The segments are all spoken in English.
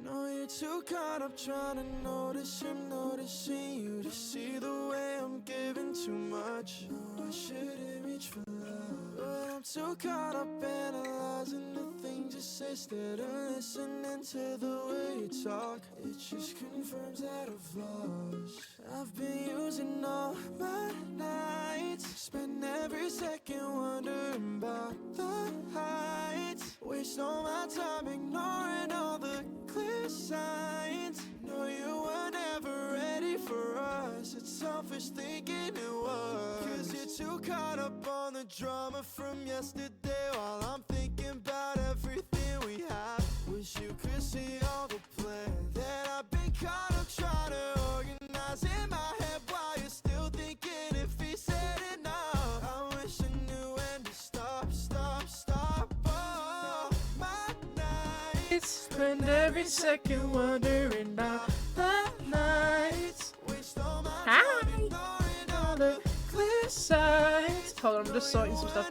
No, you're too caught up trying to notice him, noticing you to see the way I'm giving too much. No, I shouldn't reach for love, but I'm too caught up analyzing the things you say instead of listening to the way you talk. It just confirms that I've lost. I've been using all my nights, spend every second wondering about the heights. Waste all my time ignoring all the clear signs. No, you were never ready for us. It's selfish thinking it was, 'cause you're too caught up on the drama from yesterday, while I'm thinking about everything we had. Wish you could see all the plans that I've been caught up trying to organize in my head, while you're still thinking if he said enough. I wish I knew when to stop, stop, stop. Oh, my nights, spend every second wondering about the nights. Waste all my time ignoring all the clear signs. Hold on, I'm just sorting some stuff.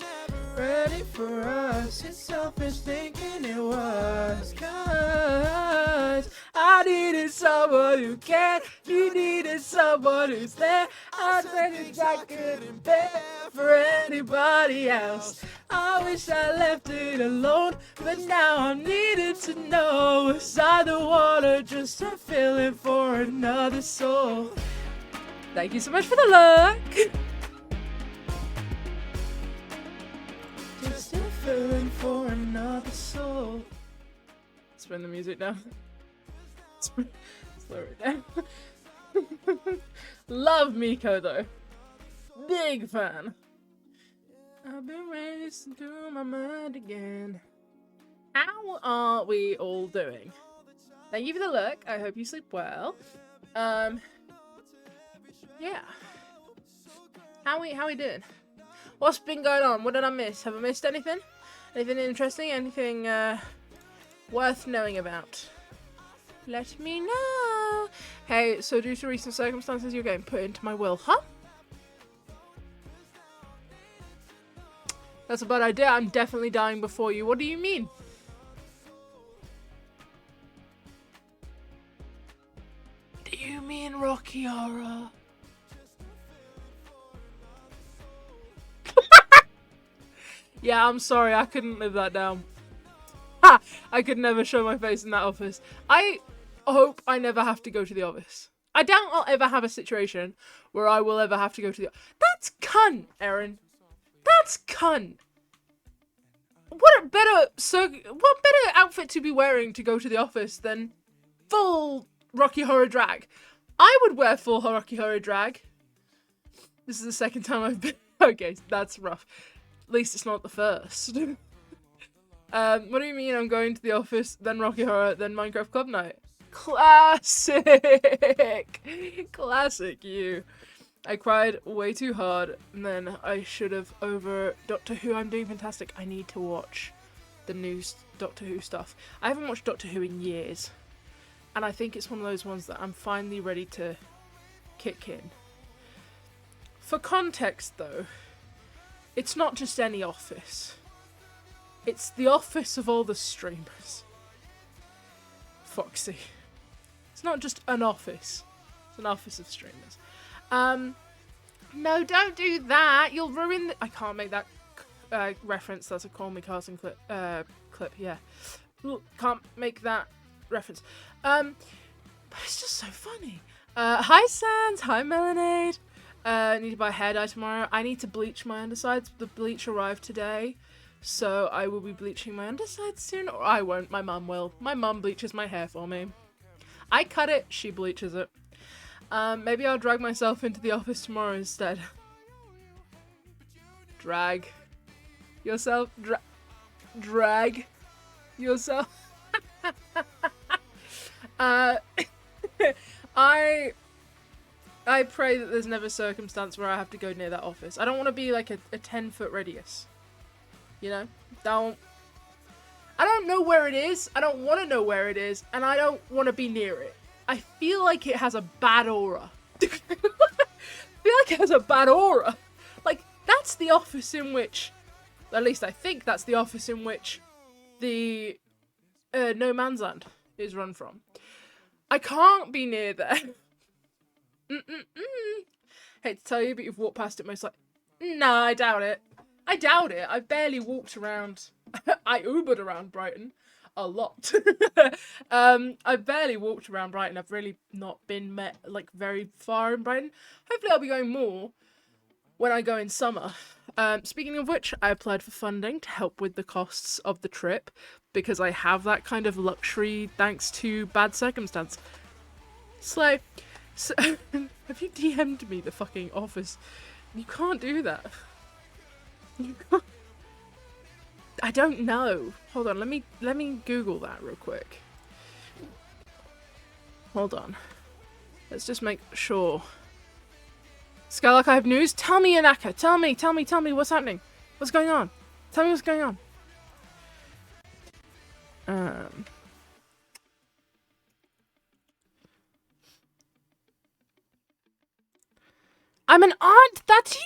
Ready for us, it's selfish thinking it was, 'cause I needed someone who cared, you needed someone who's there. I said I couldn't bear for anybody else. I wish I left it alone, but now I'm needed to know. Was I the one or just a feeling for another soul? Thank you so much for the look. Just a feeling for another soul. Spin the music down. Slow it down. Love Miko though. Big fan. I've been racing through my mind again. How are we all doing? Thank you for the look. I hope you sleep well. Yeah. How we doing? What's been going on? What did I miss? Have I missed anything? Anything interesting? Anything worth knowing about? Let me know. Hey, so due to recent circumstances, you're getting put into my will, huh? That's a bad idea. I'm definitely dying before you. What do you mean? Do you mean Rocky Horror? Yeah, I'm sorry. I couldn't live that down. Ha! I could never show my face in that office. I hope I never have to go to the office. I doubt I'll ever have a situation where I will ever have to go to the office. That's cunt, Erin. That's cunt. What better outfit to be wearing to go to the office than full Rocky Horror drag? I would wear full Rocky Horror drag. This is the second time I've been... Okay, that's rough. At least it's not the first. What do you mean I'm going to the office, then Rocky Horror, then Minecraft Club Night? Classic! Classic you. I cried way too hard, and then I should have over Doctor Who. I'm doing fantastic. I need to watch the new Doctor Who stuff. I haven't watched Doctor Who in years, and I think it's one of those ones that I'm finally ready to kick in. For context, though, it's not just any office. It's the office of all the streamers. Foxy. It's not just an office. It's an office of streamers. No, don't do that. You'll ruin I can't make that reference. That's a Call Me Carson clip, yeah. Can't make that reference. But it's just so funny. Hi, Sans. Hi, Melanade. I need to buy hair dye tomorrow. I need to bleach my undersides. The bleach arrived today, so I will be bleaching my undersides soon. Or I won't. My mum will. My mum bleaches my hair for me. I cut it. She bleaches it. Maybe I'll drag myself into the office tomorrow instead. Drag yourself. Drag yourself. I pray that there's never a circumstance where I have to go near that office. I don't want to be like a 10-foot radius. You know? I don't know where it is. I don't want to know where it is. And I don't want to be near it. I feel like it has a bad aura. I feel like it has a bad aura. Like, that's the office in which... At least I think that's the office in which the No Man's Land is run from. I can't be near there. Hate to tell you, but you've walked past it most like... No, I doubt it. I doubt it. I've barely walked around. I Ubered around Brighton a lot. I've barely walked around Brighton. I've really not been met like very far in Brighton. Hopefully I'll be going more when I go in summer. Speaking of which, I applied for funding to help with the costs of the trip because I have that kind of luxury thanks to bad circumstance. So have you DM'd me the fucking office? You can't do that. You can't. I don't know. Hold on, let me Google that real quick. Hold on. Let's just make sure. Skylark, I have news. Tell me, Anaka. Tell me what's happening. What's going on? Tell me what's going on. I'm an aunt. That's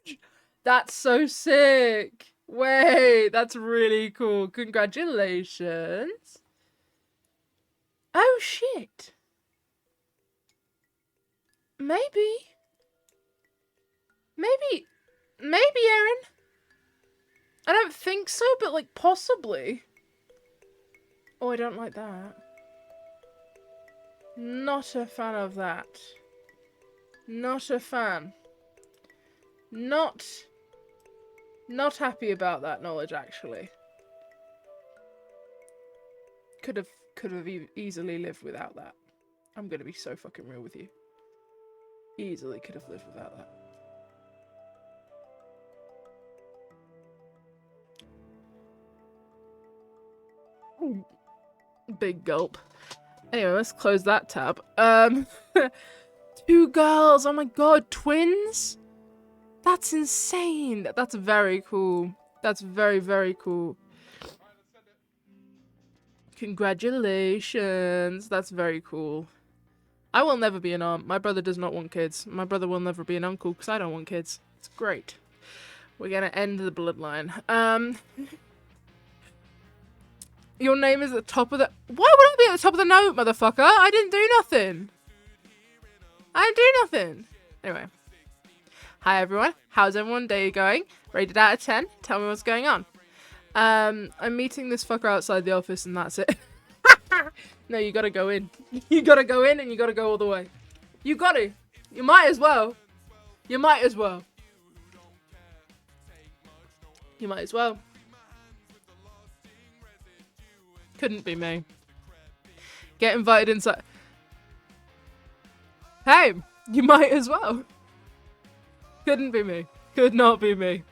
huge. That's so sick. Wait, that's really cool. Congratulations. Oh shit. Maybe, Aaron. I don't think so, but like possibly. Oh, I don't like that. Not a fan of that. Not a fan. Not happy about that knowledge, actually. Could have easily lived without that. I'm gonna be so fucking real with you. Easily could have lived without that. Ooh. Big gulp. Anyway, let's close that tab. 2 girls! Oh my god, twins? That's insane! That's very cool. That's very, very cool. Congratulations! That's very cool. I will never be an aunt. My brother does not want kids. My brother will never be an uncle because I don't want kids. It's great. We're gonna end the bloodline. Your name is at the top of the... Why would I be at the top of the note, motherfucker? I didn't do nothing. Anyway. Hi, everyone. How's everyone's day going? Rated out of 10. Tell me what's going on. I'm meeting this fucker outside the office and that's it. No, you gotta go in. You gotta go in and you gotta go all the way. You gotta. You might as well. You might as well. You might as well. Couldn't be me. Get invited inside. Hey, you might as well. Couldn't be me. Could not be me.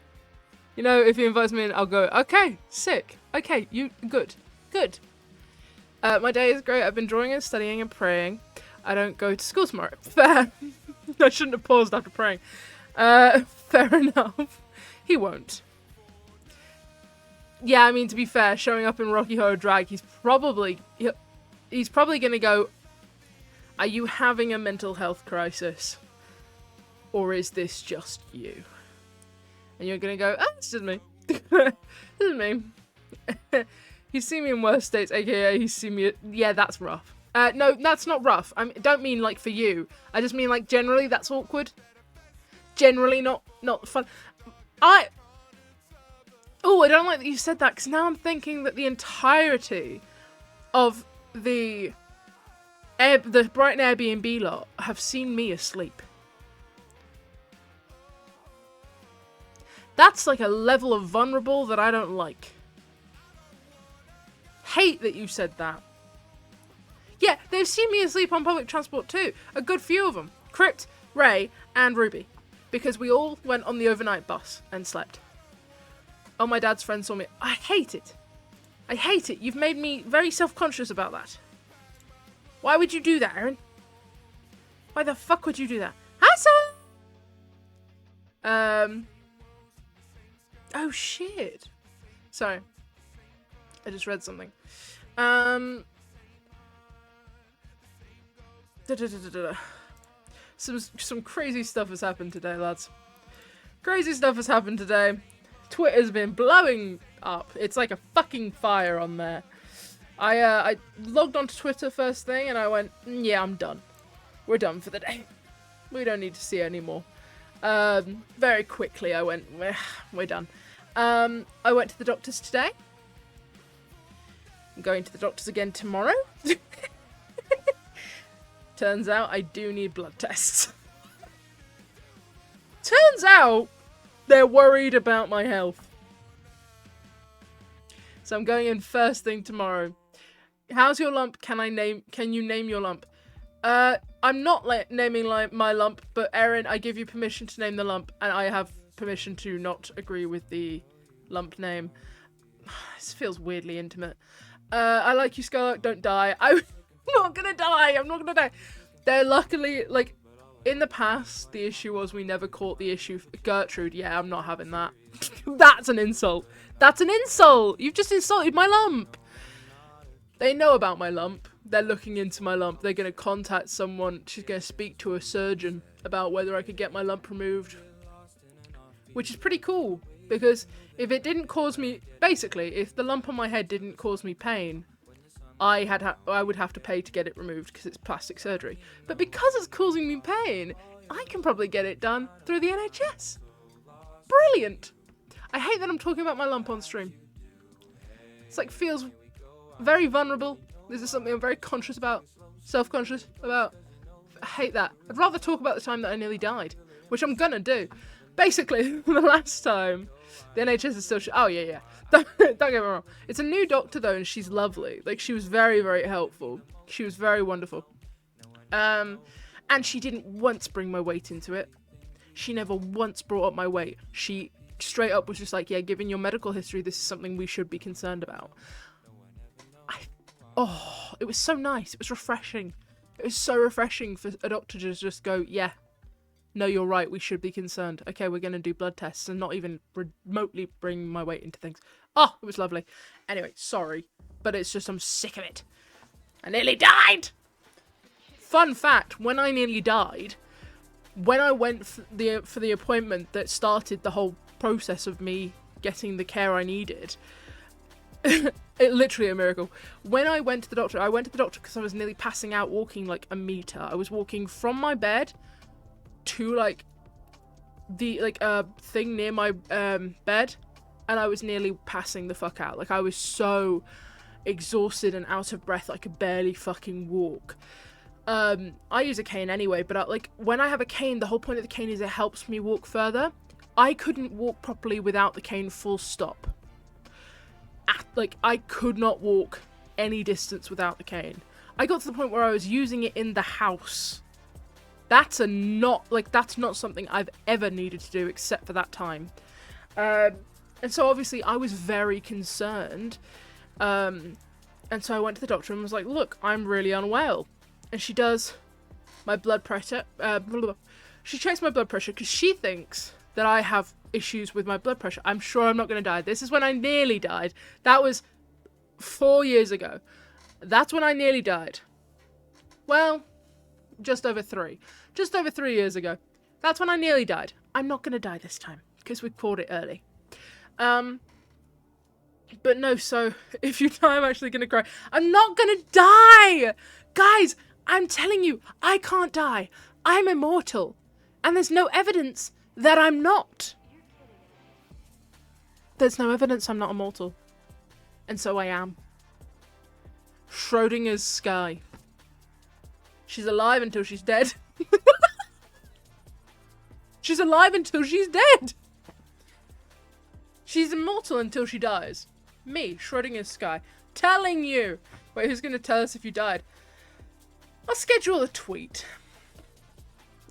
You know, if he invites me in, I'll go, okay, sick. Okay, you, good. Good. My day is great. I've been drawing and studying and praying. I don't go to school tomorrow. Fair. I shouldn't have paused after praying. Fair enough. He won't. Yeah, I mean, to be fair, showing up in Rocky Horror Drag, he's probably gonna go, are you having a mental health crisis? Or is this just you? And you're gonna go, oh, it's just me. This is me. He's seen me in worse states, aka he's seen me... Yeah, that's rough. No, that's not rough. I don't mean, like, for you. I just mean, like, generally that's awkward. Generally not fun. Oh, I don't like that you said that, because now I'm thinking that the entirety of the Brighton Airbnb lot have seen me asleep. That's like a level of vulnerable that I don't like. Hate that you said that. Yeah, they've seen me asleep on public transport too. A good few of them. Crypt, Ray, and Ruby. Because we all went on the overnight bus and slept. Oh, my dad's friend saw me. I hate it. I hate it. You've made me very self-conscious about that. Why would you do that, Aaron? Why the fuck would you do that? Hassel! Oh, shit. Sorry. I just read something. Some crazy stuff has happened today, lads. Crazy stuff has happened today. Twitter's been blowing up. It's like a fucking fire on there. I logged onto Twitter first thing and I went, yeah, I'm done. We're done for the day. We don't need to see anymore. Very quickly I went, we're done. I went to the doctor's today. I'm going to the doctor's again tomorrow. Turns out I do need blood tests. Turns out they're worried about my health. So I'm going in first thing tomorrow. How's your lump? Can you name your lump? I'm not naming my lump, but Erin, I give you permission to name the lump, and I have permission to not agree with the lump name. This feels weirdly intimate. I like you, Scarlet. Don't die. I'm not gonna die. I'm not gonna die. They're luckily, like, in the past, the issue was we never caught the issue. Gertrude, yeah, I'm not having that. That's an insult. That's an insult. You've just insulted my lump. They know about my lump. They're looking into my lump. They're going to contact someone. She's going to speak to a surgeon about whether I could get my lump removed. Which is pretty cool. Because if it didn't cause me... Basically, if the lump on my head didn't cause me pain, I would have to pay to get it removed because it's plastic surgery. But because it's causing me pain, I can probably get it done through the NHS. Brilliant. I hate that I'm talking about my lump on stream. It's like, feels very vulnerable. This is something I'm very conscious about, self-conscious about. I hate that. I'd rather talk about the time that I nearly died, which I'm gonna do. Basically, the last time, the NHS is still... oh, yeah. Don't get me wrong. It's a new doctor, though, and she's lovely. Like, she was very, very helpful. She was very wonderful. And she didn't once bring my weight into it. She never once brought up my weight. She straight up was just like, yeah, given your medical history, this is something we should be concerned about. It was so nice. It was refreshing. It was so refreshing for a doctor to just go, yeah, no, you're right, we should be concerned. Okay, we're going to do blood tests and not even remotely bring my weight into things. Oh, it was lovely. Anyway, sorry, but it's just I'm sick of it. I nearly died! Fun fact, when I nearly died, when I went for the appointment that started the whole process of me getting the care I needed... It literally a miracle. When I went to the doctor because I was nearly passing out walking like a meter. I was walking from my bed to like the thing near my bed, and I was nearly passing the fuck out. Like, I was so exhausted and out of breath I could barely fucking walk. I use a cane anyway, but when I have a cane, the whole point of the cane is it helps me walk further. I couldn't walk properly without the cane, full stop. I could not walk any distance without the cane. I got to the point where I was using it in the house. That's not something I've ever needed to do except for that time. And so obviously I was very concerned. And so I went to the doctor and was like, look, I'm really unwell. And she does my blood pressure. She checks my blood pressure because she thinks that I have issues with my blood pressure. I'm sure I'm not going to die. This is when I nearly died. That was 4 years ago. That's when I nearly died. Well, just over 3. Just over 3 years ago. That's when I nearly died. I'm not going to die this time because we caught it early. But no, so if you die, I'm actually going to cry. I'm not going to die! Guys, I'm telling you, I can't die. I'm immortal. And there's no evidence that I'm not. There's no evidence I'm not immortal. And so I am. Schrodinger's sky. She's alive until she's dead. She's alive until she's dead. She's immortal until she dies. Me, Schrodinger's sky, telling you. Wait, who's going to tell us if you died? I'll schedule a tweet.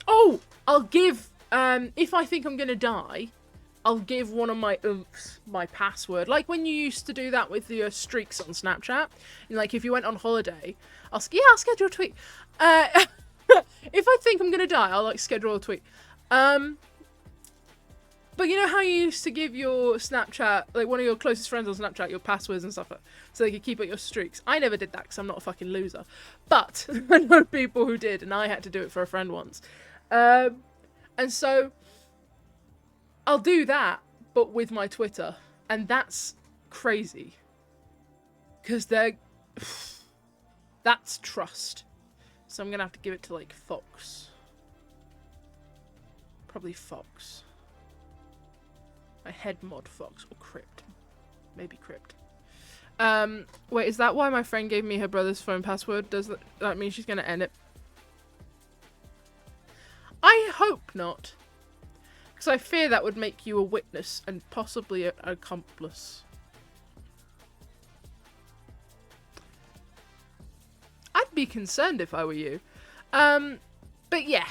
Oh, I'll give, if I think I'm going to die, I'll give one of my oomph my password. Like when you used to do that with your streaks on Snapchat. And like if you went on holiday, I'll schedule a tweet. If I think I'm going to die, I'll like schedule a tweet. But you know how you used to give your Snapchat, like one of your closest friends on Snapchat, your passwords and stuff, so they could keep up your streaks? I never did that because I'm not a fucking loser. But I know people who did, and I had to do it for a friend once. And so I'll do that, but with my Twitter. And that's crazy. Because they're That's trust. So I'm gonna have to give it to, like, Fox. Probably Fox. My head mod Fox or Crypt. Maybe Crypt. Wait, is that why my friend gave me her brother's phone password? Does that mean she's gonna end it? I hope not. Because I fear that would make you a witness and possibly an accomplice. I'd be concerned if I were you. But yeah.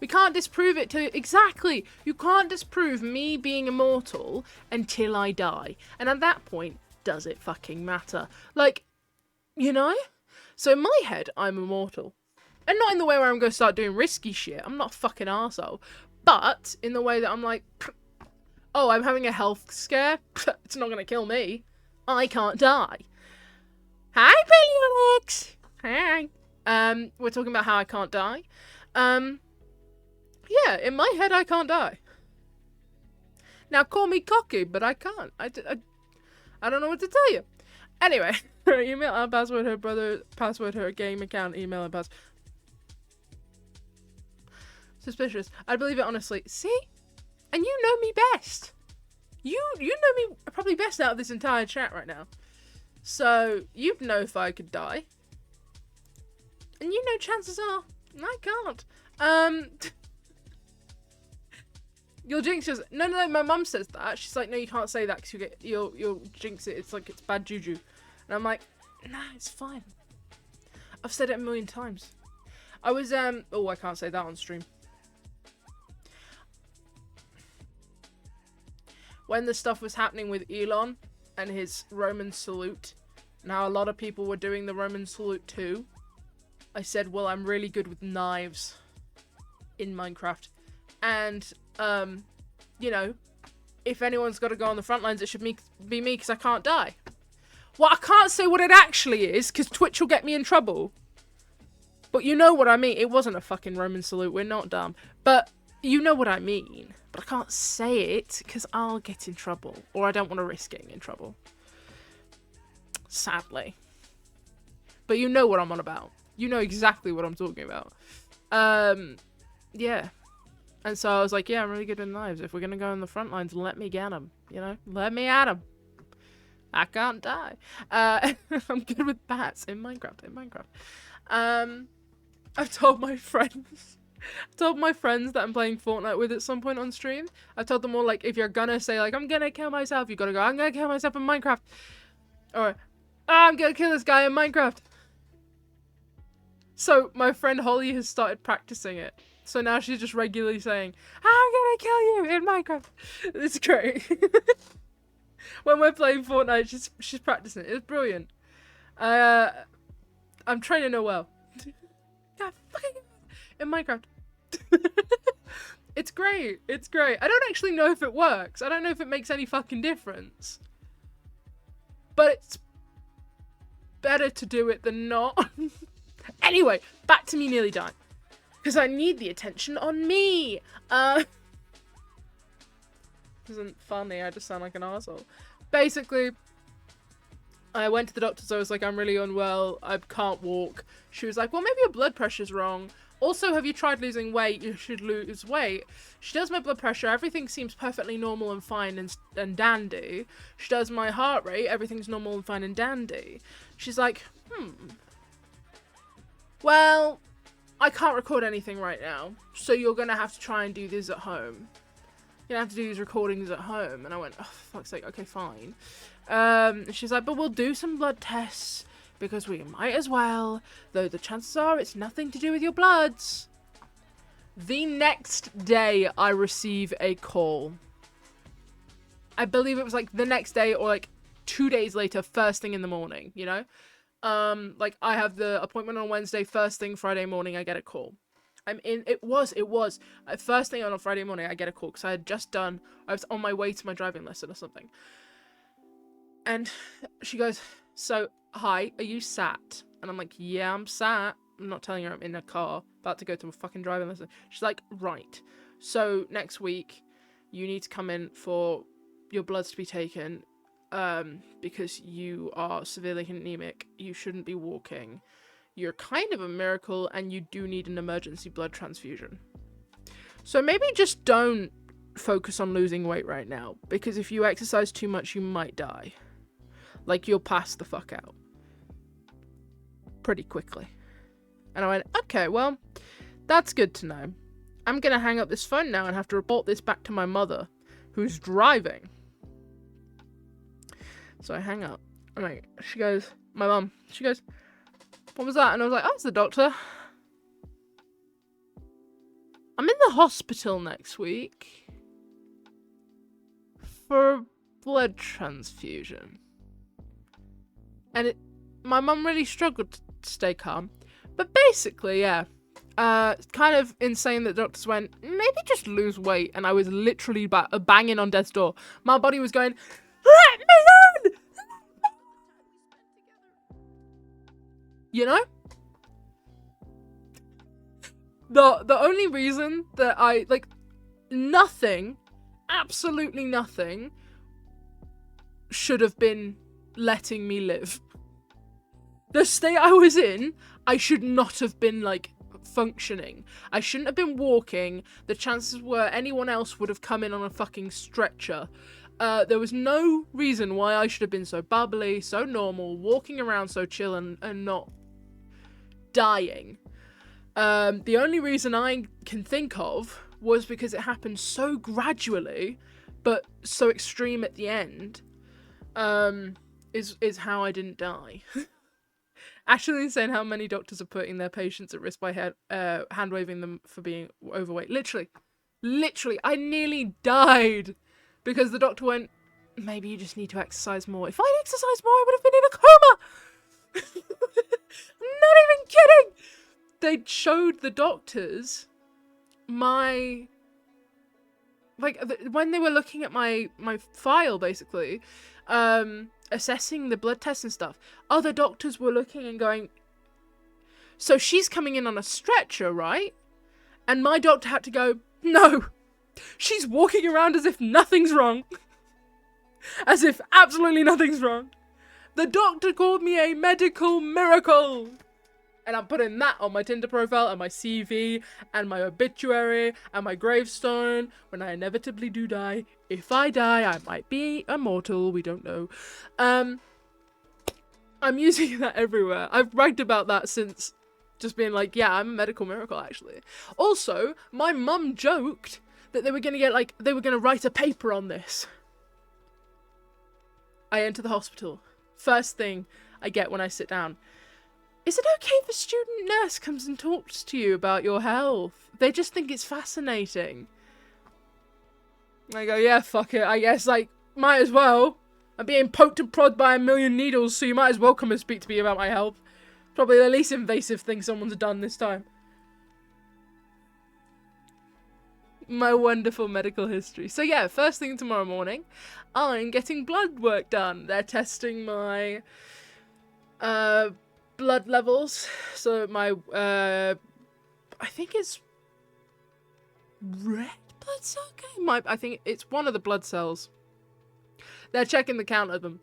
We can't disprove it to... Exactly! You can't disprove me being immortal until I die. And at that point, does it fucking matter? Like, you know? So in my head, I'm immortal. And not in the way where I'm going to start doing risky shit. I'm not a fucking arsehole. But in the way that I'm like... Oh, I'm having a health scare? It's not going to kill me. I can't die. Hi, Alex. Hi. We're talking about how I can't die. Yeah, in my head, I can't die. Now, call me cocky, but I can't. I don't know what to tell you. Anyway, her email and password, her brother, password, her game account, email and password. Suspicious. I believe it honestly. See? And you know me best. You know me probably best out of this entire chat right now. So, you'd know if I could die. And you know chances are, I can't. You'll jinx us. No, my mum says that. She's like, no, you can't say that because you'll jinx it. It's like, it's bad juju. And I'm like, nah, it's fine. I've said it a million times. I was, oh, I can't say that on stream. When the stuff was happening with Elon and his Roman salute, and how a lot of people were doing the Roman salute too, I said, well, I'm really good with knives in Minecraft. And, you know, if anyone's got to go on the front lines, it should be me because I can't die. Well, I can't say what it actually is because Twitch will get me in trouble. But you know what I mean. It wasn't a fucking Roman salute. We're not dumb. But you know what I mean. But I can't say it because I'll get in trouble. Or I don't want to risk getting in trouble. Sadly. But you know what I'm on about. You know exactly what I'm talking about. Yeah. And so I was like, yeah, I'm really good with knives. If we're going to go on the front lines, let me get them. You know? Let me at them. I can't die. I'm good with bats in Minecraft. I've told my friends. That I'm playing Fortnite with at some point on stream. I told them all, like, if you're gonna say, like, I'm gonna kill myself, you gotta go, I'm gonna kill myself in Minecraft. Or, I'm gonna kill this guy in Minecraft. So, my friend Holly has started practicing it. So now she's just regularly saying, I'm gonna kill you in Minecraft. It's great. When we're playing Fortnite, she's practicing it. It's brilliant. I'm training her well. God, fucking in Minecraft. It's great. It's great. I don't actually know if it works. I don't know if it makes any fucking difference. But it's better to do it than not. Anyway, back to me nearly dying. Because I need the attention on me. Isn't funny. I just sound like an arsehole. Basically, I went to the doctor, so I was like, I'm really unwell. I can't walk. She was like, well, maybe your blood pressure's wrong. Also, have you tried losing weight? You should lose weight. She does my blood pressure. Everything seems perfectly normal and fine and dandy. She does my heart rate. Everything's normal and fine and dandy. She's like, well, I can't record anything right now, so you're going to have to try and do this at home. You're going to have to do these recordings at home. And I went, oh, for fuck's sake, okay, fine. She's like, but we'll do some blood tests, because we might as well, though the chances are it's nothing to do with your bloods. The next day, I receive a call. I believe it was like the next day or like 2 days later, first thing in the morning, you know? Like I have the appointment on Wednesday, first thing Friday morning, I get a call. It was, first thing on a Friday morning, I get a call because I was on my way to my driving lesson or something. And she goes, so, hi, are you sat? And I'm like, yeah, I'm sat. I'm not telling her I'm in a car, about to go to a fucking driving lesson. She's like, right. So, next week, you need to come in for your bloods to be taken. because you are severely anemic, you shouldn't be walking. You're kind of a miracle, and you do need an emergency blood transfusion. So maybe just don't focus on losing weight right now, because if you exercise too much, you might die. Like, you'll pass the fuck out pretty quickly. And I went, okay, well, that's good to know. I'm gonna hang up this phone now and have to report this back to my mother, who's driving. So I hang up. I'm like, she goes, my mum, she goes, what was that? And I was like, oh, it's the doctor. I'm in the hospital next week for a blood transfusion. And my mum really struggled to stay calm. But basically, yeah. Kind of insane that doctors went, maybe just lose weight. And I was literally banging on death's door. My body was going, let me in! You know? The only reason that I, like, nothing, absolutely nothing, should have been letting me live. The state I was in, I should not have been, like, functioning. I shouldn't have been walking. The chances were anyone else would have come in on a fucking stretcher. There was no reason why I should have been so bubbly, so normal, walking around so chill and not dying. The only reason I can think of was because it happened so gradually, but so extreme at the end, is how I didn't die. Actually insane how many doctors are putting their patients at risk by hand-waving them for being overweight. Literally, I nearly died because the doctor went, maybe you just need to exercise more. If I'd exercised more, I would have been in a coma! I'm not even kidding! They showed the doctors when they were looking at my file, basically, assessing the blood tests and stuff, other doctors were looking and going, so she's coming in on a stretcher, right? And my doctor had to go, no, she's walking around as if nothing's wrong. As if absolutely nothing's wrong. The doctor called me a medical miracle. And I'm putting that on my Tinder profile and my CV and my obituary and my gravestone when I inevitably do die. If I die, I might be immortal. We don't know. I'm using that everywhere. I've bragged about that since just being like, yeah, I'm a medical miracle, actually. Also, my mum joked that they were going to write a paper on this. I enter the hospital. First thing I get when I sit down. Is it okay if a student nurse comes and talks to you about your health? They just think it's fascinating. I go, yeah, fuck it. I guess, like, might as well. I'm being poked and prodded by a million needles, so you might as well come and speak to me about my health. Probably the least invasive thing someone's done this time. My wonderful medical history. So yeah, first thing tomorrow morning, I'm getting blood work done. They're testing my blood levels. So my I think it's red blood cell. Okay, I think it's one of the blood cells. They're checking the count of them.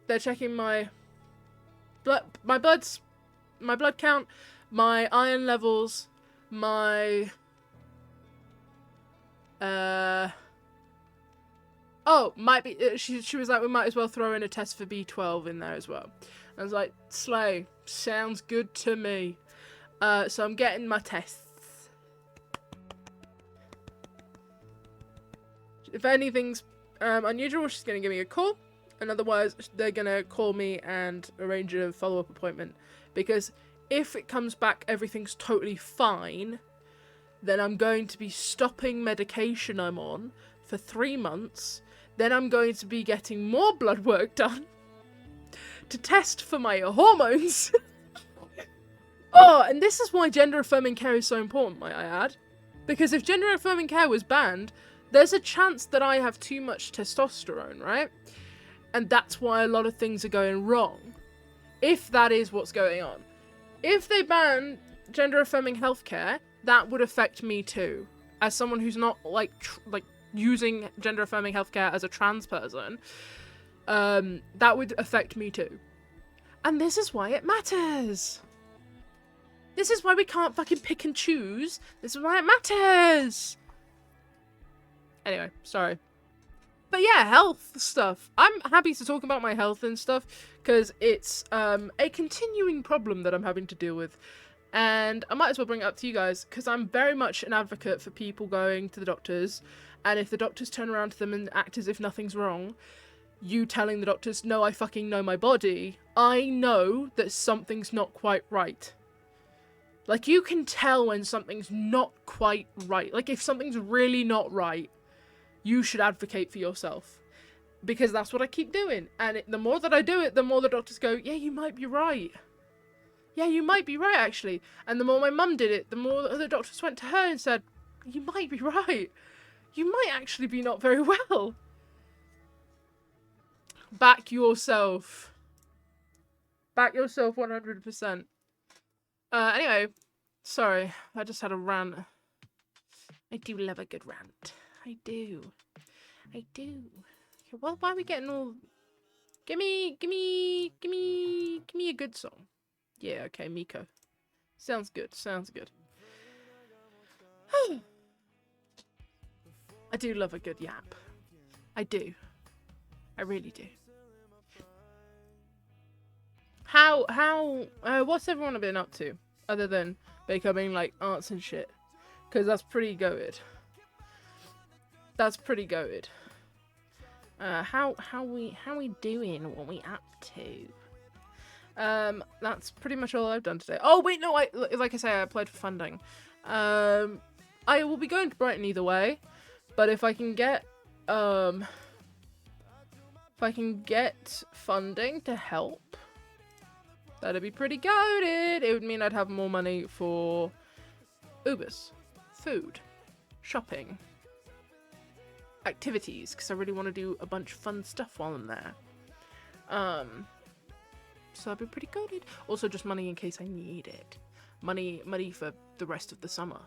They're checking my blood count, my iron levels, my might be she was like, we might as well throw in a test for B12 in there as well. I was like, slay, sounds good to me. So I'm getting my tests. If anything's unusual, she's gonna give me a call, and otherwise they're gonna call me and arrange a follow-up appointment, because if it comes back everything's totally fine, then I'm going to be stopping medication I'm on for 3 months. Then I'm going to be getting more blood work done to test for my hormones. Oh, and this is why gender-affirming care is so important, might I add. Because if gender-affirming care was banned, there's a chance that I have too much testosterone, right? And that's why a lot of things are going wrong. If that is what's going on. If they ban gender-affirming healthcare, that would affect me too. As someone who's not, like using gender-affirming healthcare as a trans person, that would affect me too. And this is why it matters. This is why we can't fucking pick and choose. This is why it matters. Anyway, sorry. But yeah, health stuff. I'm happy to talk about my health and stuff because it's a continuing problem that I'm having to deal with. And I might as well bring it up to you guys because I'm very much an advocate for people going to the doctors. And if the doctors turn around to them and act as if nothing's wrong, you telling the doctors, no, I fucking know my body. I know that something's not quite right. Like, you can tell when something's not quite right. Like, if something's really not right, you should advocate for yourself. Because that's what I keep doing. And the more that I do it, the more the doctors go, yeah, you might be right. Yeah, you might be right, actually. And the more my mum did it, the more the other doctors went to her and said, you might be right. You might actually be not very well. Back yourself. Back yourself 100%. Anyway, sorry, I just had a rant. I do love a good rant. I do. I do. Okay, well, why are we getting all... Give me a good song. Yeah, okay, Miko. Sounds good, sounds good. I do love a good yap. I do. I really do. What's everyone been up to? Other than becoming, like, aunts and shit. Because that's pretty goated. That's pretty goated. How we doing? What we up to? That's pretty much all I've done today. Oh, wait, no, like I say, I applied for funding. I will be going to Brighton either way. But if I can get, funding to help, that'd be pretty goated. It would mean I'd have more money for Ubers, food, shopping, activities, because I really want to do a bunch of fun stuff while I'm there. So that'd be pretty goated. Also, just money in case I need it. Money for the rest of the summer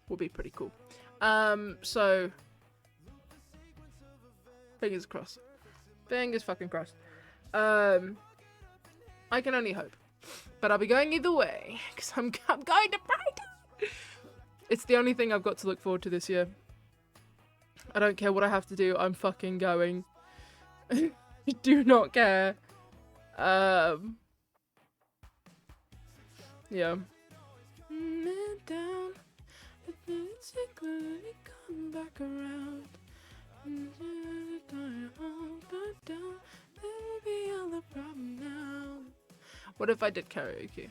would be pretty cool. So fingers crossed. Fingers fucking crossed. I can only hope. But I'll be going either way. Because I'm going to Brighton! It's the only thing I've got to look forward to this year. I don't care what I have to do. I'm fucking going. I do not care. Yeah. Down. Come back around. What if I did karaoke?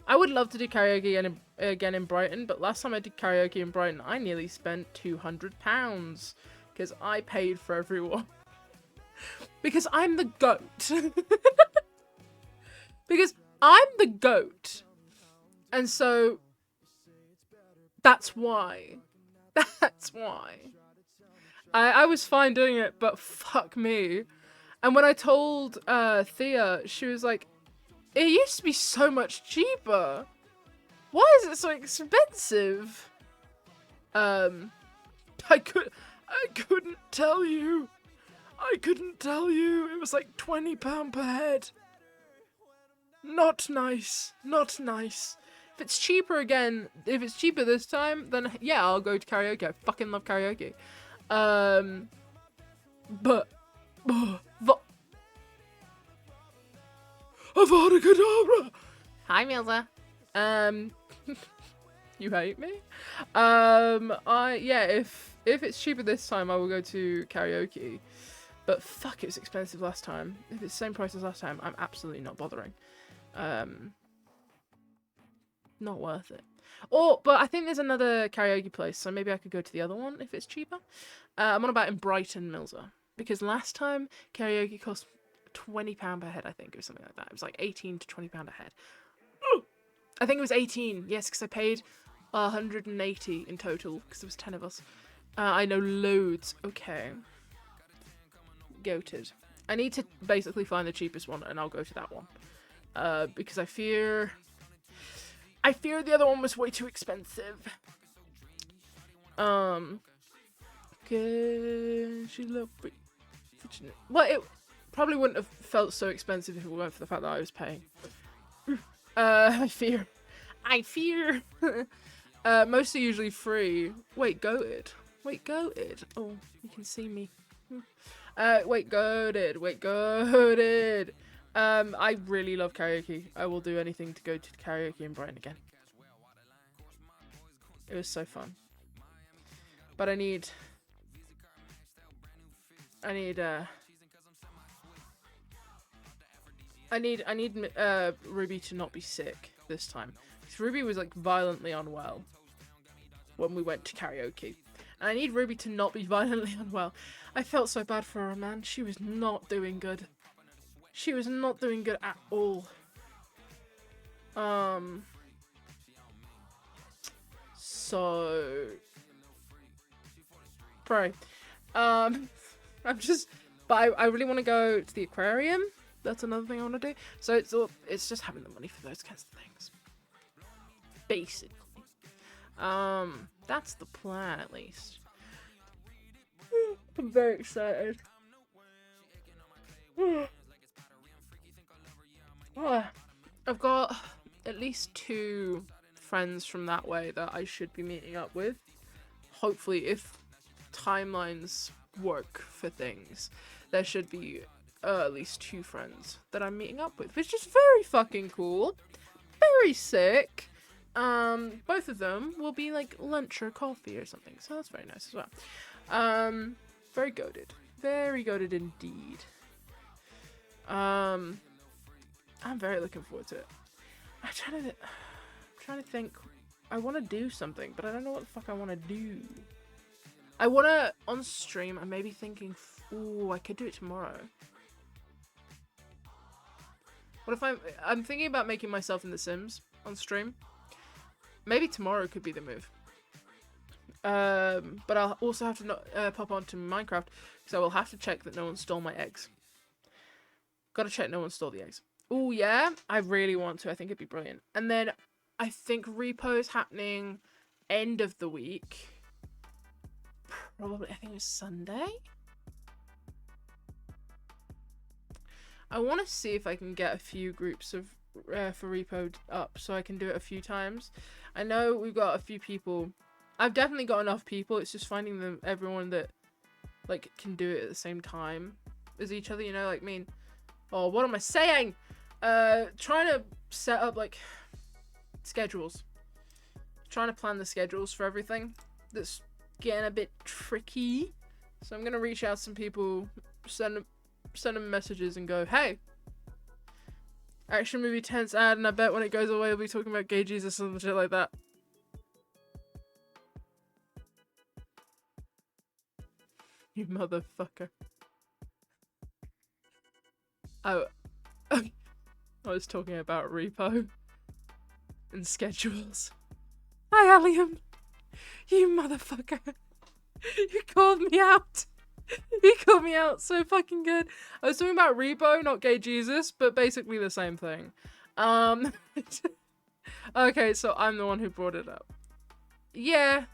I would love to do karaoke again in Brighton, but last time I did karaoke in Brighton, I nearly spent £200 because I paid for everyone. Because I'm the goat. Because I'm the goat. And so that's why. That's why. I was fine doing it, but fuck me. And when I told Thea, she was like, it used to be so much cheaper. Why is it so expensive? I couldn't tell you. I couldn't tell you. It was like £20 per head. Not nice. Not nice. If it's cheaper again, if it's cheaper this time, then yeah, I'll go to karaoke. I fucking love karaoke. But Avada Kedavra! Hi, Milza. You hate me? Yeah, if it's cheaper this time, I will go to karaoke. But fuck, it was expensive last time. If it's the same price as last time, I'm absolutely not bothering. Not worth it. But I think there's another karaoke place, so maybe I could go to the other one if it's cheaper. I'm on about in Brighton, Milza. Because last time, karaoke cost £20 per head, I think, or something like that. It was like £18 to £20 a head. Ooh! I think it was 18, yes, because I paid 180 in total, because there was 10 of us. I know loads. Okay. Goated. I need to basically find the cheapest one, and I'll go to that one. Because I fear the other one was way too expensive. Cause she love free. Well, it probably wouldn't have felt so expensive if it weren't for the fact that I was paying. I fear. Most are usually free. Wait, goated. Oh, you can see me. Goated. I really love karaoke. I will do anything to go to karaoke in Brighton again. It was so fun. But I need Ruby to not be sick this time. Because Ruby was like violently unwell when we went to karaoke. And I need Ruby to not be violently unwell. I felt so bad for her, man. She was not doing good. She was not doing good at all. So pray. I really want to go to the aquarium. That's another thing I want to do. So it's just having the money for those kinds of things. Basically. That's the plan at least. I'm very excited. I've got at least 2 friends from that way that I should be meeting up with. Hopefully, if timelines work for things, there should be at least 2 friends that I'm meeting up with, which is very fucking cool. Very sick. Both of them will be like lunch or coffee or something, so that's very nice as well. Very goated. Very goated indeed. I'm very looking forward to it. I'm trying to think. I want to do something, but I don't know what the fuck I want to do. I want to, on stream, I'm maybe thinking, ooh, I could do it tomorrow. What if I'm thinking about making myself in The Sims on stream. Maybe tomorrow could be the move. But I'll also have to not, pop onto Minecraft, because I will have to check that no one stole my eggs. Gotta check no one stole the eggs. Oh yeah, I really want to. I think it'd be brilliant. And then I think repo is happening end of the week. Probably, I think it was Sunday. I want to see if I can get a few groups of for repo up so I can do it a few times. I know we've got a few people. I've definitely got enough people. It's just finding everyone that like can do it at the same time as each other. You know, like me. Oh, what am I saying? Trying to set up like schedules. Trying to plan the schedules for everything. That's getting a bit tricky. So I'm gonna reach out to some people, send them messages and go, hey, action movie tense ad, and I bet when it goes away we'll be talking about gay Jesus and shit like that. You motherfucker. Oh, I was talking about repo and schedules. Hi, Allium. You motherfucker. You called me out. You called me out so fucking good. I was talking about repo, not gay Jesus, but basically the same thing. Okay, so I'm the one who brought it up. Yeah.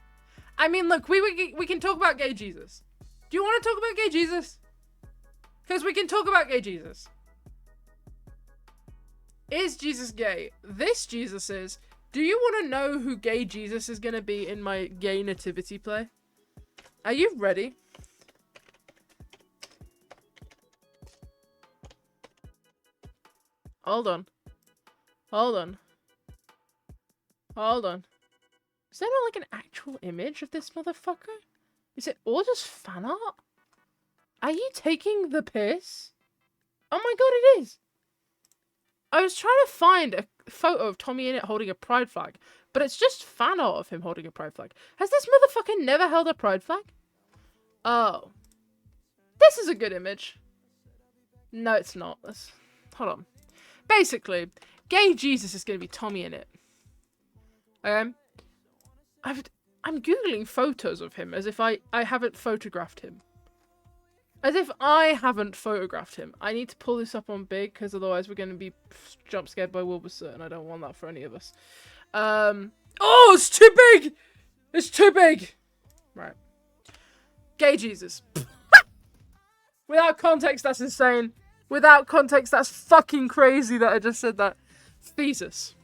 I mean, look, we can talk about gay Jesus. Do you want to talk about gay Jesus? Because we can talk about gay Jesus. Is Jesus gay? This Jesus is. Do you want to know who gay Jesus is going to be in my gay nativity play? Are you ready? Hold on. Hold on. Hold on. Is there not like an actual image of this motherfucker? Is it all just fan art? Are you taking the piss? Oh my god, it is! I was trying to find a photo of Tommy Innit holding a pride flag, but it's just fan art of him holding a pride flag. Has this motherfucker never held a pride flag? Oh. This is a good image. No, it's not. Hold on. Basically, gay Jesus is going to be Tommy Innit. I'm googling photos of him as if I haven't photographed him. As if I haven't photographed him. I need to pull this up on big, because otherwise we're going to be jump scared by Wilbur, and I don't want that for any of us. Oh, it's too big! It's too big! Right. Gay Jesus. Without context, that's insane. Without context, that's fucking crazy that I just said that. Thesis.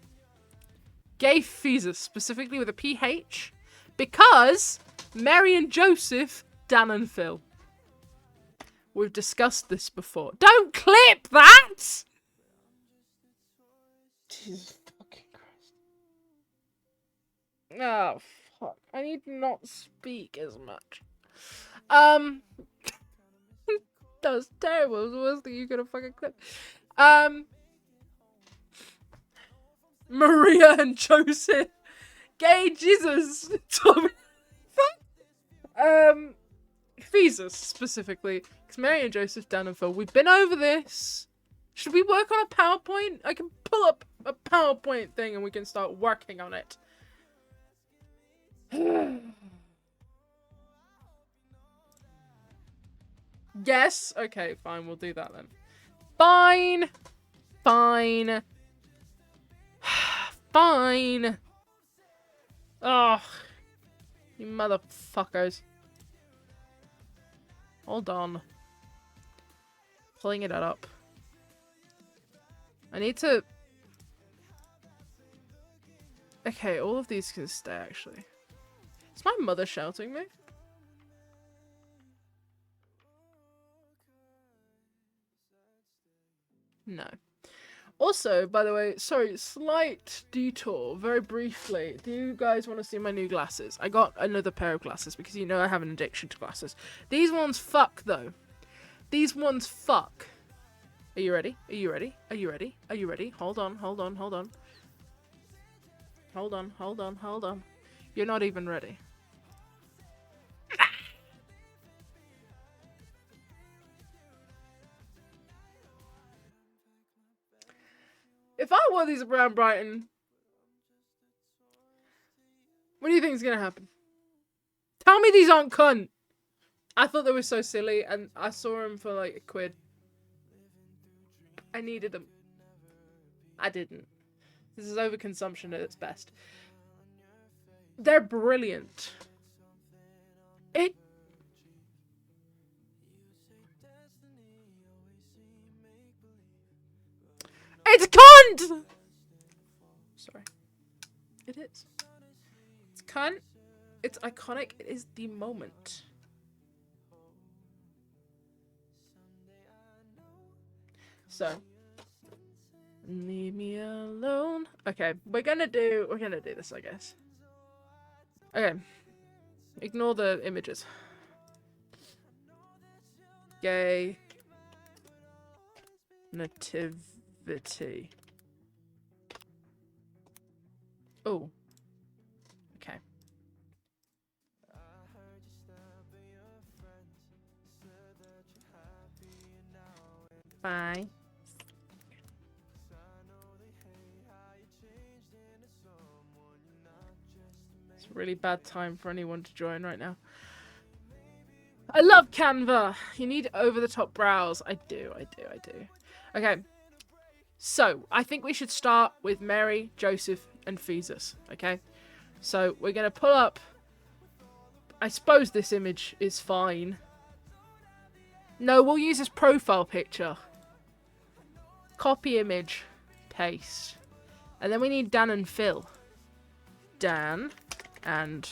Gay thesis, specifically with a PH. Because Mary and Joseph, Dan and Phil. We've discussed this before. Don't clip that! Jesus fucking Christ. Oh, fuck. I need to not speak as much. That was terrible. It was the worst thing you could have fucking clipped. Maria and Joseph. Gay Jesus. Tommy. Thesis, specifically. Because Mary and Joseph, Dan and Phil. We've been over this. Should we work on a PowerPoint? I can pull up a PowerPoint thing and we can start working on it. Yes? Okay, fine. We'll do that then. Fine. Fine. Fine. Oh, you motherfuckers. Hold on. Pulling it up. I need to... Okay, all of these can stay, actually. Is my mother shouting me? No. Also, by the way, sorry, slight detour, very briefly. Do you guys want to see my new glasses? I got another pair of glasses because you know I have an addiction to glasses. These ones fuck, though. These ones fuck. Are you ready? Are you ready? Are you ready? Are you ready? Hold on, hold on, hold on. Hold on, hold on, hold on. You're not even ready. If I wore these around Brighton, what do you think is going to happen? Tell me these aren't cunt. I thought they were so silly and I saw them for like £1. I needed them. I didn't. This is overconsumption at its best. They're brilliant. It's cunt! Sorry. It is. It's cunt. It's iconic. It is the moment. So. Leave me alone. Okay, we're gonna do this, I guess. Okay. Ignore the images. Gay. Nativity. Oh. Okay. Bye. It's a really bad time for anyone to join right now. I love Canva. You need over-the-top brows. I do. Okay. So, I think we should start with Mary, Joseph, and Thesis. Okay? So, we're going to pull up... I suppose this image is fine. No, we'll use this profile picture. Copy image. Paste. And then we need Dan and Phil. Dan and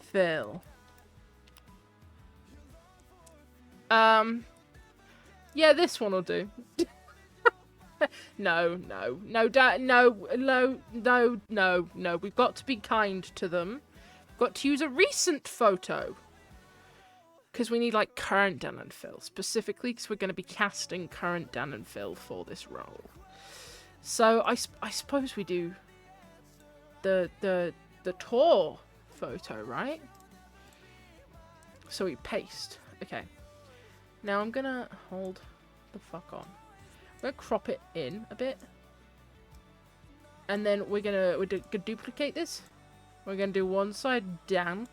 Phil. Yeah, this one will do. No. We've got to be kind to them. We've got to use a recent photo. Because we need, like, current Dan and Phil. Specifically, because we're going to be casting current Dan and Phil for this role. So, I suppose we do the tour photo, right? So we paste. Okay. Now I'm gonna hold the fuck on. I'm gonna crop it in a bit. And then we're gonna duplicate this. We're gonna do one side Dan.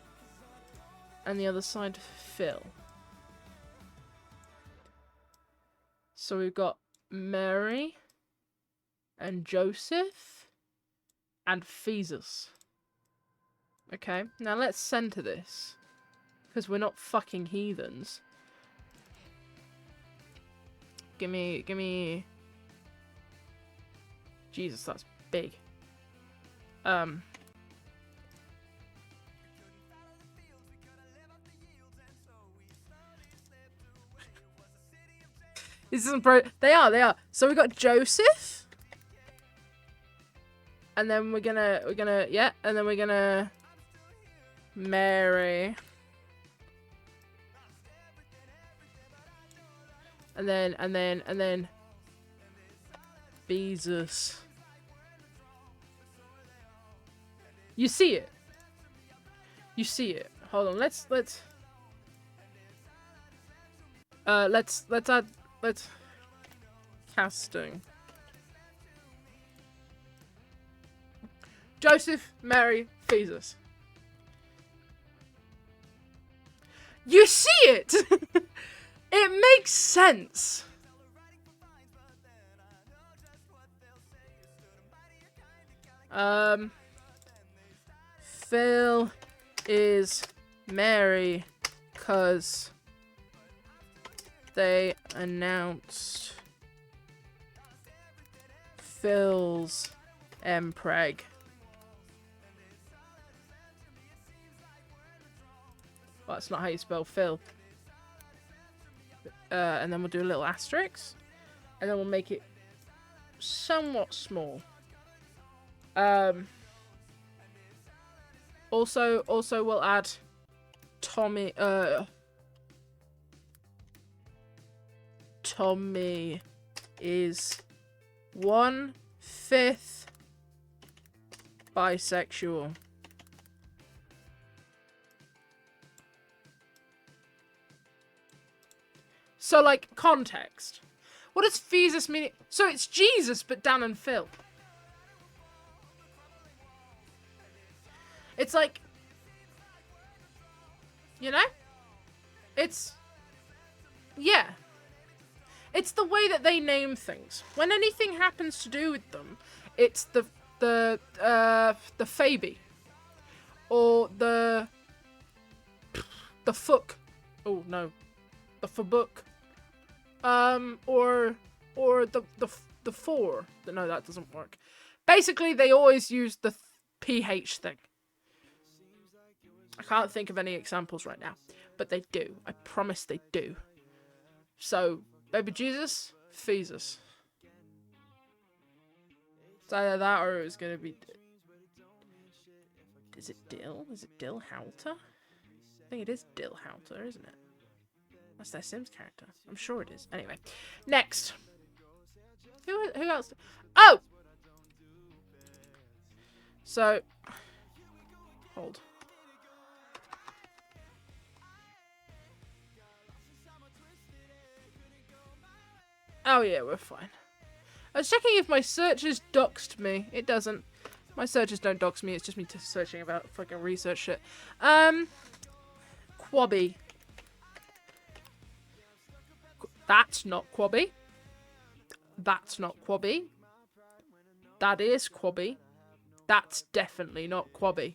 And the other side Phil. So we've got Mary. And Joseph. And Thesis. Okay, now let's center this. Because we're not fucking heathens. Give me... Jesus, that's big. This isn't they are. So we got Joseph. And then we're gonna, yeah, and then we're gonna Mary. And then Jesus. You see it. You see it. Hold on, let's casting. Joseph, Mary, Jesus. You see it! It makes sense. Phil is Mary, 'cause they announced Phil's mpreg. Well, that's not how you spell Phil. And then we'll do a little asterisk. And then we'll make it somewhat small. Also we'll add Tommy, Tommy is 1/5 bisexual. So, like, context. What does Jesus mean? So it's Jesus, but Dan and Phil. It's like, you know? It's, yeah. It's the way that they name things. When anything happens to do with them, it's the Faby. Or the Fuck. Oh, no. The Fabook. Or the four. No, that doesn't work. Basically, they always use the PH thing. I can't think of any examples right now, but they do. I promise they do. So, baby Jesus, Fesus. It's either that or it was gonna be. Is it Dill? Is it Dill Halter? I think it is Dill Halter, isn't it? That's their Sims character. I'm sure it is. Anyway, next. Who else? Oh! So, hold. Oh yeah, we're fine. I was checking if my searches doxed me. It doesn't. My searches don't dox me. It's just me searching about fucking research shit. Quabby. That's not Quabby. That's not Quabby. That is Quabby. That's definitely not Quabby.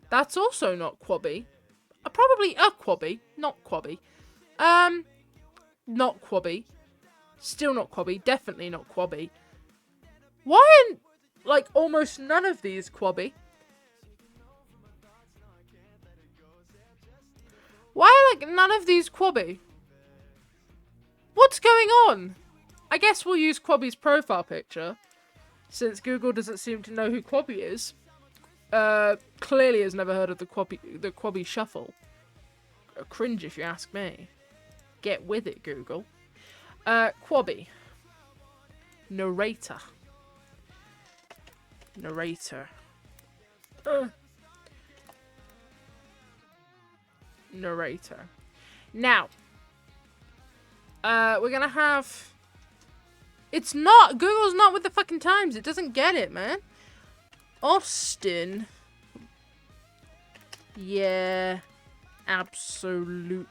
That's also not Quabby. Probably a Quabby, not Quabby. Not Quabby. Still not Quabby. Definitely not Quabby. Why aren't, like, almost none of these Quabby? Why are, like, none of these Quabby? What's going on? I guess we'll use Quabby's profile picture, since Google doesn't seem to know who Quabby is. Clearly has never heard of the Quabby Shuffle. A cringe if you ask me. Get with it, Google. Quabby. Narrator. Narrator. Narrator. Now, we're gonna have... It's not! Google's not with the fucking times. It doesn't get it, man. Austin. Yeah. Absolutely.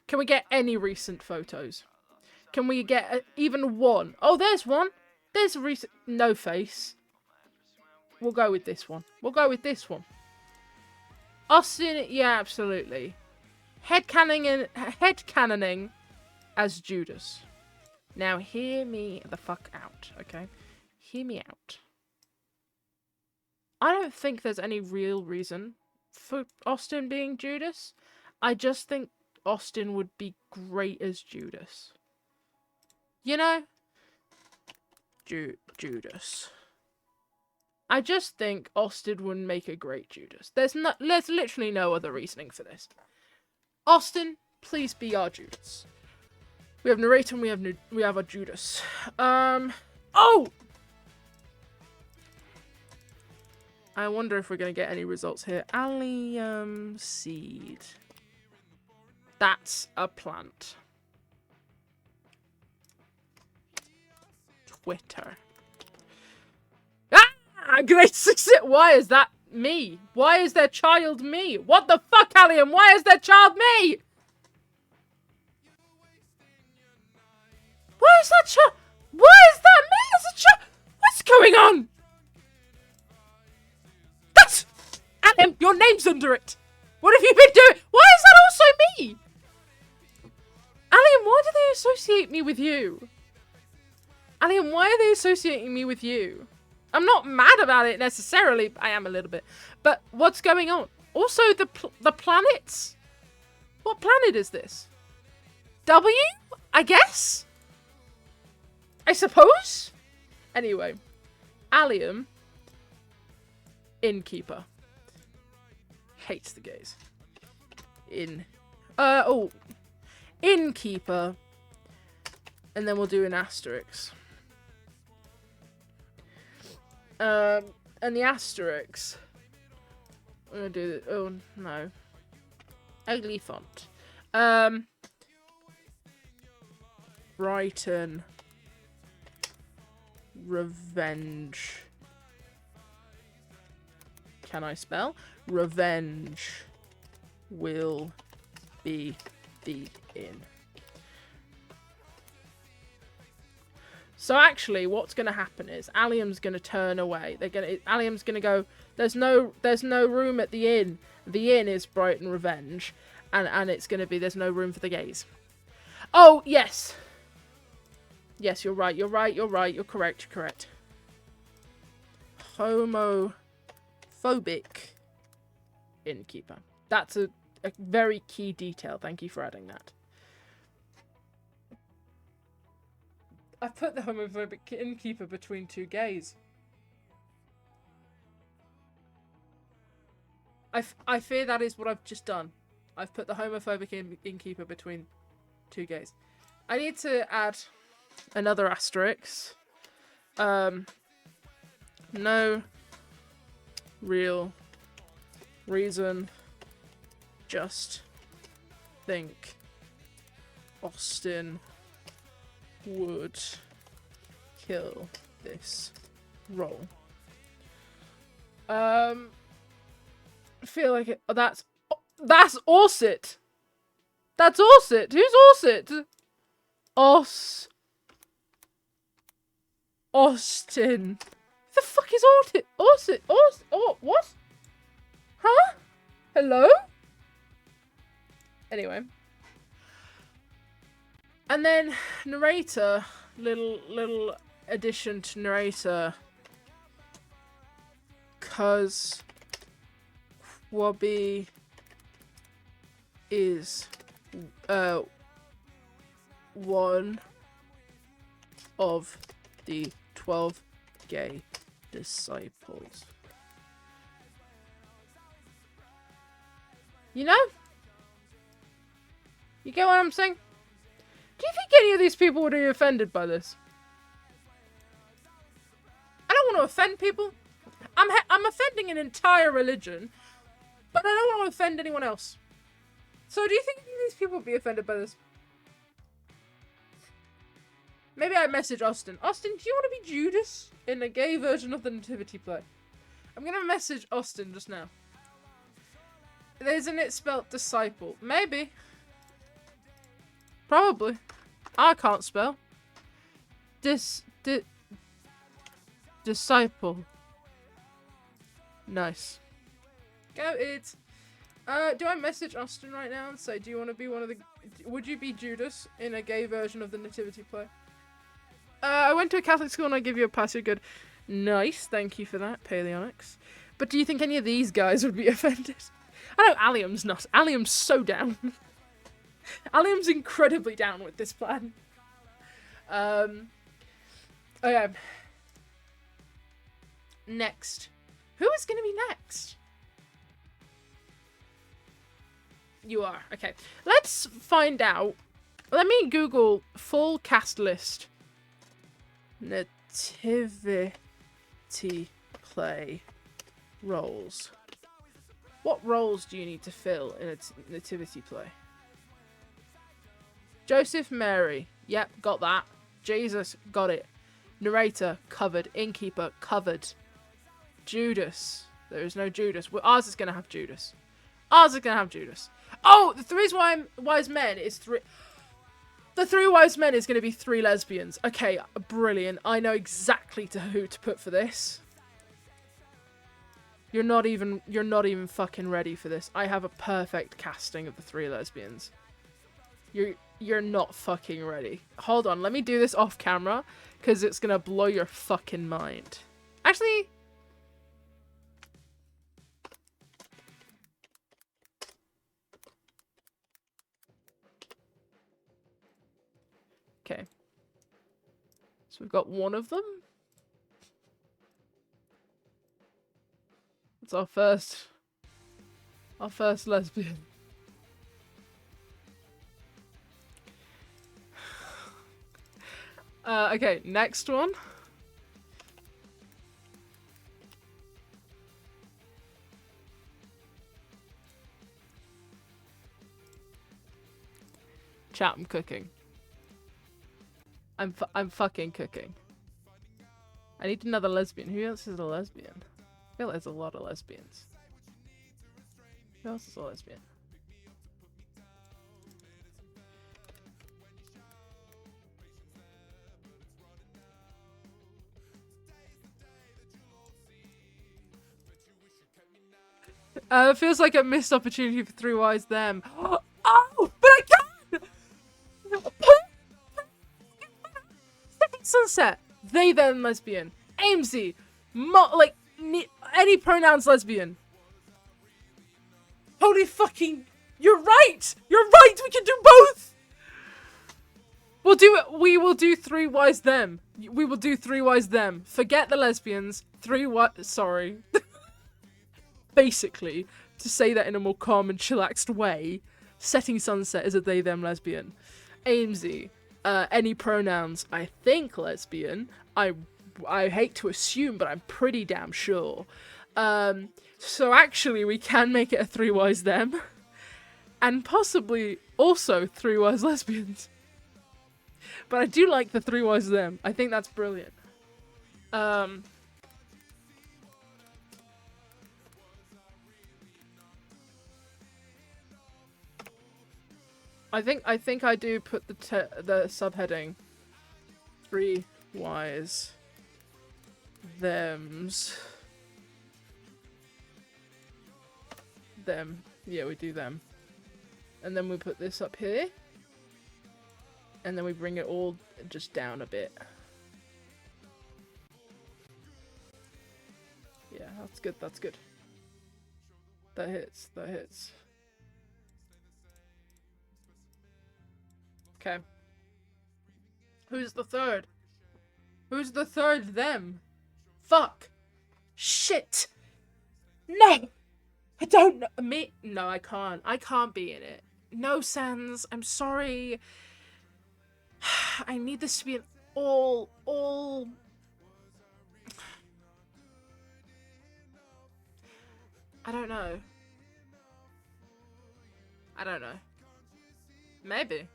Can we get any recent photos? Can we get even one? Oh, there's one. There's a recent... No face. We'll go with this one. We'll go with this one. Austin, yeah, absolutely. Headcanoning as Judas. Now, hear me the fuck out, okay? Hear me out. I don't think there's any real reason for Austin being Judas. I just think Austin would be great as Judas. You know? Judas. I just think Austin would make a great Judas. There's literally no other reasoning for this. Austin, please be our Judas. We have narrator and we have a Judas. Oh! I wonder if we're gonna get any results here. Allium seed. That's a plant. Twitter. Ah! Great success! Why is that me? Why is their child me? What the fuck, Allium? Why is their child me? Why is that child? Why is that me as a child? What's going on? That's Allium. Your name's under it. What have you been doing? Why is that also me? Allium, why do they associate me with you? Allium, why are they associating me with you? I'm not mad about it necessarily. I am a little bit. But what's going on? Also, the planets? What planet is this? W? I guess? I suppose? Anyway. Allium. Innkeeper. Hates the gays. Innkeeper. And then we'll do an asterisk. And the asterisk. I'm gonna do the, oh no. Ugly font. Brighton. Revenge. Can I spell? Revenge will be the inn. So actually, what's going to happen is Allium's going to turn away. Allium's going to go. There's no room at the inn. The inn is Brighton Revenge, and it's going to be there's no room for the gays. Oh yes, yes, you're right. You're right. You're right. You're correct. You're correct. Homophobic innkeeper. That's a very key detail. Thank you for adding that. I've put the homophobic innkeeper between two gays. I fear that is what I've just done. I've put the homophobic innkeeper between two gays. I need to add another asterisk. No real reason. Just think Austin would kill this role. I feel like it. That's Orsit. That's Orsit. Who's Orsit? Austin. Who the fuck is Orsit? What? Huh? Hello? Anyway. And then narrator, little addition to narrator, cause Wabi is one of the 12 gay disciples. You know? You get what I'm saying? Do you think any of these people would be offended by this? I don't want to offend people. I'm offending an entire religion, but I don't want to offend anyone else. So do you think any of these people would be offended by this? Maybe I message Austin. Austin, do you want to be Judas in a gay version of the nativity play? I'm going to message Austin just now. Isn't it spelt disciple? Maybe. Probably. I can't spell. Disciple. Nice. Go it. Do I message Austin right now and say, do you want to be one of the... Would you be Judas in a gay version of the nativity play? I went to a Catholic school and I give you a pass. You're good. Nice. Thank you for that, Paleonix. But do you think any of these guys would be offended? I know Allium's not. Allium's so down. Allium's incredibly down with this plan. Okay. Next. Who is going to be next? You are. Okay. Let's find out. Let me Google full cast list. Nativity play roles. What roles do you need to fill in a nativity play? Joseph, Mary. Yep, got that. Jesus, got it. Narrator, covered. Innkeeper, covered. Judas. There is no Judas. Well, ours is going to have Judas. Ours is going to have Judas. Oh, the three wise men is three... The three wise men is going to be three lesbians. Okay, brilliant. I know exactly who to put for this. You're not even fucking ready for this. I have a perfect casting of the three lesbians. You're not fucking ready. Hold on, let me do this off camera, because it's going to blow your fucking mind. Actually... Okay. So we've got one of them. It's our first lesbian. Okay, next one. Chat, I'm cooking. I'm fucking cooking. I need another lesbian. Who else is a lesbian? I feel like there's a lot of lesbians. Who else is a lesbian? It feels like a missed opportunity for three wise them. Oh, but I can! Sunset. They, them, lesbian. Amesy. Any pronouns lesbian. Holy fucking... You're right! You're right! We can do both! We will do three wise them. We will do three wise them. Forget the lesbians. Sorry. Basically, to say that in a more calm and chillaxed way, Setting Sunset is a they, them lesbian. Amesy. Any pronouns, I think lesbian. I hate to assume, but I'm pretty damn sure. So actually we can make it a three wise them. And possibly also three wise lesbians. But I do like the three wise them. I think that's brilliant. I think I do put the subheading three wise thems. Them. Yeah, we do them. And then we put this up here. And then we bring it all just down a bit. Yeah, that's good, that's good. That hits, that hits. Okay. Who's the third? Who's the third them? Fuck. Shit. No. I don't know. Me? No, I can't. I can't be in it. No, Sans. I'm sorry. I need this to be an all... I don't know. I don't know. Maybe.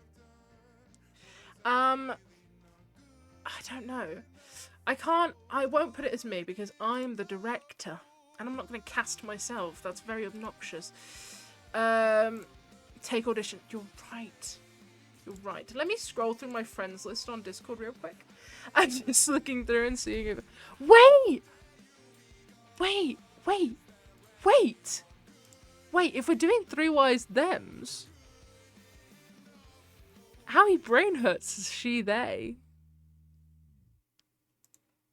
I don't know. I won't put it as me because I'm the director. And I'm not going to cast myself. That's very obnoxious. Take audition. You're right. You're right. Let me scroll through my friends list on Discord real quick. I'm just looking through and seeing if... Wait! Wait. Wait. Wait, if we're doing three wise thems, Owie brain hurts is she, they.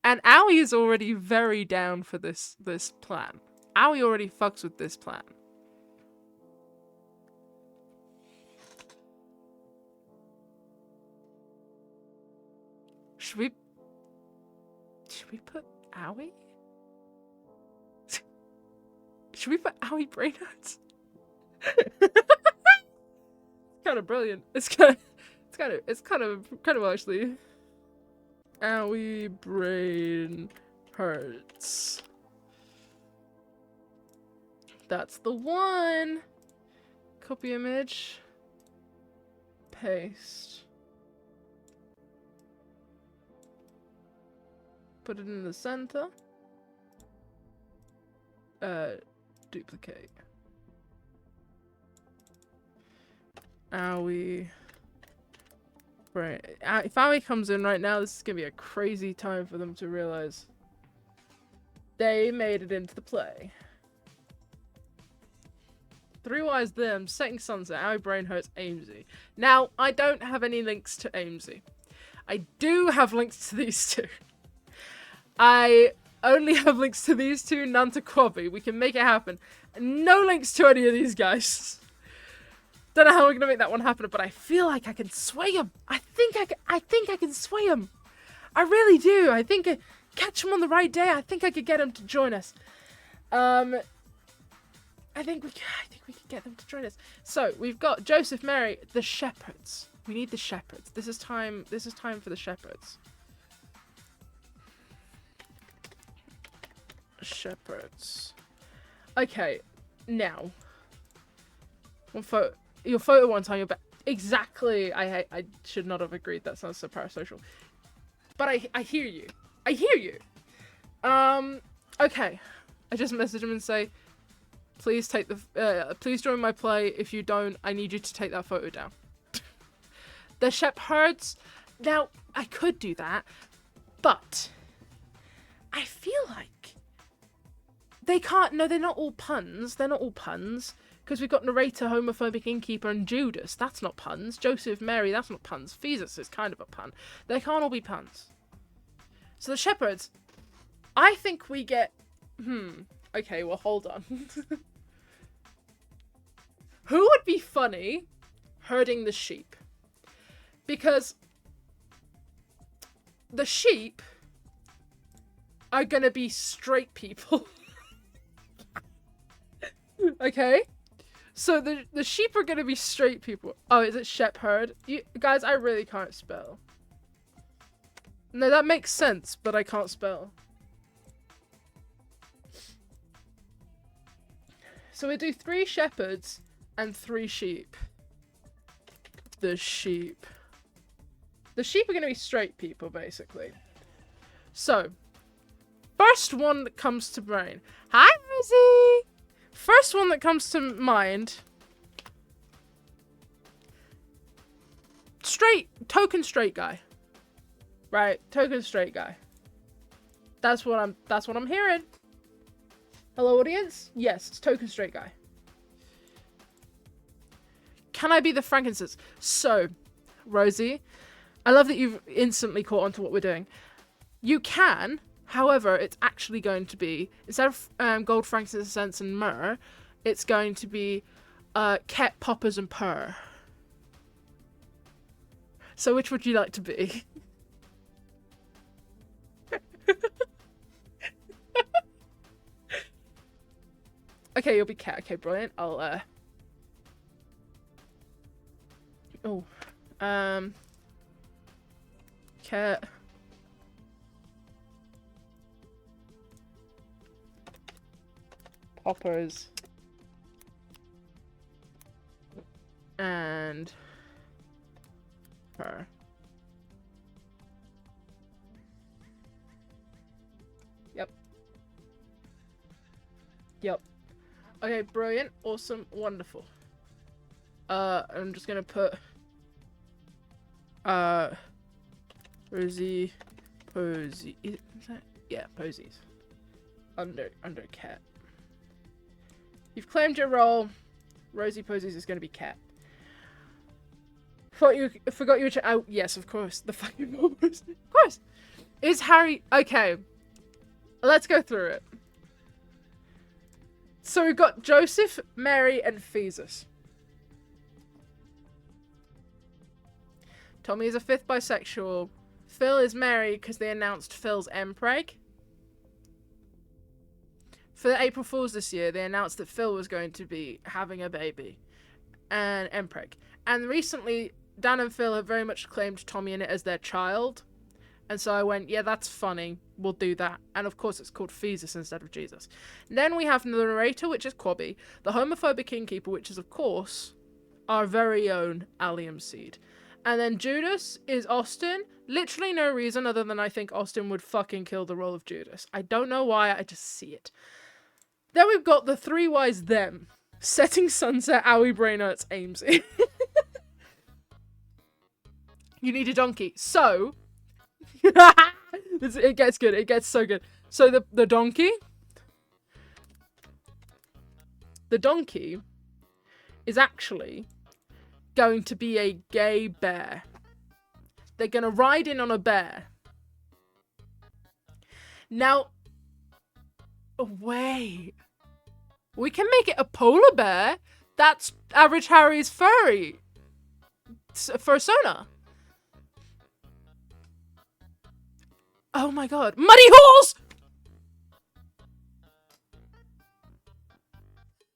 And Owie is already very down for this plan. Owie already fucks with this plan. Should we put Owie? Should we put Owie brain hurts? Kind of brilliant. It's kind of actually. Owie brain hurts. That's the one. Copy image. Paste. Put it in the center. Duplicate. Owie. Right. If Owie comes in right now, this is gonna be a crazy time for them to realize they made it into the play. Three wise them, setting sunset, Owie brain hurts, Amesy. Now, I don't have any links to Amesy. I do have links to these two. I only have links to these two, none to Quabby. We can make it happen. No links to any of these guys. Don't know how we're gonna make that one happen, but I feel like I can sway him. I think I can sway him. I really do. I think catch him on the right day. I think I could get him to join us. I think we could get them to join us. So we've got Joseph, Mary, the shepherds. We need the shepherds. This is time for the shepherds. Shepherds. Okay, now. Your photo one time, your back. Exactly. I should not have agreed. That sounds so parasocial. But I hear you. I hear you. Okay. I just message him and say, please take the, please join my play. If you don't, I need you to take that photo down. The shepherds. Now, I could do that, but I feel like they can't. No, they're not all puns. They're not all puns. Because we've got narrator, homophobic innkeeper, and Judas. That's not puns. Joseph, Mary, that's not puns. Thesis is kind of a pun. They can't all be puns. So the shepherds, I think we get... Okay, well, hold on. Who would be funny herding the sheep? Because the sheep are gonna be straight people. Okay? So the sheep are gonna be straight people. Oh, is it shepherd? You guys, I really can't spell. No, that makes sense, but I can't spell. So we do 3 shepherds and 3 sheep. The sheep. The sheep are gonna be straight people, basically. So, first one that comes to brain. Hi, Rosie! First one that comes to mind. Token straight guy. Right, token straight guy. That's what I'm hearing. Hello, audience? Yes, it's token straight guy. Can I be the frankincense? So, Rosie, I love that you've instantly caught on to what we're doing. You can. However, it's actually going to be, instead of gold, frankincense, and myrrh, it's going to be ket, poppers, and purr. So which would you like to be? Okay, you'll be ket. Okay, brilliant. I'll, ket. Poppers. And her. Yep. Okay, brilliant, awesome, wonderful. I'm just gonna put Rosie Posy. Is that? Yeah, Posies. Under cat. You've claimed your role. Rosie Posies is going to be kept. Forgot you were... Oh, yes, of course. The fucking numbers. Of course. Is Harry... Okay. Let's go through it. So we've got Joseph, Mary, and Phesus. Tommy is a 5th bisexual. Phil is married because they announced Phil's MPreg. For the April Fools this year, they announced that Phil was going to be having a baby. And MPreg. And recently, Dan and Phil have very much claimed Tommy in it as their child. And so I went, yeah, that's funny. We'll do that. And of course, it's called Phesus instead of Jesus. And then we have the narrator, which is Quabby. The homophobic innkeeper, which is, of course, our very own Allium Seed. And then Judas is Austin. Literally no reason other than I think Austin would fucking kill the role of Judas. I don't know why, I just see it. Then we've got the 3 wise them. Setting Sunset, Owie Brainards, Amesy. You need a donkey. So... it gets good. It gets so good. So the donkey... The donkey is actually going to be a gay bear. They're going to ride in on a bear. Now... Wait. We can make it a polar bear. That's Average Harry's furry fursona. Oh my god. Muddy horse!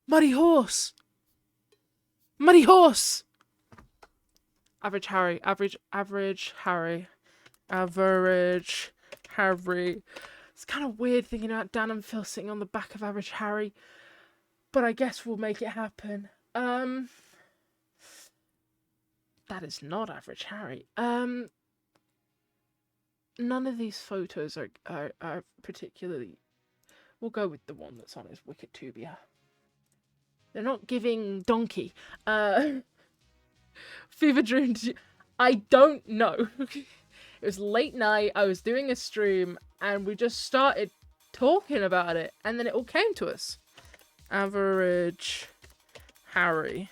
Muddy horse. Muddy horse. Average Harry. Average Harry. Average Harry. It's kind of weird thinking about Dan and Phil sitting on the back of Average Harry. But I guess we'll make it happen. That is not Average Harry. None of these photos are particularly... We'll go with the one that's on his Wikitubia. They're not giving donkey. Fever Dream... I don't know. It was late night, I was doing a stream, and we just started talking about it, and then it all came to us. Average Harry.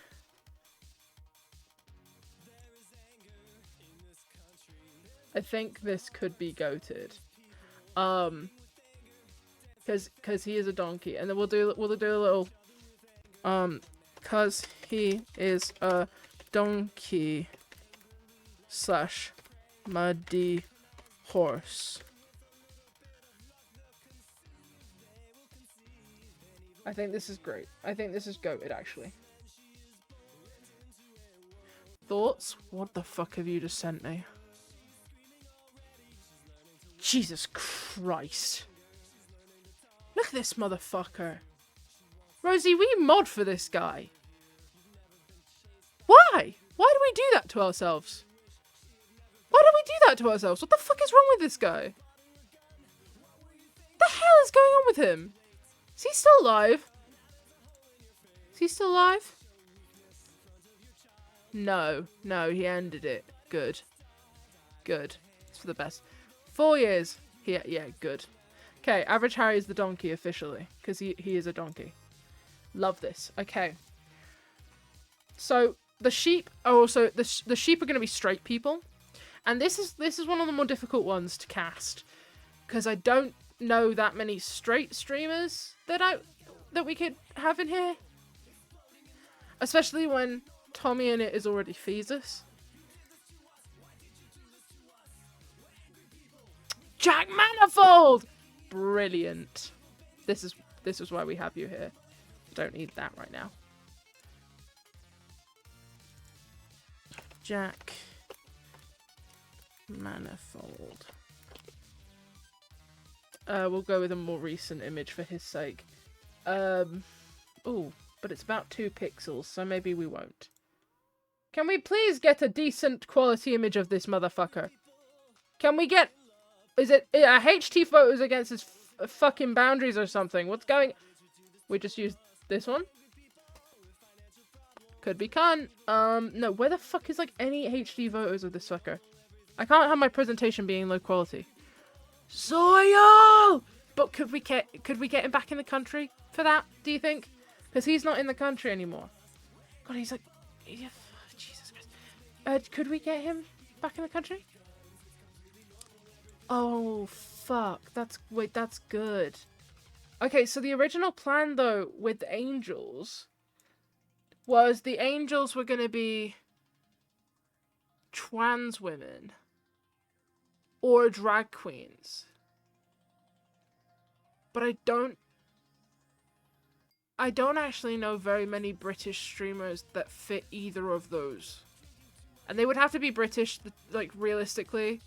I think this could be goated. Cause he is a donkey, and then we'll do a little cause he is a donkey / muddy horse. I think this is great. I think this is goated, actually. Thoughts? What the fuck have you just sent me? Jesus Christ. Look at this motherfucker. Rosie, we mod for this guy. Why? Why do we do that to ourselves? Why do we do that to ourselves? What the fuck is wrong with this guy? What the hell is going on with him? Is he still alive? Is he still alive? No, he ended it. Good. Good. It's for the best. 4 years. Yeah, good. Okay, Average Harry is the donkey officially, because he is a donkey. Love this. Okay. So the sheep are also the sheep are going to be straight people, and this is one of the more difficult ones to cast, because I don't know that many straight streamers that we could have in here, especially when Tommy in it is already Phesus. Jack Manifold! Brilliant. This is why we have you here. Don't need that right now. Jack Manifold. We'll go with a more recent image for his sake. Ooh, but it's about 2 pixels, so maybe we won't. Can we please get a decent quality image of this motherfucker? Can we get... Is it HT photos against his fucking boundaries or something? What's going... We just used this one? Could be cunt. No, where the fuck is, like, any HD photos of this sucker? I can't have my presentation being low quality. Zoyo! But could we get him back in the country for that, do you think? Because he's not in the country anymore. God, he's like... Yeah, Jesus Christ. Could we get him back in the country? Oh, fuck. Wait, that's good. Okay, so the original plan, though, with the angels... was the angels were going to be... trans women. Or drag queens. But I don't actually know very many British streamers that fit either of those. And they would have to be British, like, realistically.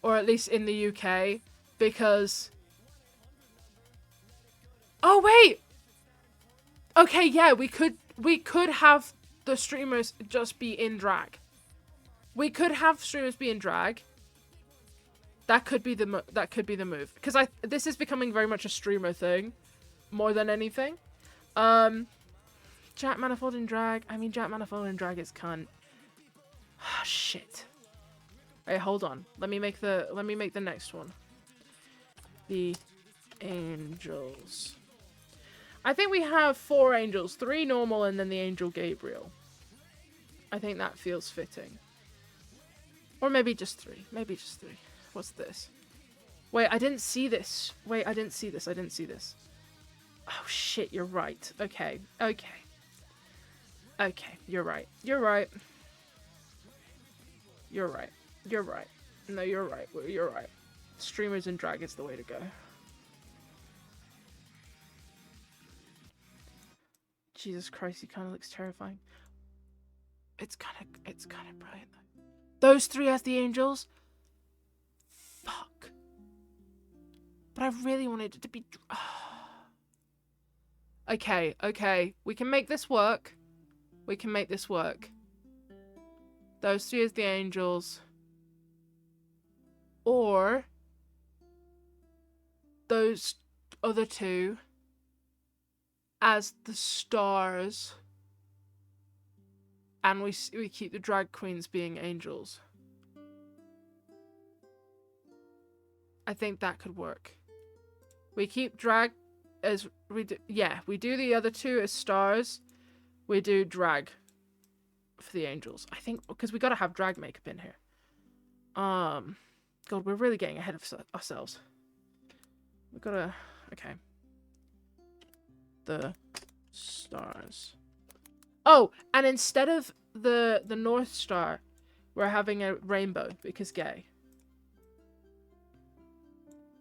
Or at least in the UK. Because... Oh, wait! Okay, yeah, we could have the streamers just be in drag. We could have streamers be in drag. That could be the move. Because this is becoming very much a streamer thing. More than anything. Jack Manifold in drag. I mean, Jack Manifold in drag is cunt. Oh, shit. Hey, hold on. Let me make the next one. The angels. I think we have 4 angels. 3 normal and then the angel Gabriel. I think that feels fitting. Or maybe just 3. Maybe just 3. What's this? Wait, I didn't see this. Wait, I didn't see this. I didn't see this. Oh, shit, you're right. Okay. Okay. Okay, you're right. You're right. You're right. You're right. No, you're right. You're right. Streamers and drag is the way to go. Jesus Christ, he kind of looks terrifying. It's kind of brilliant though. Those 3 as the angels? Fuck. But I really wanted it to be... Okay, okay. We can make this work. We can make this work. Those 3 as the angels. Or... those other 2 as the stars. And we keep the drag queens being angels. I think that could work. We keep drag as we do. Yeah, we do the other 2 as stars. We do drag for the angels. I think because we gotta have drag makeup in here. God, we're really getting ahead of ourselves. We gotta. Okay. The stars. Oh, and instead of the North Star, we're having a rainbow because gay.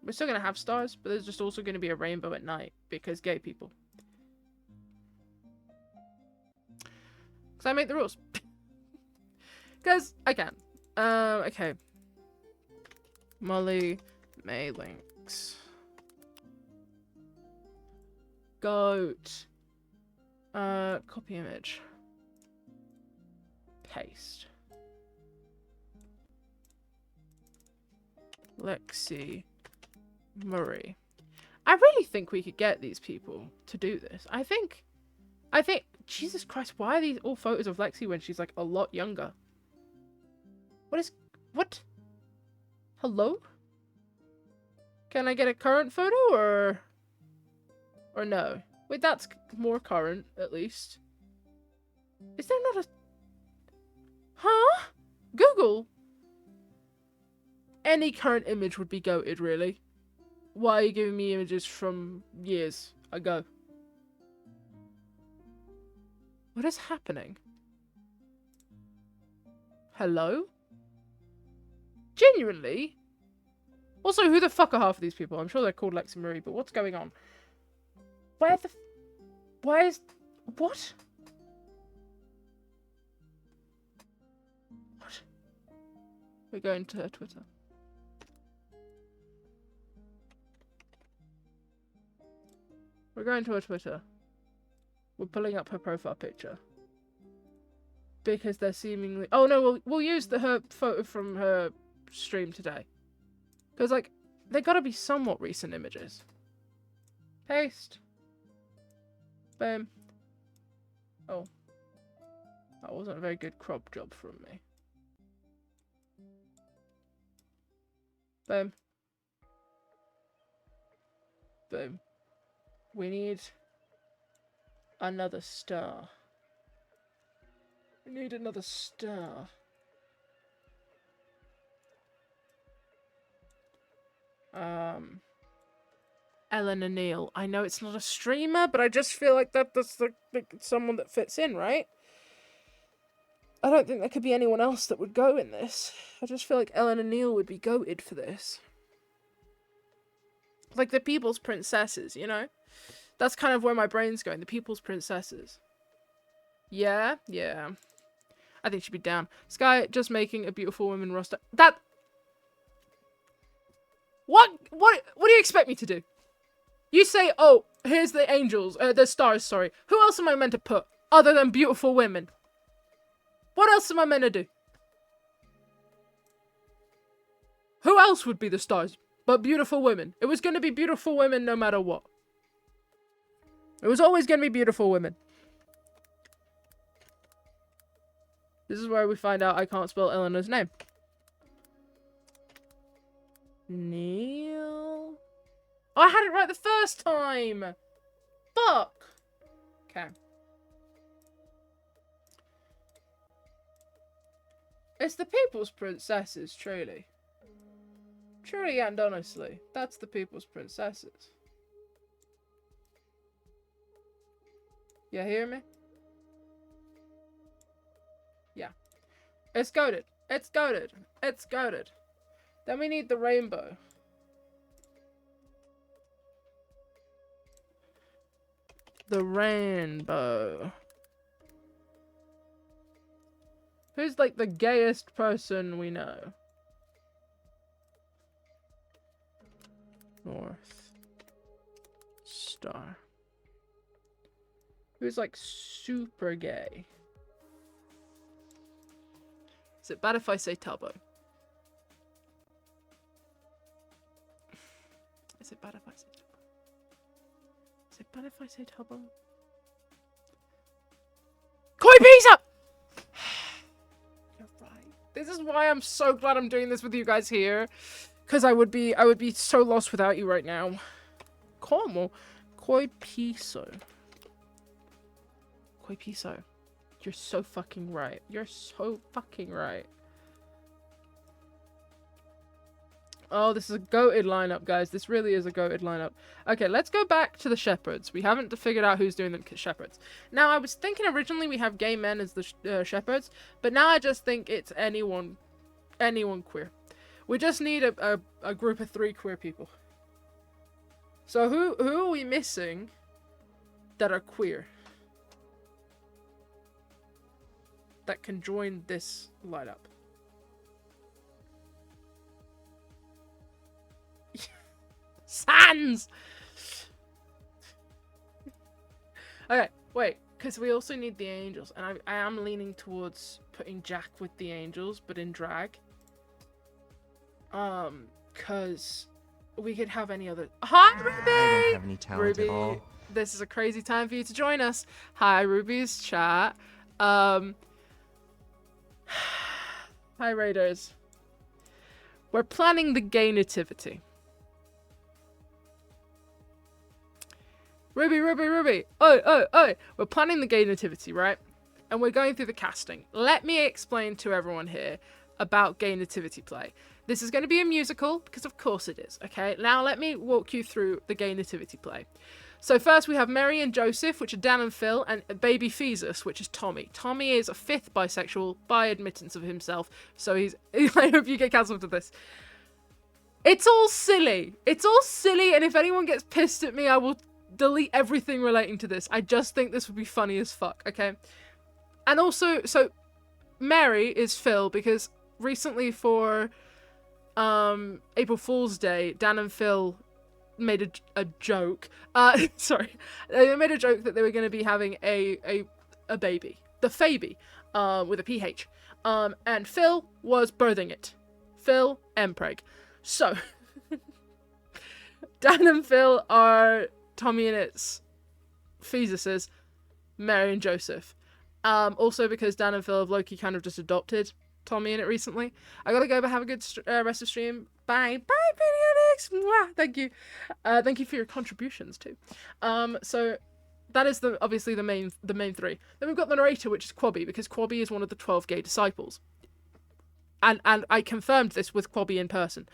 We're still gonna have stars, but there's just also gonna be a rainbow at night because gay people. Because I make the rules. Because I can. Okay. Molly May links. Goat. Copy image. Paste. Lexi Murray. I really think we could get these people to do this. I think, Jesus Christ, why are these all photos of Lexi when she's like a lot younger? What? Hello? Can I get a current photo or no? Wait, that's more current, at least. Is there not a... Huh? Google? Any current image would be goated, really. Why are you giving me images from years ago? What is happening? Hello? Genuinely? Also, who the fuck are half of these people? I'm sure they're called Lexi Marie, but what's going on? Why is... What? What? We're going to her Twitter. We're going to her Twitter. We're pulling up her profile picture. Because they're seemingly... Oh no, we'll use her photo from her stream today. Because, like, they gotta be somewhat recent images. Paste. Boom. Oh. That wasn't a very good crop job from me. Boom. Boom. We need Another star. We need another star. Ellen O'Neill. I know it's not a streamer, but I just feel like that's someone that fits in, right? I don't think there could be anyone else that would go in this. I just feel like Ellen O'Neill would be goated for this. Like the People's Princesses, you know? That's kind of where my brain's going. The People's Princesses. Yeah, yeah. I think she'd be down. Sky just making a beautiful woman roster. That... What do you expect me to do? You say, oh, here's the angels, the stars, sorry. Who else am I meant to put other than beautiful women? What else am I meant to do? Who else would be the stars but beautiful women? It was going to be beautiful women no matter what. It was always going to be beautiful women. This is where we find out I can't spell Eleanor's name. Neil. Oh, I had it right the first time. Fuck. Okay. It's the People's Princesses, truly. Truly and honestly, that's the People's Princesses. You hear me? Yeah. It's goated. It's goated. It's goated. Then we need the rainbow. The rainbow. Who's like the gayest person we know? North Star. Who's like super gay? Is it bad if I say Tubbo? Is it bad if I say Tubbo? Is it bad if I say Tubbo? Koi Pizza! You're right. This is why I'm so glad I'm doing this with you guys here. Because I would be so lost without you right now. Como? Koi Piso. Koi Piso. You're so fucking right. You're so fucking right. Oh, this is a goated lineup, guys. This really is a goated lineup. Okay, let's go back to the shepherds. We haven't figured out who's doing the shepherds. Now, I was thinking originally we have gay men as the shepherds, but now I just think it's anyone queer. We just need a group of 3 queer people. So who are we missing that are queer? That can join this lineup. Sans! Okay, wait, because we also need the angels, and I am leaning towards putting Jack with the angels, but in drag. Because we could have any other... Hi, Ruby! I don't have any talent Ruby, at all. this is a crazy time for you to join us. Hi, Ruby's chat. Hi, Raiders. We're planning the gay nativity. Ruby. Oi. We're planning the gay nativity, right? And we're going through the casting. Let me explain to everyone here about gay nativity play. This is going to be a musical, because of course it is, okay? Now let me walk you through the gay nativity play. So first we have Mary and Joseph, which are Dan and Phil, and baby Phesus, which is Tommy. Tommy is a 5th bisexual by admittance of himself, so he's... I hope you get cancelled for this. It's all silly. It's all silly, and if anyone gets pissed at me, I will delete everything relating to this. I just think this would be funny as fuck, okay? And also, so Mary is Phil, because recently for April Fool's Day, Dan and Phil made a joke. Sorry. They made a joke that they were going to be having a baby. The Faby, with a PH. And Phil was birthing it. Phil Empreg. So, Dan and Phil are Tommy and its Phesuses, Mary and Joseph. Also because Dan and Phil have low-key kind of just adopted Tommy in it recently. I gotta go, but have a good rest of stream. Bye. Bye, Pediatrix. Thank you. Thank you for your contributions too. So that is obviously the main three. Then we've got the narrator, which is Quabby, because Quabby is one of the 12 gay disciples. And I confirmed this with Quabby in person.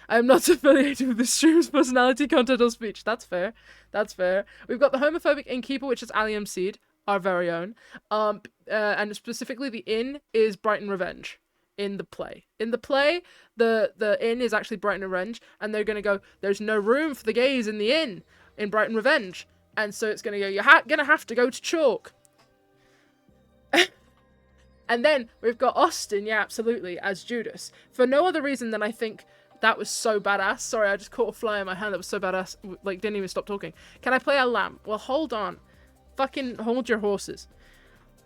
I am not affiliated with the stream's personality, content, or speech. That's fair. That's fair. We've got the homophobic innkeeper, which is Allium Seed, our very own. And specifically the inn is Brighton Revenge in the play. In the play, the inn is actually Brighton Revenge, and they're going to go, there's no room for the gays in the inn in Brighton Revenge. And so it's going to go, you're going to have to go to Chalk. And then we've got Austin, yeah, absolutely, as Judas. For no other reason than I think that was so badass. Sorry, I just caught a fly in my hand that was so badass. Like, didn't even stop talking. Can I play a lamp? Well, hold on. Fucking hold your horses.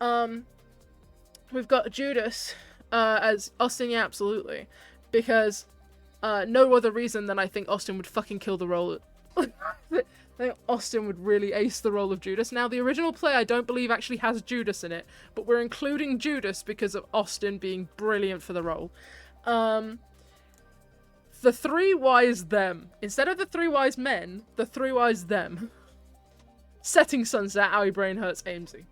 We've got Judas as Austin, yeah, absolutely. Because no other reason than I think Austin would fucking kill the role. I think Austin would really ace the role of Judas. Now, the original play I don't believe actually has Judas in it, but we're including Judas because of Austin being brilliant for the role. The three wise them. Instead of the three wise men, the three wise them. Setting sunset, owie brain hurts Amesy.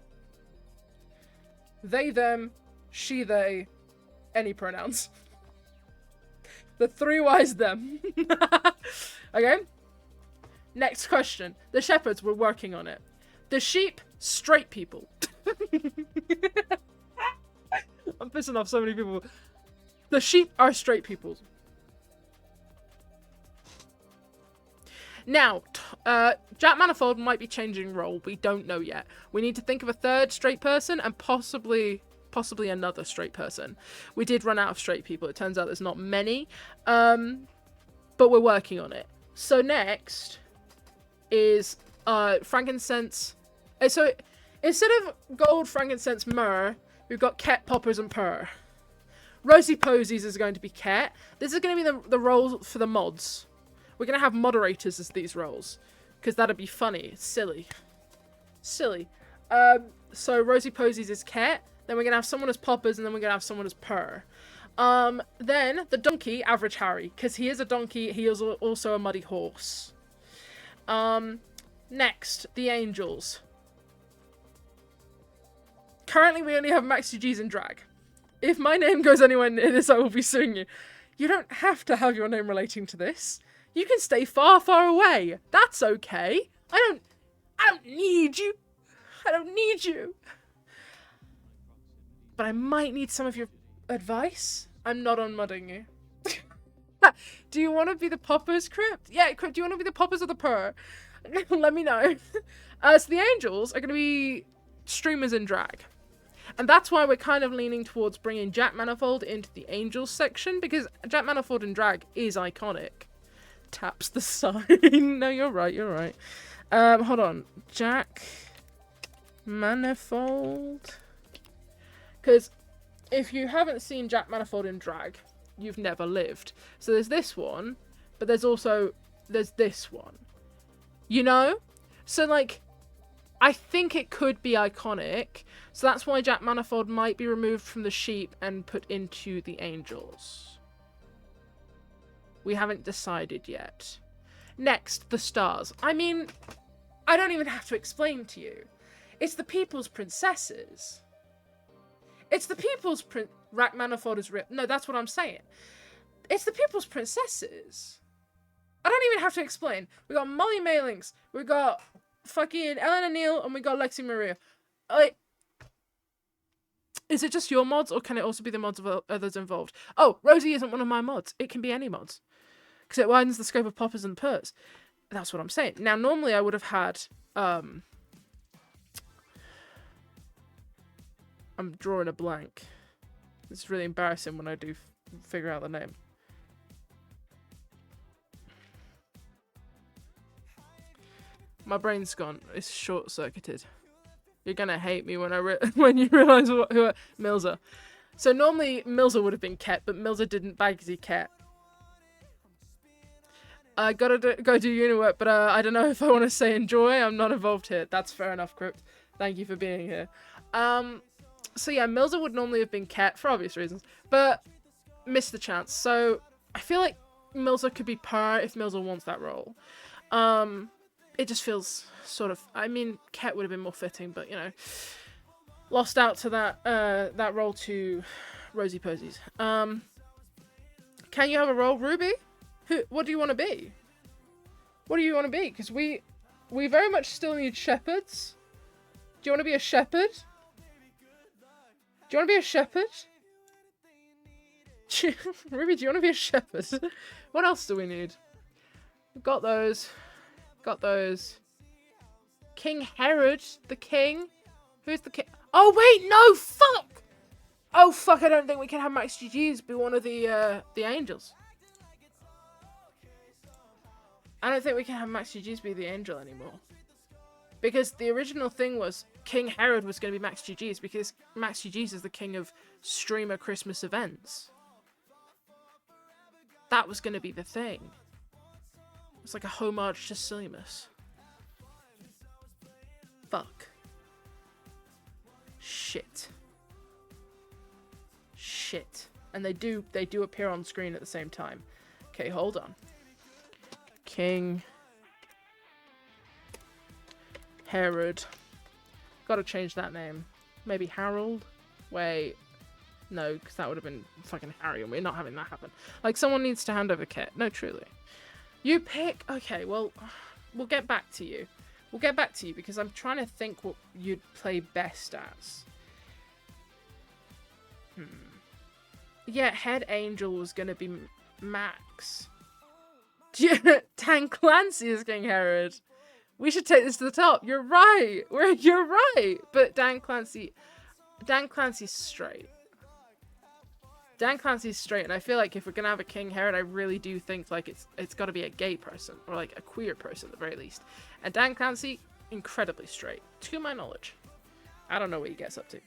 They, them, she, they, any pronouns. The three wise them. Okay? Next question. The shepherds were working on it. The sheep, straight people. I'm pissing off so many people. The sheep are straight people. Now, Jack Manifold might be changing role. We don't know yet. We need to think of a third straight person and possibly another straight person. We did run out of straight people. It turns out there's not many. But we're working on it. So next is frankincense. So instead of gold, frankincense, myrrh, we've got ket, poppers, and purr. Rosy Posies is going to be ket. This is going to be the role for the mods. We're going to have moderators as these roles. Because that'd be funny. Silly. So Rosy Posies is ket. Then we're going to have someone as poppers, and then we're going to have someone as purr. Then the donkey, Average Harry. Because he is a donkey, he is also a muddy horse. Next, the angels. Currently, we only have Maxi G's in drag. If my name goes anywhere near this, I will be suing you. You don't have to have your name relating to this. You can stay far, far away. That's okay. I don't need you. I don't need you. But I might need some of your advice. I'm not unmudding you. Do you want to be the poppers, Crypt? Yeah, Crypt, do you want to be the poppers or the purr? Let me know. So the angels are going to be streamers in drag. And that's why we're kind of leaning towards bringing Jack Manifold into the angels section, because Jack Manifold in drag is iconic. Taps the sign. No, you're right. Hold on. Jack Manifold. Because if you haven't seen Jack Manifold in drag, you've never lived. So there's this one, but there's this one. You know? So, like, I think it could be iconic. So that's why Jack Manifold might be removed from the sheep and put into the angels. We haven't decided yet. Next, the stars. I mean, I don't even have to explain to you. It's the people's princesses. It's the people's Rack Manifold is real. No, that's what I'm saying. It's the people's princesses. I don't even have to explain. We got Molly Mailings. We got fucking Ellen Neil, and we got Lexi Maria. Like, is it just your mods, or can it also be the mods of others involved? Oh, Rosie isn't one of my mods. It can be any mods. Because it widens the scope of poppers and purrs. That's what I'm saying. Now, normally I would have had... I'm drawing a blank. It's really embarrassing when I do figure out the name. My brain's gone. It's short-circuited. You're gonna hate me when when you realise who Milza. So normally Milza would have been Ket, but Milza didn't Bagsy Ket. I gotta go do uni work, but I don't know if I want to say enjoy. I'm not involved here. That's fair enough, Crypt. Thank you for being here. So yeah, Milza would normally have been Ket for obvious reasons, but missed the chance. So I feel like Milza could be Purr if Milza wants that role. it just feels sort of, I mean, Ket would have been more fitting, but, you know, lost out to that role to Rosie Posies. Can you have a role, Ruby? What do you want to be? What do you want to be? Because we very much still need shepherds. Do you want to be a shepherd? Do you want to be a shepherd? Ruby, do you want to be a shepherd? What else do we need? We've got those. Got those. King Herod, the king. Who's the king? Oh wait, no, fuck! Oh fuck, I don't think we can have Max GG's be one of the angels. I don't think we can have Max GG's be the angel anymore. Because the original thing was King Herod was going to be Max GG's because Max GG's is the king of streamer Christmas events. That was going to be the thing. It's like a homage to Sillimus. Fuck. Shit. Shit. And they do appear on screen at the same time. Okay, hold on. King Herod. Gotta change that name. Maybe Harold? Wait. No, because that would have been fucking Harry, and we're not having that happen. Like, someone needs to hand over Ket. No, truly. You pick... Okay, well, we'll get back to you. We'll get back to you, because I'm trying to think what you'd play best as. Yeah, Head Angel was going to be Max. Dan Clancy is King Herod. We should take this to the top. You're right. You're right. But Dan Clancy's straight. Dan Clancy's straight, and I feel like if we're gonna have a King Herod, I really do think like it's got to be a gay person or like a queer person at the very least. And Dan Clancy, incredibly straight, to my knowledge. I don't know what he gets up to.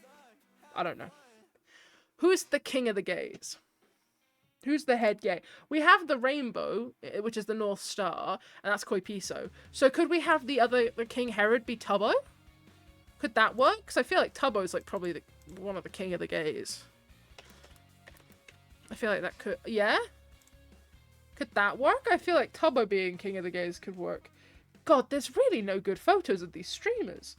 I don't know. Who's the king of the gays? Who's the head gay? We have the rainbow, which is the North Star, and that's Koipiso. So could we have the King Herod be Tubbo? Could that work? Because I feel like Tubbo's like probably one of the king of the gays. I feel like that could... Yeah? Could that work? I feel like Tubbo being king of the gays could work. God, there's really no good photos of these streamers.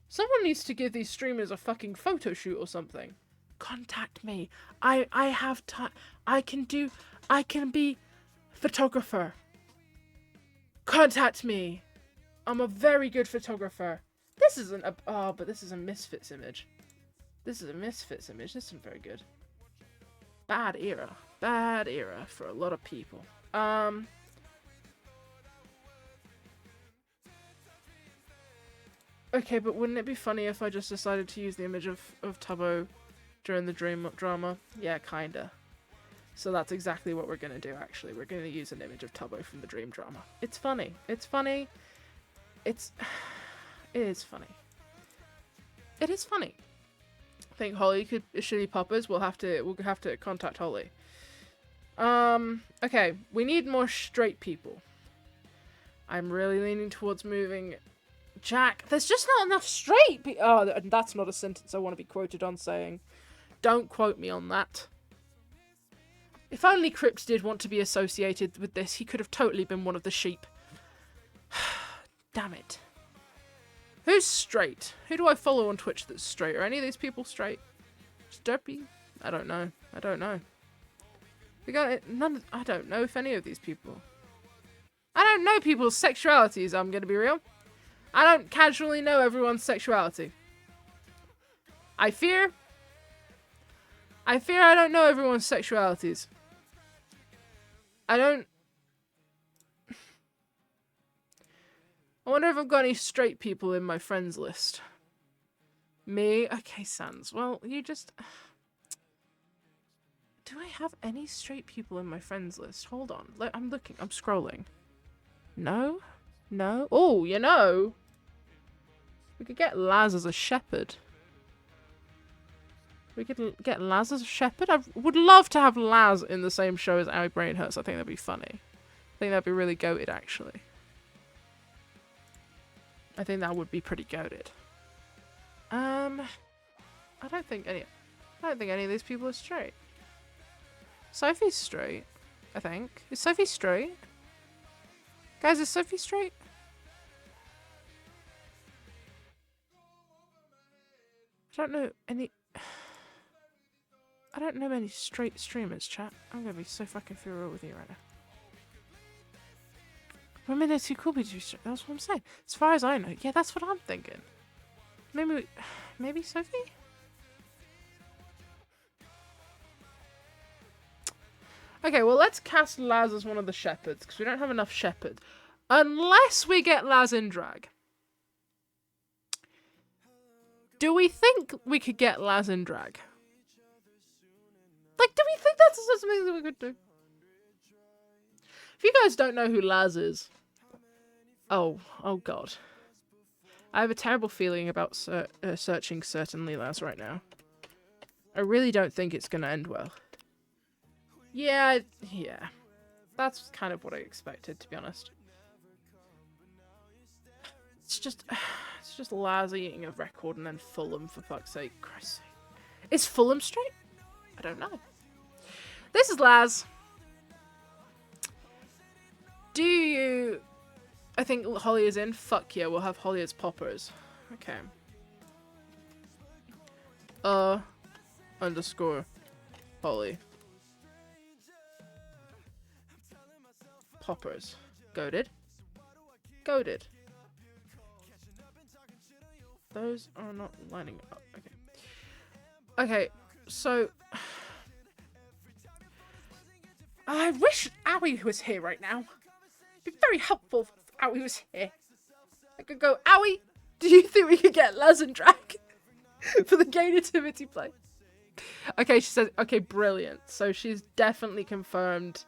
Someone needs to give these streamers a fucking photo shoot or something. Contact me. I have time. I can be photographer. Contact me. I'm a very good photographer. This isn't a... Oh, but this is a Misfits image. This is a Misfits image. This isn't very good. Bad era. Bad era for a lot of people. Okay, but wouldn't it be funny if I just decided to use the image of Tubbo during the dream drama? Yeah, kinda. So that's exactly what we're gonna do, actually. We're gonna use an image of Tubbo from the dream drama. It's funny. It's funny. It is funny. It is funny. I think Holly should be poppers. We'll have to contact Holly. Okay, we need more straight people. I'm really leaning towards moving Jack. There's just not enough straight people. Oh, and that's not a sentence I want to be quoted on saying. Don't quote me on that. If only Crips did want to be associated with this, he could have totally been one of the sheep. Damn it. Who's straight? Who do I follow on Twitch that's straight? Are any of these people straight? Derpy? I don't know. I don't know. We got it. None. I don't know if any of these people. I don't know people's sexualities. I'm gonna be real. I don't casually know everyone's sexuality. I fear I don't know everyone's sexualities. I don't... I wonder if I've got any straight people in my friends list. Me? Okay, Sans. Well, you just... Do I have any straight people in my friends list? Hold on. I'm looking. I'm scrolling. No? No? Oh, you know! We could get Laz as a shepherd. We could get Laz as a shepherd. I would love to have Laz in the same show as Owie Brain Hurts. I think that'd be funny. I think that'd be really goated, actually. I think that would be pretty goated. I don't think any of these people are straight. Sophie's straight, I think. Is Sophie straight? Guys, is Sophie straight? I don't know any... I don't know many straight streamers, chat. I'm gonna be so fucking real with you right now. I mean, they're too cool to be straight. That's what I'm saying. As far as I know. Yeah, that's what I'm thinking. Maybe... Maybe Sophie? Okay, well, let's cast Laz as one of the shepherds, because we don't have enough shepherds. Unless we get Laz in drag. Do we think we could get Laz in drag? Like, do we think that's something that we could do? If you guys don't know who Laz is... Oh god. I have a terrible feeling about searching certainly Laz right now. I really don't think it's going to end well. Yeah. That's kind of what I expected, to be honest. It's just Laz eating a record and then Fulham, for fuck's sake. Christ's sake. Is Fulham straight? I don't know. This is Laz. Do you... I think Holly is in. Fuck yeah, we'll have Holly as poppers. Okay. Underscore Holly. Poppers. Goated. Goated. Those are not lining up. Okay. Okay, so... I wish Owie was here right now. It'd be very helpful if Owie was here. I could go, Owie, do you think we could get Laz and drag for the gay nativity play? Okay, she says, okay, brilliant. So she's definitely confirmed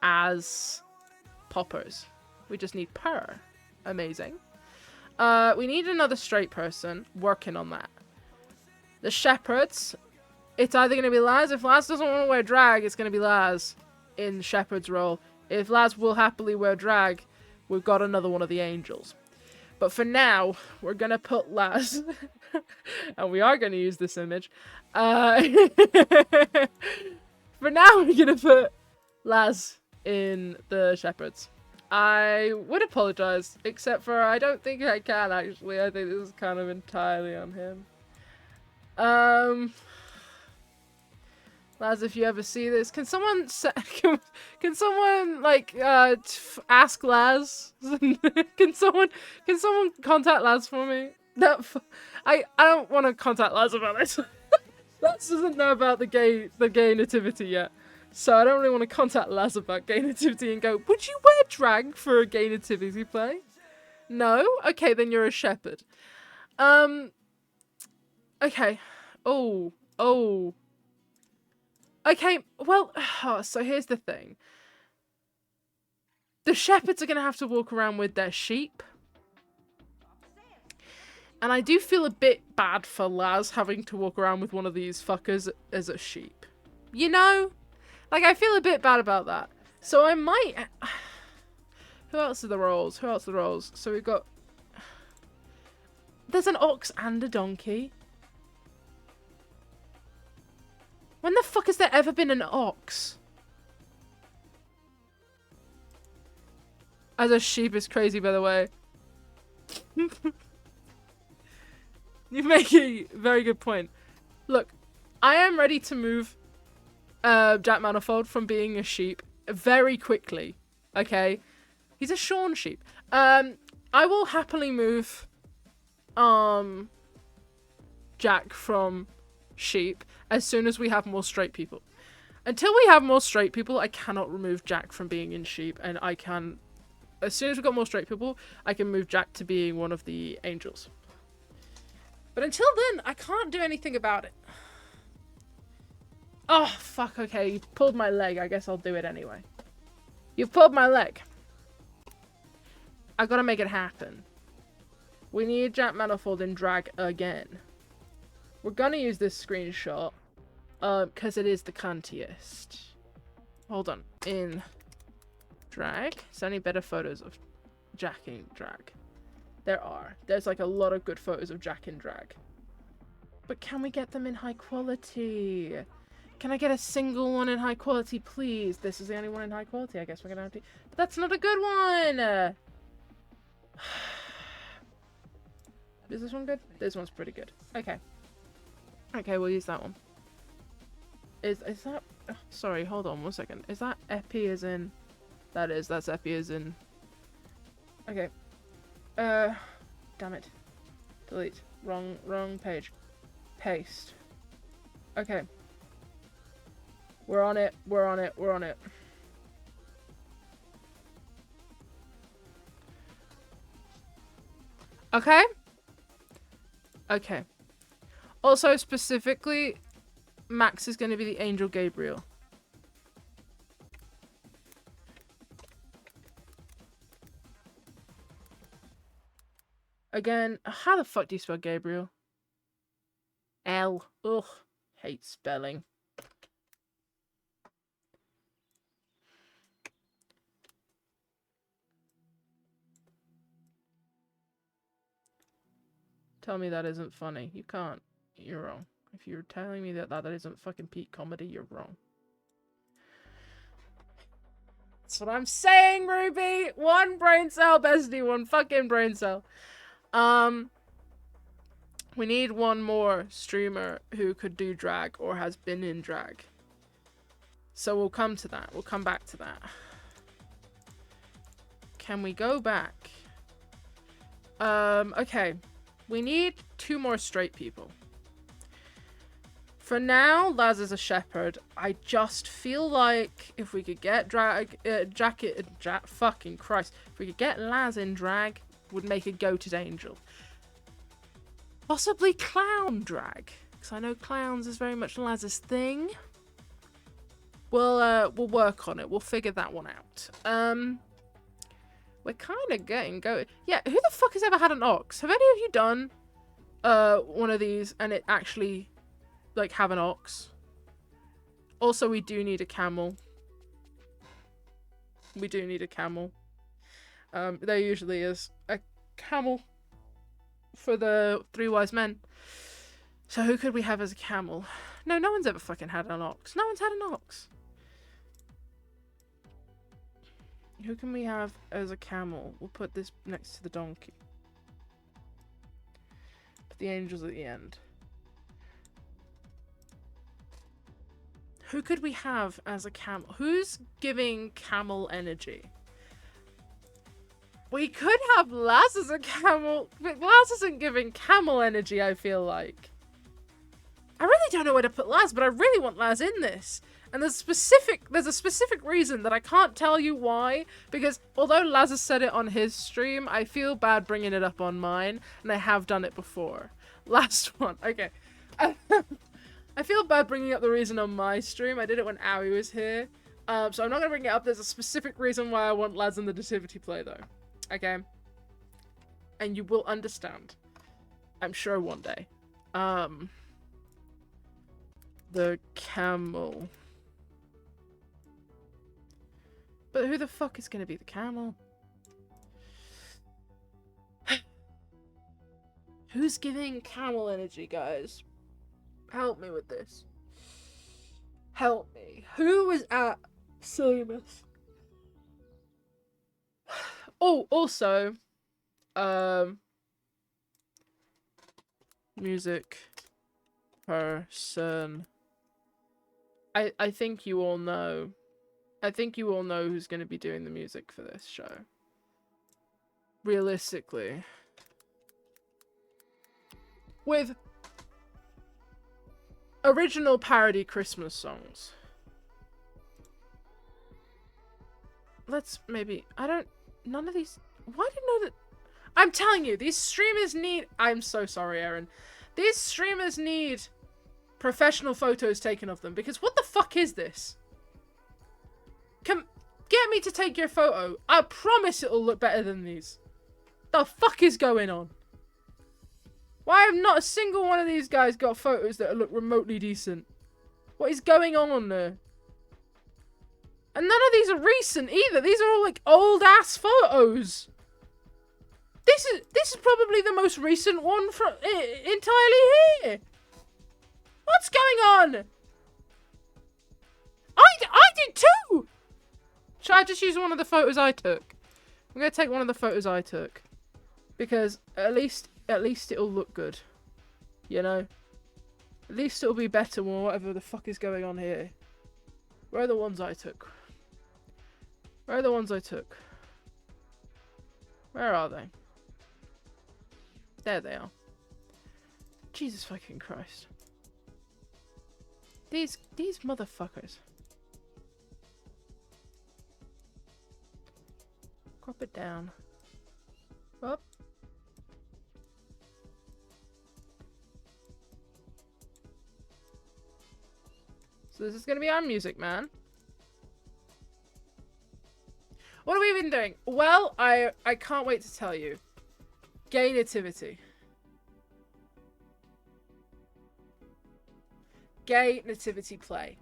as poppers. We just need Per. Amazing. We need another straight person working on that. The shepherds, it's either going to be Laz. If Laz doesn't want to wear drag, it's going to be Laz in shepherd's role. If Laz will happily wear drag, we've got another one of the angels. But for now, we're going to put Laz, and we are going to use this image. For now, we're going to put Laz in the shepherds. I would apologize, except for I don't think I can, actually. I think this is kind of entirely on him. Laz, if you ever see this, can someone can someone like ask Laz? can someone contact Laz for me? I don't want to contact Laz about this. Laz doesn't know about the gay nativity yet, so I don't really want to contact Laz about gay nativity and go, would you wear drag for a gay nativity play? No? Okay, then you're a shepherd. Okay. Oh. Okay, well, so here's the thing. The shepherds are going to have to walk around with their sheep. And I do feel a bit bad for Laz having to walk around with one of these fuckers as a sheep. You know? Like, I feel a bit bad about that. So I might... Who else are the roles? So we've got... There's an ox and a donkey. When the fuck has there ever been an ox? As a sheep is crazy, by the way. You make a very good point. Look, I am ready to move Jack Manifold from being a sheep very quickly. Okay? He's a shorn sheep. I will happily move Jack from sheep as soon as we have more straight people. Until we have more straight people, I cannot remove Jack from being in sheep, and I can, as soon as we've got more straight people, I can move Jack to being one of the angels. But until then, I can't do anything about it. Oh, fuck, okay, you pulled my leg, I guess I'll do it anyway. You've pulled my leg. I gotta make it happen. We need Jack Manifold in drag again. We're gonna use this screenshot, because it is the cuntiest. Hold on. In drag? Is there any better photos of Jack in drag? There are. There's like a lot of good photos of Jack in drag. But can we get them in high quality? Can I get a single one in high quality, please? This is the only one in high quality. I guess we're gonna have to... But that's not a good one! Is this one good? This one's pretty good. Okay. Okay, we'll use that one. Is that... oh, sorry, hold on 1 second. Is that epi as in... that's epi as in... Okay. Damn it. Delete. Wrong page. Paste. Okay. We're on it. Okay? Okay. Also, specifically, Max is going to be the Angel Gabriel. Again, how the fuck do you spell Gabriel? L. Ugh. Hate spelling. Tell me that isn't funny. You can't. You're wrong. If you're telling me that isn't fucking peak comedy, you're wrong. That's what I'm saying, Ruby! One brain cell, bestie. One fucking brain cell. We need one more streamer who could do drag or has been in drag. So we'll come to that. We'll come back to that. Can we go back? Okay. We need 2 more straight people. For now, Laz is a shepherd. I just feel like if we could get fucking Christ. If we could get Laz in drag, would make a goated angel. Possibly clown drag. Because I know clowns is very much Laz's thing. We'll work on it. We'll figure that one out. We're kind of getting going. Yeah, who the fuck has ever had an ox? Have any of you done one of these and it actually, like, have an ox? Also, we do need a camel. We do need a camel. There usually is a camel for the 3 wise men. So who could we have as a camel? No one's ever fucking had an ox. No one's had an ox. Who can we have as a camel? We'll put this next to the donkey. Put the angels at the end. Who could we have as a camel? Who's giving camel energy? We could have Laz as a camel, but Laz isn't giving camel energy, I feel like. I really don't know where to put Laz, but I really want Laz in this. And there's a specific reason that I can't tell you why, because although Laz has said it on his stream, I feel bad bringing it up on mine, and I have done it before. Last one, okay. I feel bad bringing up the reason on my stream. I did it when Owie was here, so I'm not gonna bring it up. There's a specific reason why I want Laz in the nativity play, though. Okay? And you will understand. I'm sure one day. The camel. But who the fuck is gonna be the camel? Who's giving camel energy, guys? Help me with this. Help me. Who is at Silliness? Oh, also, music person. I think you all know. I think you all know who's going to be doing the music for this show. Realistically. With original parody Christmas songs. Let's maybe... None of these... Why do you know that... I'm telling you, these streamers need... I'm so sorry, Aaron. These streamers need professional photos taken of them, because what the fuck is this? Get me to take your photo. I promise it'll look better than these. The fuck is going on? Why have not a single one of these guys got photos that look remotely decent? What is going on there? And none of these are recent either. These are all like old ass photos. This is probably the most recent one from entirely here. What's going on? I did too. Should I just use one of the photos I took? I'm gonna take one of the photos I took, because at least it'll look good, you know. At least it'll be better than whatever the fuck is going on here. Where are the ones I took? Where are the ones I took? Where are they? There they are. Jesus fucking Christ. These motherfuckers. Crop it down. Up. So this is gonna be our music, man. What have we been doing? Well, I can't wait to tell you. Gay nativity. Gay nativity play.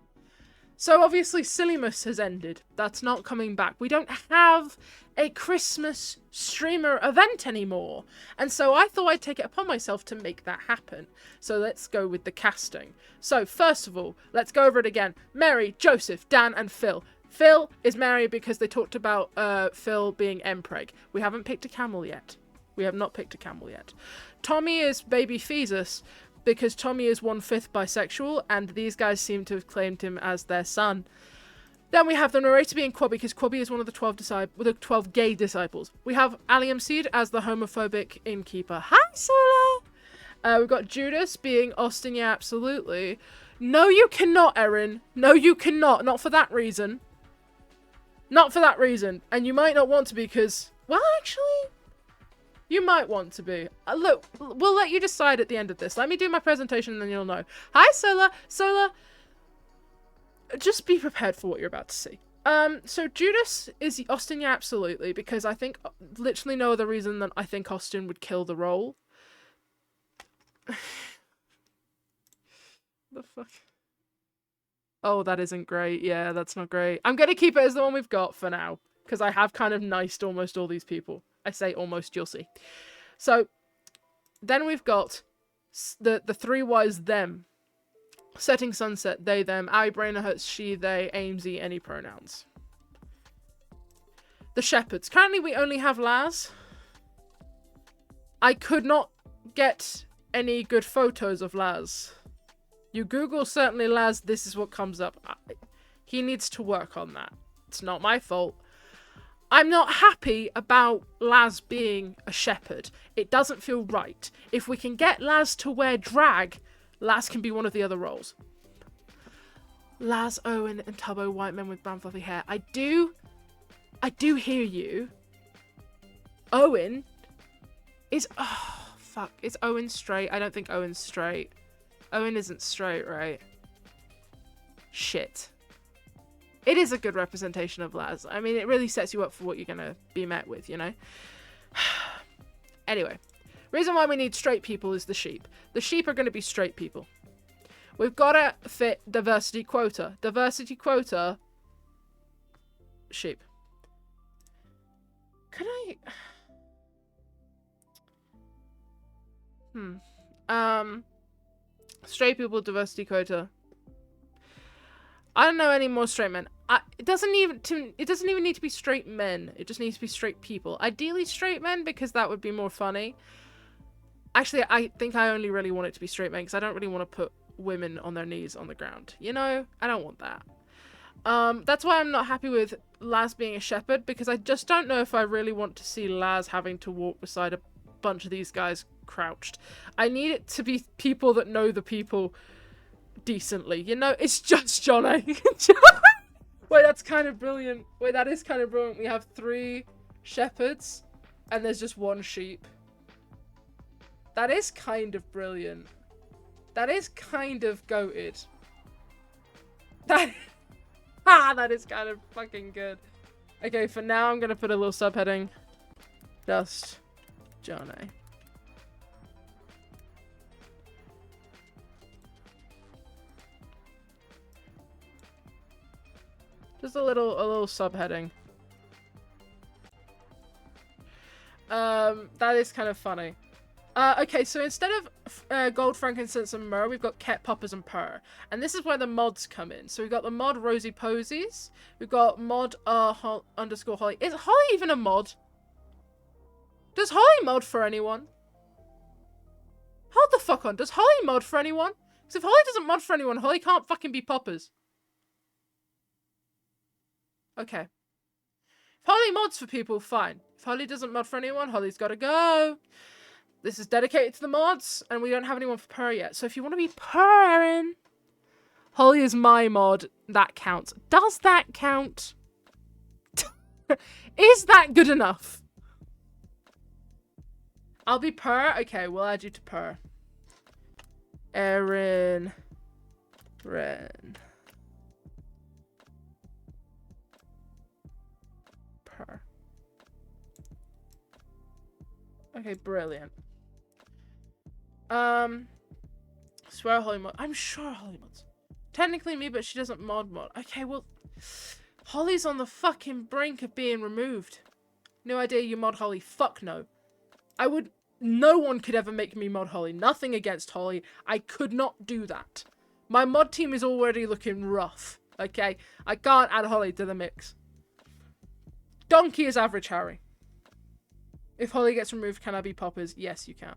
So obviously Sillymas has ended. That's not coming back. We don't have a Christmas streamer event anymore. And so I thought I'd take it upon myself to make that happen. So let's go with the casting. So first of all, let's go over it again. Mary, Joseph, Dan, and Phil. Phil is Mary because they talked about Phil being Empreg. We haven't picked a camel yet. We have not picked a camel yet. Tommy is baby Fesus because Tommy is 1/5 bisexual and these guys seem to have claimed him as their son. Then we have the narrator being Quabby because Quabby is one of the 12 gay disciples. We have Allium Seed as the homophobic innkeeper. Hi, Sola! We've got Judas being Austin, yeah, absolutely. No, you cannot, Erin. No, you cannot. Not for that reason. Not for that reason. And you might not want to be because... Well, actually... You might want to be. Look, we'll let you decide at the end of this. Let me do my presentation and then you'll know. Hi, Sola. Sola, just be prepared for what you're about to see. So Judas is Austin, yeah, absolutely, because I think literally no other reason than I think Austin would kill the role. The fuck? Oh, that isn't great. Yeah, that's not great. I'm going to keep it as the one we've got for now, because I have kind of niced almost all these people. I say almost, you'll see. So, then we've got the three wise them. Setting sunset, they, them. I, Brainer Hurts, she, they, Amesy, any pronouns. The shepherds. Currently we only have Laz. I could not get any good photos of Laz. You Google certainly Laz, this is what comes up. He needs to work on that. It's not my fault. I'm not happy about Laz being a shepherd. It doesn't feel right. If we can get Laz to wear drag, Laz can be one of the other roles. Laz, Owen, and Tubbo, white men with brown fluffy hair. I do hear you. Owen is... Oh, fuck. Is Owen straight? I don't think Owen's straight. Owen isn't straight, right? Shit. It is a good representation of Laz. I mean, it really sets you up for what you're going to be met with, you know? Anyway. Reason why we need straight people is the sheep. The sheep are going to be straight people. We've got to fit diversity quota. Diversity quota... Sheep. Could I... Straight people, diversity quota. I don't know any more straight men. It doesn't even need to be straight men. It just needs to be straight people. Ideally straight men because that would be more funny. Actually, I think I only really want it to be straight men because I don't really want to put women on their knees on the ground. You know? I don't want that. That's why I'm not happy with Laz being a shepherd because I just don't know if I really want to see Laz having to walk beside a bunch of these guys crouched. I need it to be people that know the people decently, you know? It's just Johnny. Wait, that's kind of brilliant. Wait, that is kind of brilliant. We have 3 shepherds and there's just 1 sheep. That is kind of brilliant. That is kind of goated. That is kind of fucking good. Okay, for now I'm gonna put a little subheading. Just Johnny. Just a little subheading. That is kind of funny. Okay, so instead of gold, frankincense, and myrrh, we've got ket, poppers, and purr. And this is where the mods come in. So we've got the mod Rosy Posies. We've got mod underscore Holly. Is Holly even a mod? Does Holly mod for anyone? Hold the fuck on. Does Holly mod for anyone? Because if Holly doesn't mod for anyone, Holly can't fucking be poppers. Okay. If Holly mods for people, fine. If Holly doesn't mod for anyone, Holly's gotta go. This is dedicated to the mods, and we don't have anyone for purr yet. So if you want to be purring, Holly is my mod. That counts. Does that count? Is that good enough? I'll be purr. Okay, we'll add you to purr. Erin. Ren. Purr. Okay, brilliant. Swear Holly mod. I'm sure Holly mods. Technically me, but she doesn't mod. Okay, well, Holly's on the fucking brink of being removed. No idea you mod Holly. Fuck no. No one could ever make me mod Holly. Nothing against Holly. I could not do that. My mod team is already looking rough. Okay? I can't add Holly to the mix. Donkey is average Harry. If Holly gets removed, can I be poppers? Yes, you can.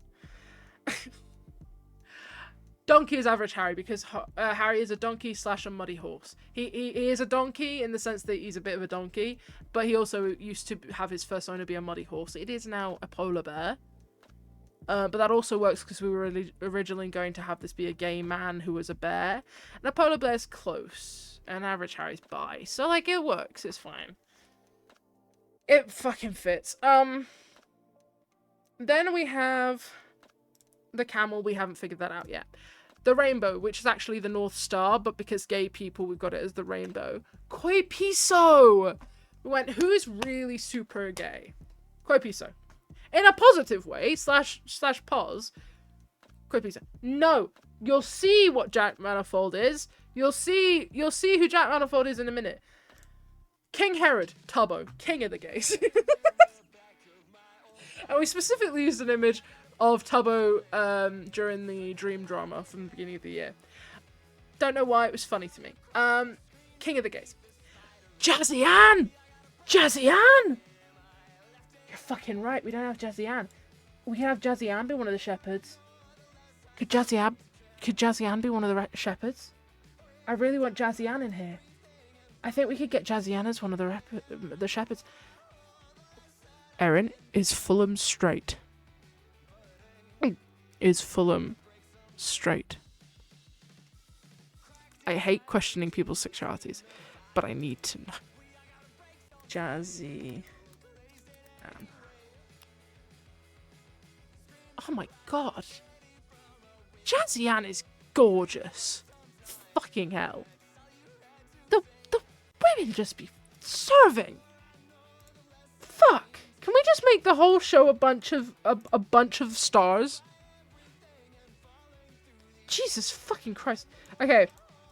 Donkey is average Harry because Harry is a donkey / a muddy horse. He is a donkey in the sense that he's a bit of a donkey, but he also used to have his first owner be a muddy horse. It is now a polar bear. But that also works because we were originally going to have this be a gay man who was a bear. And a polar bear's close. And average Harry's bi. So, like, it works. It's fine. It fucking fits. Then we have the camel. We haven't figured that out yet. The rainbow, which is actually the North Star, but because gay people, we've got it as the rainbow. Koi piso! We went, who's really super gay? Koi piso. In a positive way, slash pause. Koi piso. No. You'll see what Jack Manifold is. You'll see who Jack Manifold is in a minute. King Herod, Tubbo, king of the gays. And we specifically used an image of Tubbo during the dream drama from the beginning of the year. Don't know why, it was funny to me. King of the gays. Jazzy Ann! Jazzy Ann! You're fucking right, we don't have Jazzy Ann. We can have Jazzy Ann be one of the shepherds. Could Jazzy Ann be one of the shepherds? I really want Jazzy Ann in here. I think we could get Jazzy Ann as one of the shepherds. Erin, is Fulham straight? Is Fulham straight? I hate questioning people's sexualities, but I need to know. Jazzy Ann. Oh my god. Jazzy Ann is gorgeous. Fucking hell. The women just be serving. Fuck. Can we just make the whole show a bunch of stars? Jesus fucking Christ. Okay,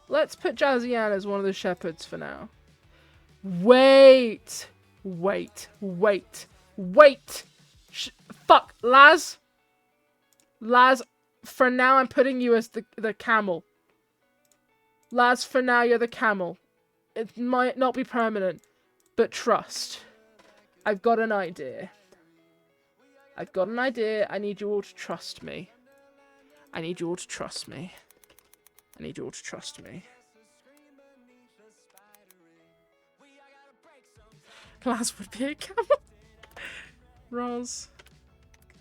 let's put Jazzy Ann as one of the shepherds for now. Wait. Fuck, Laz. Laz, for now I'm putting you as the camel. Laz, for now you're the camel. It might not be permanent, but trust. I've got an idea. I need you all to trust me. Glass would be a camel. Ros.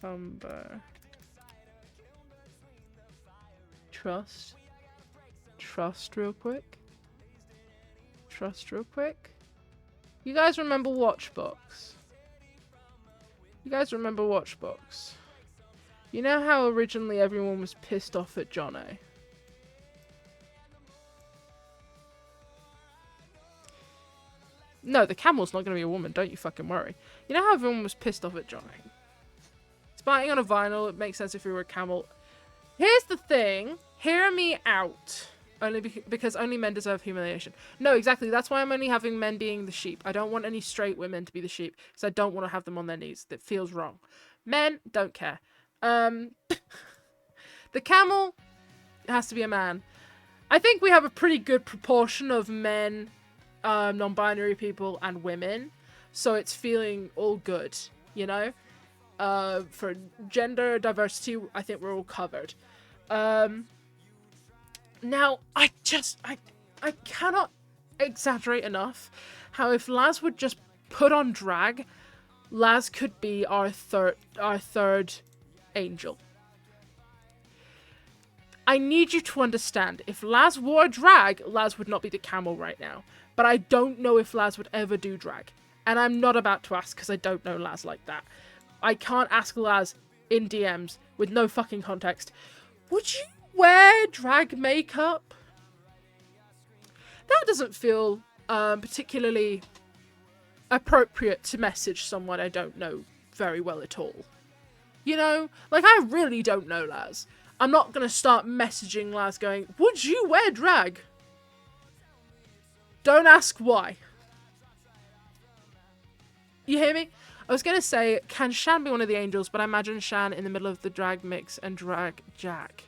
Cumber. Trust real quick. You guys remember Watchbox? You know how originally everyone was pissed off at Jono? No, the camel's not going to be a woman, don't you fucking worry. You know how everyone was pissed off at Jono? Spiting on a vinyl, it makes sense if you were a camel. Here's the thing, hear me out. Only because only men deserve humiliation. No, exactly. That's why I'm only having men being the sheep. I don't want any straight women to be the sheep because I don't want to have them on their knees. That feels wrong. Men don't care. The camel has to be a man. I think we have a pretty good proportion of men, non-binary people, and women. So it's feeling all good, you know? For gender diversity, I think we're all covered. Now, I cannot exaggerate enough how if Laz would just put on drag, Laz could be our third angel. I need you to understand, if Laz wore drag, Laz would not be the camel right now. But I don't know if Laz would ever do drag. And I'm not about to ask because I don't know Laz like that. I can't ask Laz in DMs with no fucking context. Would you wear drag makeup? That doesn't feel particularly appropriate to message someone I don't know very well at all. You know? Like, I really don't know Laz. I'm not going to start messaging Laz going, would you wear drag? Don't ask why. You hear me? I was going to say, can Shan be one of the angels? But I imagine Shan in the middle of the drag mix and drag Jack.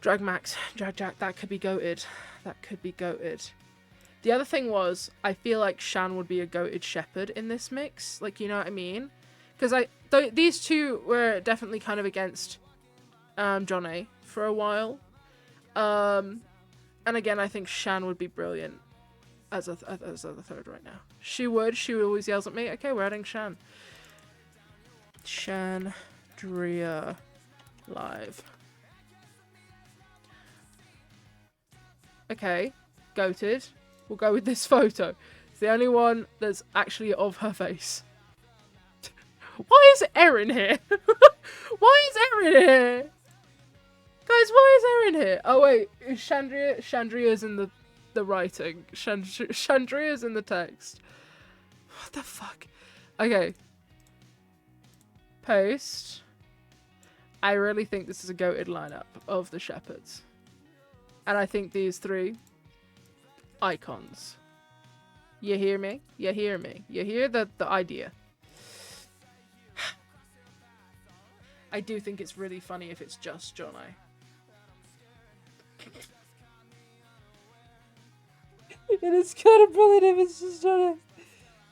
Drag Max, drag Jack, that could be goated. That could be goated. The other thing was, I feel like Shan would be a goated shepherd in this mix. Like, you know what I mean? Because these two were definitely kind of against John A for a while. And again, I think Shan would be brilliant as a third right now. She would always yells at me. Okay, we're adding Shan. Chandria live. Okay, goated. We'll go with this photo. It's the only one that's actually of her face. Why is Erin here? Why is Erin here? Guys, why is Erin here? Oh wait, is Chandria's in the writing. Chandria's in the text. What the fuck? Okay. Post. I really think this is a goated lineup of the shepherds. And I think these three icons. You hear me? You hear me? You hear the idea? I do think it's really funny if it's just John I. It is kind of brilliant if it's just John A.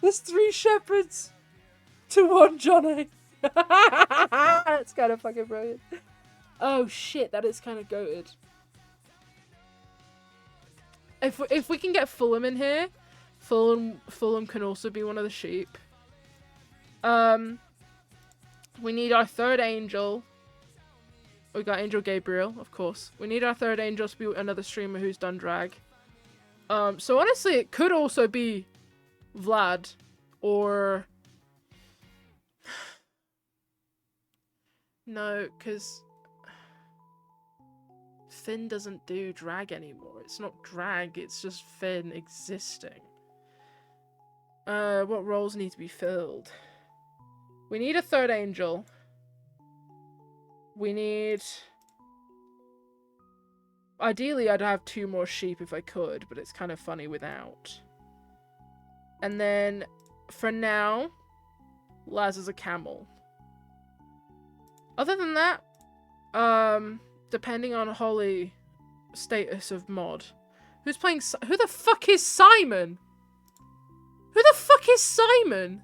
There's 3 shepherds to 1 John A. That's kind of fucking brilliant. Oh shit, that is kind of goated. If we can get Fulham in here, Fulham can also be one of the sheep. We need our third angel. We got Angel Gabriel, of course. We need our third angel to be another streamer who's done drag. So honestly, it could also be Vlad or no, because Finn doesn't do drag anymore. It's not drag, it's just Finn existing. What roles need to be filled? We need a third angel. We need... Ideally, I'd have 2 more sheep if I could, but it's kind of funny without. And then, for now, Laz is a camel. Other than that, depending on Holly status of mod. Who's playing... Who the fuck is Simon? Who the fuck is Simon?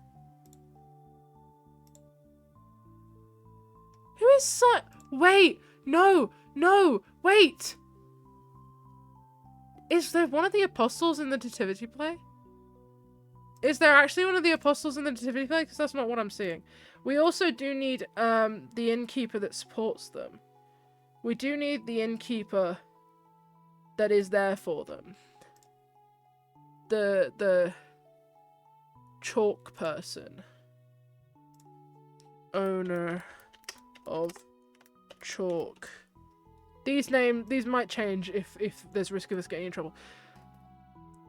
Who is Simon? Wait, no, wait. Is there one of the apostles in the nativity play? Is there actually one of the apostles in the nativity play? Because that's not what I'm seeing. We also do need the innkeeper that supports them. We do need the innkeeper that is there for them. The chalk person. Owner of chalk. These might change if there's risk of us getting in trouble.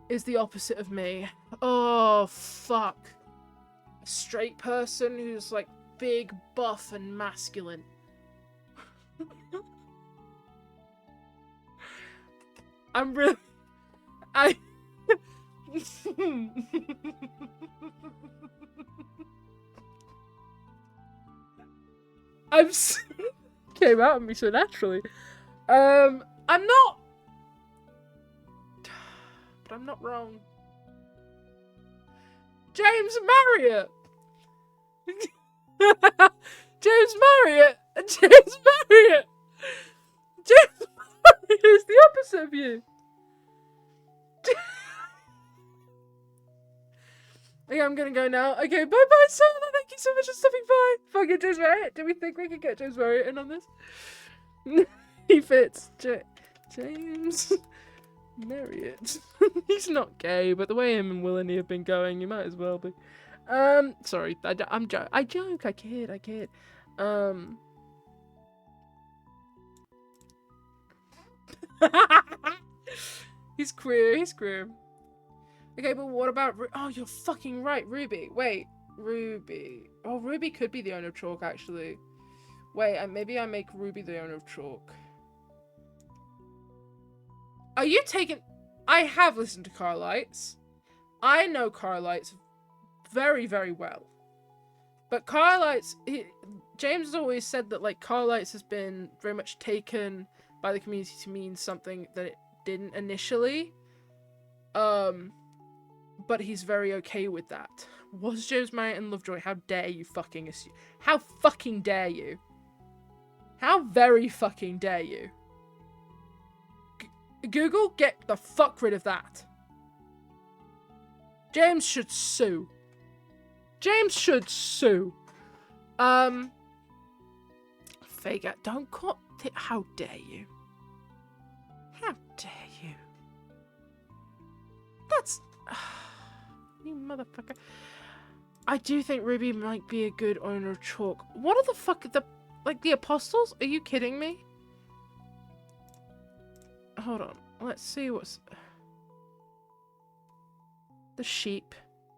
Is the opposite of me. Oh fuck. A straight person who's like big, buff, and masculine. I'm really... came out of me so naturally. I'm not... But I'm not wrong. James Marriott! James Marriott! James Marriott! James Marriott is the opposite of you. Okay, I'm gonna go now. Okay, bye-bye, Sola. Thank you so much for stopping by. Fucking James Marriott. Do we think we could get James Marriott in on this? He fits. James Marriott. He's not gay, but the way him and Willany have been going, you might as well be. Sorry. I joke. I kid. He's queer. Okay, but what about... Oh, you're fucking right, Ruby. Wait, Ruby. Oh, Ruby could be the owner of Chalk, actually. Wait, maybe I make Ruby the owner of Chalk. Are you taking... I have listened to Carlites. I know Carlites very, very well. But Carlites... James has always said that, like, Carlites has been very much taken by the community to mean something that it didn't initially. But he's very okay with that. Was James Marriott and Lovejoy? How dare you fucking assume? How fucking dare you? How very fucking dare you? Google, get the fuck rid of that. James should sue. James should sue. Vega, don't call... How dare you? How dare you? That's... You motherfucker. I do think Ruby might be a good owner of Chalk. What are the fuck... the apostles? Are you kidding me? Hold on. Let's see what's... The sheep.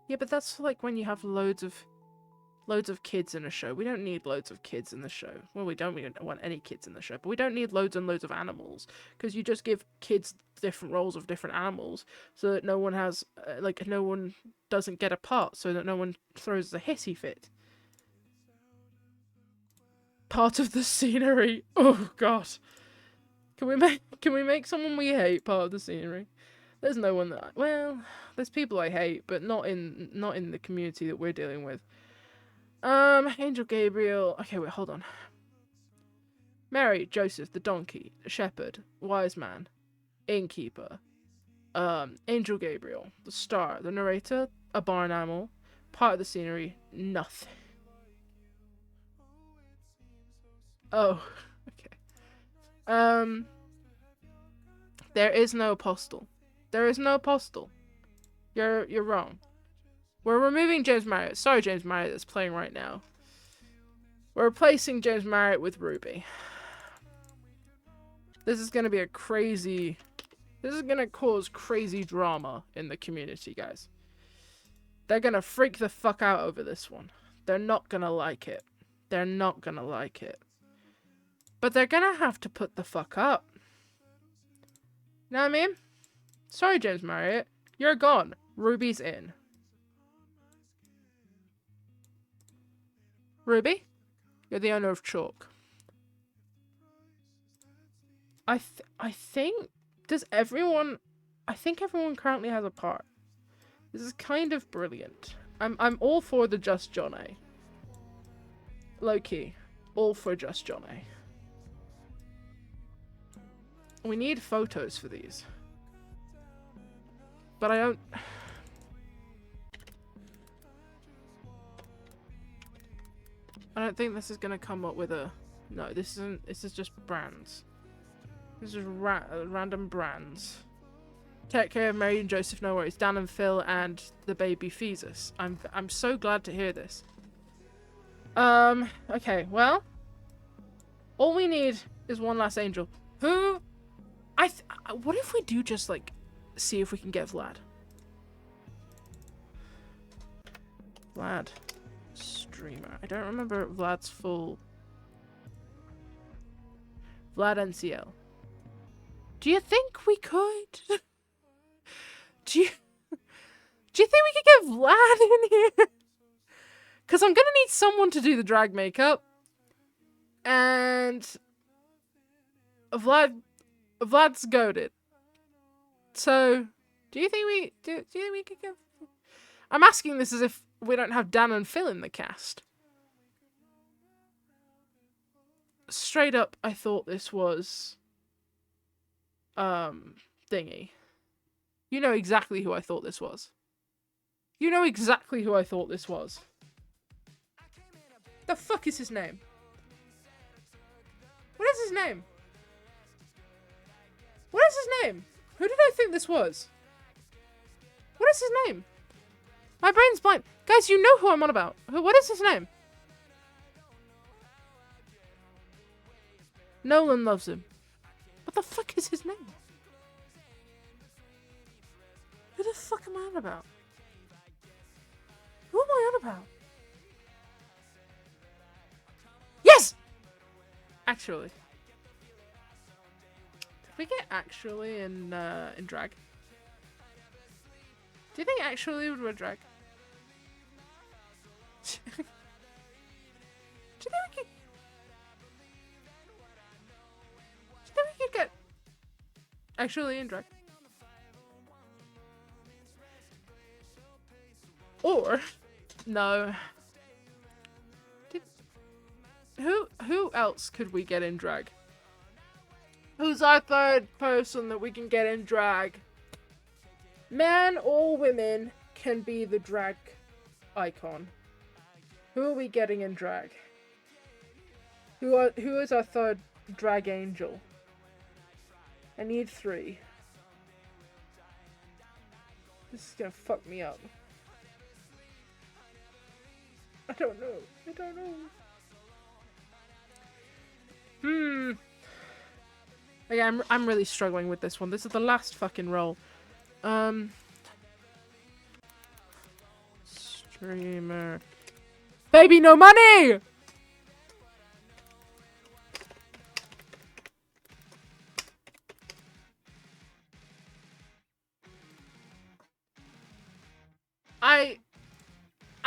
Yeah, but that's like when you have loads of kids in a show. We don't need loads of kids in the show. Well, we don't want any kids in the show, but we don't need loads and loads of animals, because you just give kids different roles of different animals so that no one has, no one doesn't get a part, so that no one throws a hissy fit. Part of the scenery. Oh god. Can we make someone we hate part of the scenery? There's no one that well, there's people I hate, but not in the community that we're dealing with. Angel Gabriel. Okay, wait, hold on. Mary, Joseph, the donkey, the shepherd, wise man, innkeeper. Angel Gabriel, the star, the narrator, a barn animal, part of the scenery, nothing. Oh, okay. There is no apostle. There is no apostle. You're wrong. We're removing James Marriott. Sorry, James Marriott that's playing right now. We're replacing James Marriott with Ruby. This is going to be a crazy... This is going to cause crazy drama in the community, guys. They're going to freak the fuck out over this one. They're not going to like it. They're not going to like it. But they're going to have to put the fuck up. You know what I mean? Sorry, James Marriott. You're gone. Ruby's in. Ruby, you're the owner of Chalk. I think everyone currently has a part. This is kind of brilliant. I'm all for the Just Johnny. Low key, all for Just Johnny. We need photos for these, but I don't. I don't think this is gonna come up with a... No, this isn't. This is just brands. This is random brands. Take care of Mary and Joseph, no worries. Dan and Phil and the baby Phesus. I'm so glad to hear this. Okay, well, all we need is one last angel. Who? What if we do just like see if we can get Vlad? Vlad. Streamer. I don't remember Vlad's full... Vlad NCL. Do you think we could? Do you think we could get Vlad in here? Because I'm gonna need someone to do the drag makeup. And... Vlad's goated. So, do you think we could get... I'm asking this as if we don't have Dan and Phil in the cast. Straight up, I thought this was thingy. You know exactly who I thought this was. You know exactly who I thought this was. The fuck is his name? What is his name? What is his name? Who did I think this was? What is his name? My brain's blank. Guys, you know who I'm on about. What is his name? Nolan loves him. What the fuck is his name? Who the fuck am I on about? Who am I on about? Yes! Actually. Did we get actually in drag? Do you think actually would wear drag? Do you think we could... Do you think we could get actually in drag? Or no. Who else could we get in drag? Who's our third person that we can get in drag? Man or women can be the drag icon. Who are we getting in drag? Who is our third drag angel? I need 3. This is gonna fuck me up. I don't know. I don't know. Okay, I'm really struggling with this one. This is the last fucking roll. Streamer. Baby, no money!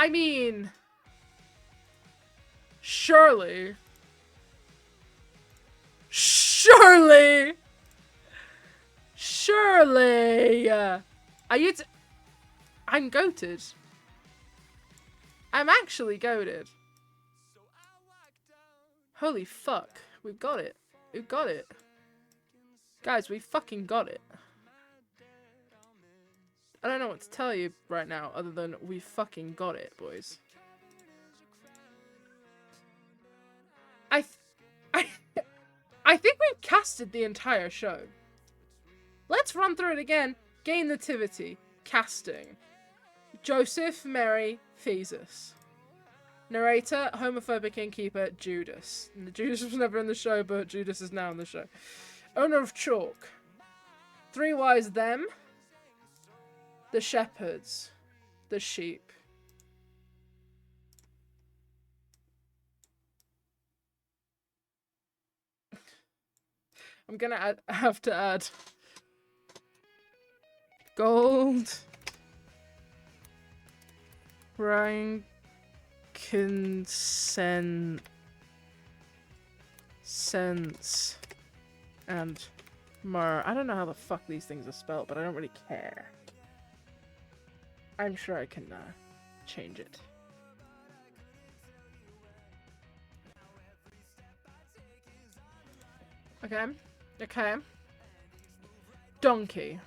I mean... Surely... Surely! Are you I'm goated. I'm actually goated. Holy fuck. We've got it. We've got it. Guys, we fucking got it. I don't know what to tell you right now other than we fucking got it, boys. I think we've casted the entire show. Let's run through it again. Gain nativity. Casting. Joseph, Mary, Thesis. Narrator, homophobic innkeeper, Judas. Judas was never in the show, but Judas is now in the show. Owner of chalk. 3 wise them. The shepherds. The sheep. I'm gonna have to add gold, frankincense, and myrrh. I don't know how the fuck these things are spelled, but I don't really care. I'm sure I can change it. Okay. Okay. Donkey.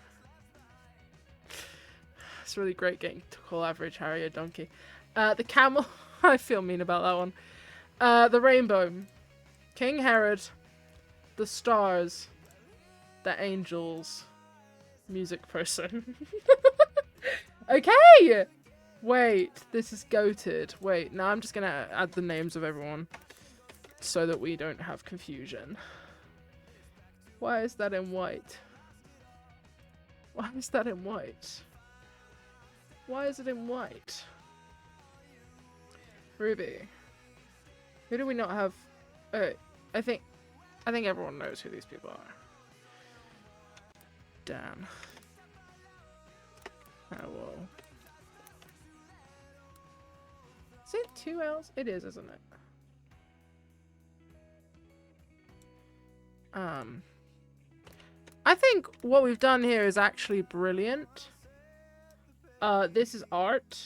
It's really great getting to call average Harry a donkey. The camel. I feel mean about that one. The rainbow. King Herod. The stars. The angels. Music person. Okay! Wait, this is goated. Wait, now I'm just gonna add the names of everyone so that we don't have confusion. Why is that in white? Why is that in white? Why is it in white? Ruby. Who do we not have? I think everyone knows who these people are. Dan. Oh well. Is it 2 L's? It is, isn't it? I think what we've done here is actually brilliant. This is art.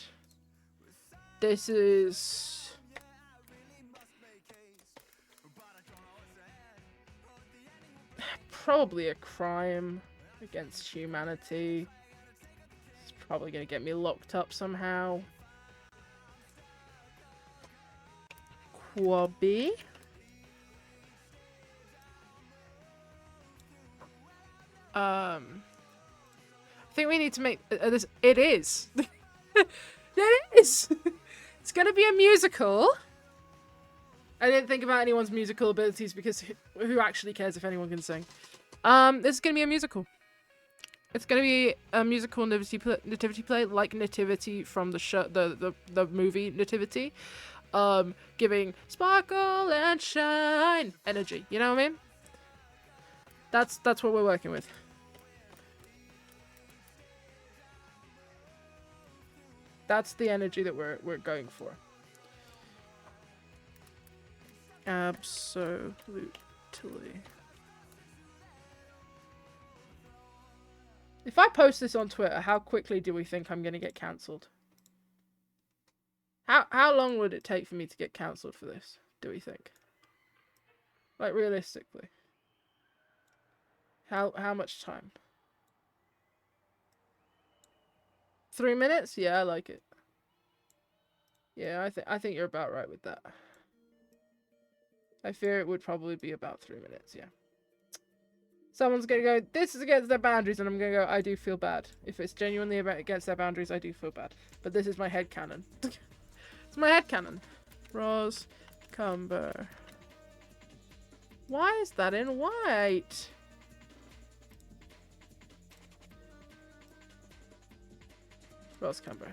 This is... probably a crime against humanity. It's probably gonna get me locked up somehow. Quabby. I think we need to make this. It is. It is. It's gonna be a musical. I didn't think about anyone's musical abilities because who actually cares if anyone can sing? This is gonna be a musical. It's gonna be a musical nativity play, like Nativity from the show, the movie Nativity, giving sparkle and shine energy. You know what I mean? That's what we're working with. That's the energy that we're going for. Absolutely. If I post this on Twitter, how quickly do we think I'm gonna get cancelled? How long would it take for me to get cancelled for this, do we think? Like, realistically. How much time? 3 minutes? Yeah, I like it. Yeah, I think you're about right with that. I fear it would probably be about 3 minutes, yeah. Someone's gonna go, this is against their boundaries, and I'm gonna go, I do feel bad. If it's genuinely against their boundaries, I do feel bad. But this is my headcanon. It's my headcanon. Rose Cumber. Why is that in white? Rose Cumber.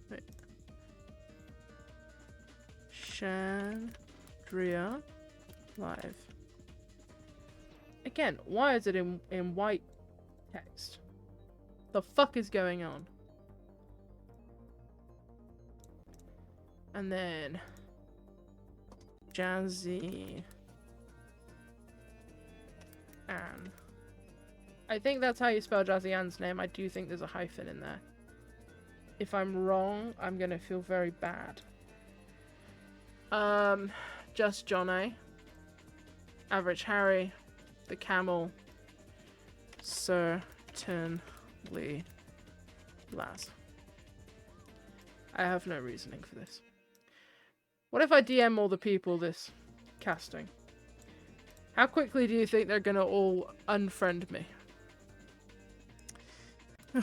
Wait. Chandria live. Again, why is it in white text? The fuck is going on? And then Jazzy Ann. I think that's how you spell Jazzy Ann's name. I do think there's a hyphen in there. If I'm wrong, I'm gonna feel very bad. Just Johnny. Average Harry. The Camel. Certainly Laz. I have no reasoning for this. What if I DM all the people this casting? How quickly do you think they're gonna all unfriend me?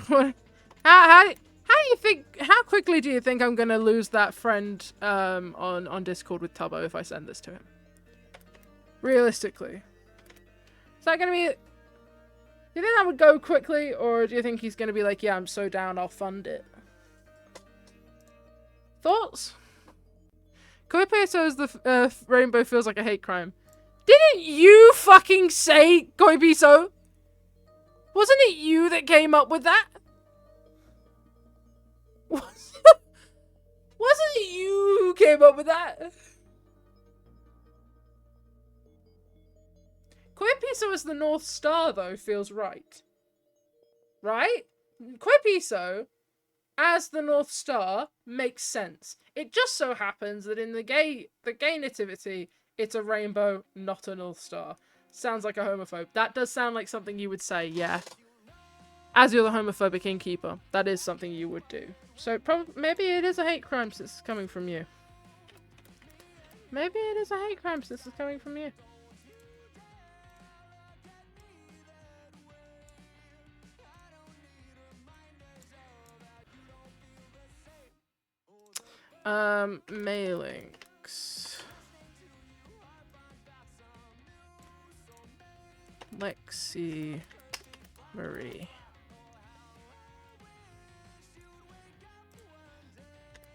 How do you think? How quickly do you think I'm gonna lose that friend on Discord with Tubbo if I send this to him? Realistically, is that gonna be? Do you think that would go quickly, or do you think he's gonna be like, "Yeah, I'm so down, I'll fund it"? Thoughts? Koipe says the rainbow feels like a hate crime. Didn't you fucking say, Koipiso? Wasn't it you that came up with that? Wasn't it you who came up with that? Koipiso as the North Star, though, feels right. Right? Koipiso as the North Star makes sense. It just so happens that in the gay nativity, it's a rainbow, not a North Star. Sounds like a homophobe. That does sound like something you would say, yeah. As you're the homophobic innkeeper, that is something you would do. So maybe it is a hate crime since it's coming from you. Maybe it is a hate crime since it's coming from you. Mailings. Lexi Marie.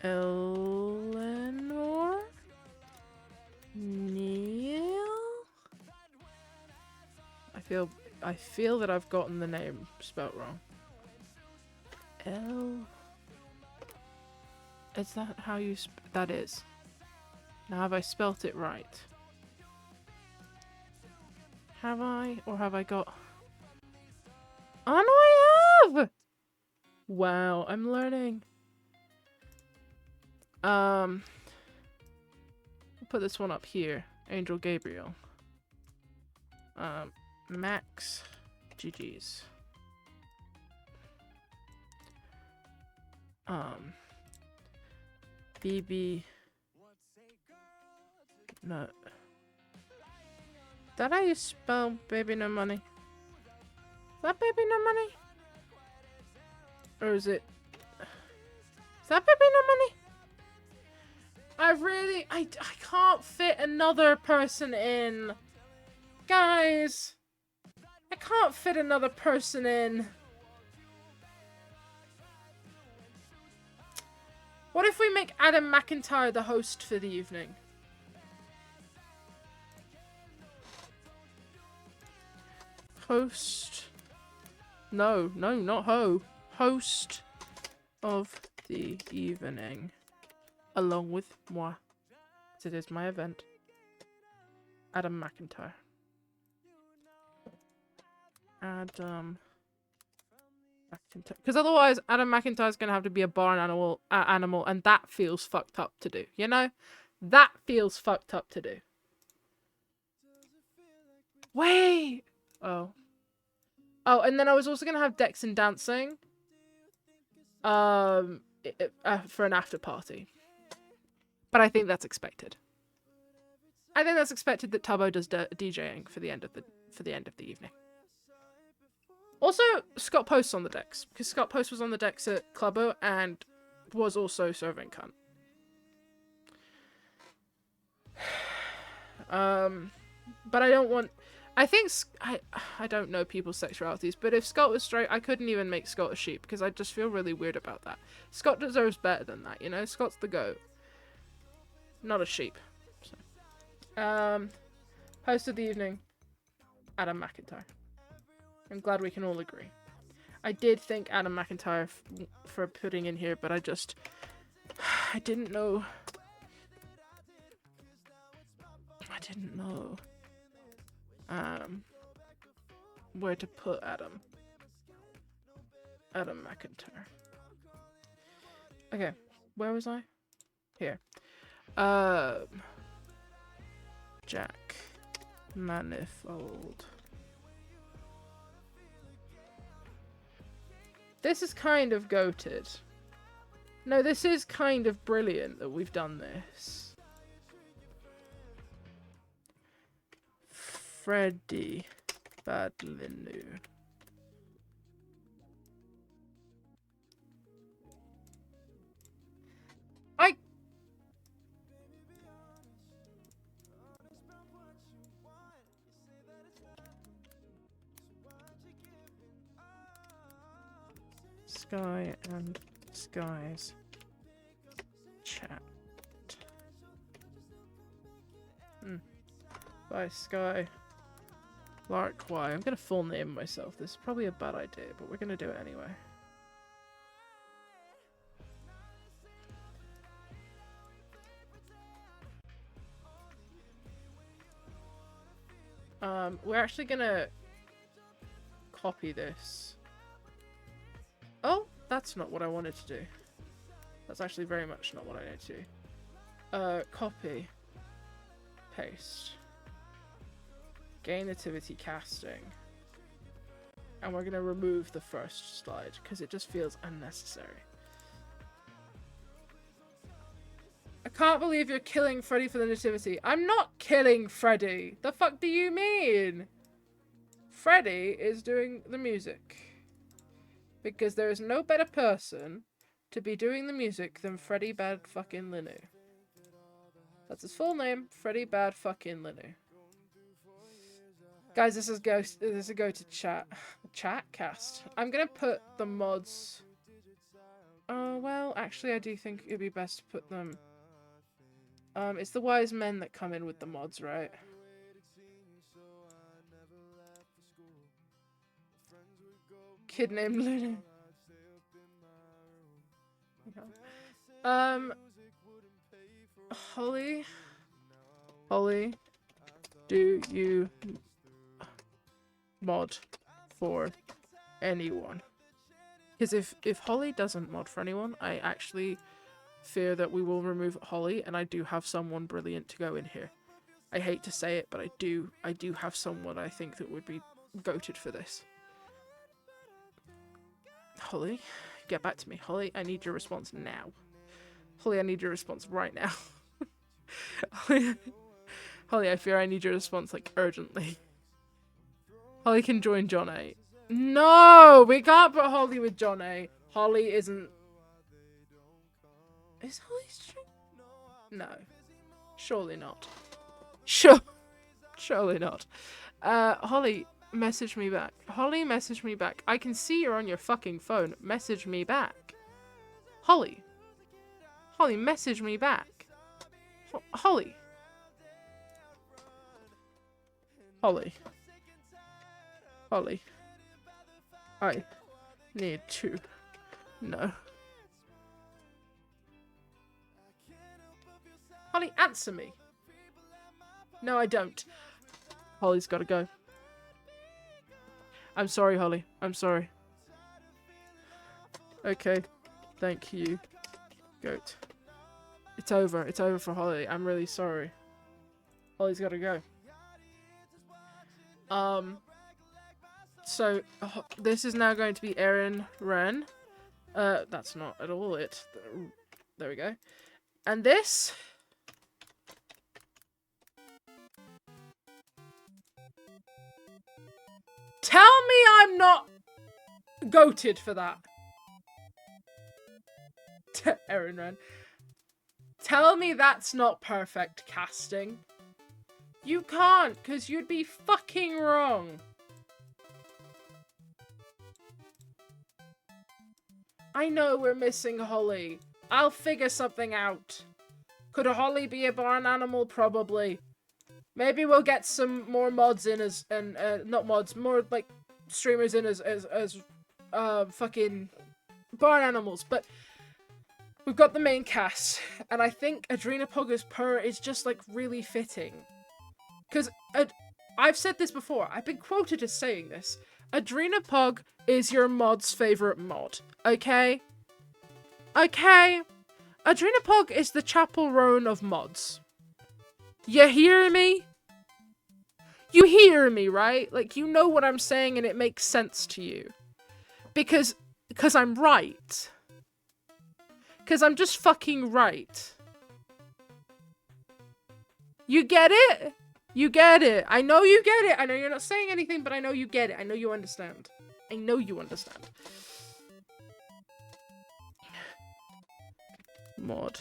Eleanor? Neil? I feel that I've gotten the name spelt wrong. Is that how you that is? Now have I spelt it right? Have I? Or have I got... Oh no, I have! Wow, I'm learning. put this one up here. Angel Gabriel. Max GG's. BB. No. Is that how you spell baby no money? Is that baby no money? Or is it... Is that baby no money? I can't fit another person in. Guys. I can't fit another person in. What if we make Adam McIntyre the host for the evening? Host. No, not ho. Host of the evening. Along with moi. It is my event. Adam McIntyre. Adam McIntyre. Because otherwise, Adam McIntyre's going to have to be a barn animal, and that feels fucked up to do. You know? That feels fucked up to do. Wait! Oh. Oh, and then I was also going to have Dex and Dancing. For an after party. But I think that's expected. I think that's expected that Tubbo does DJing for the end of the evening. Also, Scott Post's on the decks, because Scott Post was on the decks at Clubbo and was also serving cunt. But I don't want... I think... I don't know people's sexualities, but if Scott was straight, I couldn't even make Scott a sheep, because I just feel really weird about that. Scott deserves better than that, you know? Scott's the goat. Not a sheep. So. Host of the evening, Adam McIntyre. I'm glad we can all agree. I did thank Adam McIntyre for putting in here, but I didn't know. Where to put Adam. Adam McIntyre. Okay, where was I? Here. Jack Manifold. This is kind of goated. No, this is kind of brilliant that we've done this. Freddie Badlinu. Sky and Skies chat. By Sky Lark Y. I'm gonna full name myself. This is probably a bad idea, but we're gonna do it anyway. We're actually gonna copy this. Oh, that's not what I wanted to do. That's actually very much not what I need to do. Copy. Paste. Gay nativity casting. And we're gonna remove the first slide, because it just feels unnecessary. I can't believe you're killing Freddy for the nativity. I'm not killing Freddy! The fuck do you mean? Freddy is doing the music. Because there is no better person to be doing the music than Freddy Bad fucking Linu. That's his full name, Freddy Bad fucking Linu. Guys, this is a go to chat cast. I'm gonna put the mods. Oh well, actually I do think it'd be best to put them. It's the wise men that come in with the mods, right? Kid named Luna. Holly, do you mod for anyone? Because if Holly doesn't mod for anyone, I actually fear that we will remove Holly, and I do have someone brilliant to go in here. I hate to say it, but I do have someone I think that would be goated for this. Holly, get back to me. Holly, I need your response now. Holly, I need your response right now. Holly, I fear I need your response, like, urgently. Holly can join John A. No! We can't put Holly with John A. Holly isn't... Is Holly straight? No. Surely not. Surely not. Holly, message me back. Holly, message me back. I can see you're on your fucking phone. Message me back. Holly. Holly, message me back. Holly. Holly. Holly. I need to know. Holly, answer me. No, I don't. Holly's gotta go. I'm sorry, Holly. I'm sorry. Okay. Thank you, goat. It's over. It's over for Holly. I'm really sorry. Holly's gotta go. So, this is now going to be Erin Wren. That's not at all it. There we go. And this... Tell me I'm not goated for that. Erin Wren. Tell me that's not perfect casting. You can't, because you'd be fucking wrong. I know we're missing Holly. I'll figure something out. Could Holly be a barn animal? Probably. Maybe we'll get some more mods in as, and not mods, more like streamers in as fucking barn animals. But we've got the main cast, and I think Adrenapug's purr is just like really fitting. Because I've said this before. I've been quoted as saying this. Adrenapug is your mod's favorite mod. Okay? Okay? Adrenapug is the Chapel Roan of mods. You hear me? You hear me, right? Like, you know what I'm saying and it makes sense to you. Because I'm right. Because I'm just fucking right. You get it? You get it. I know you get it. I know you're not saying anything, but I know you get it. I know you understand. I know you understand. Mod.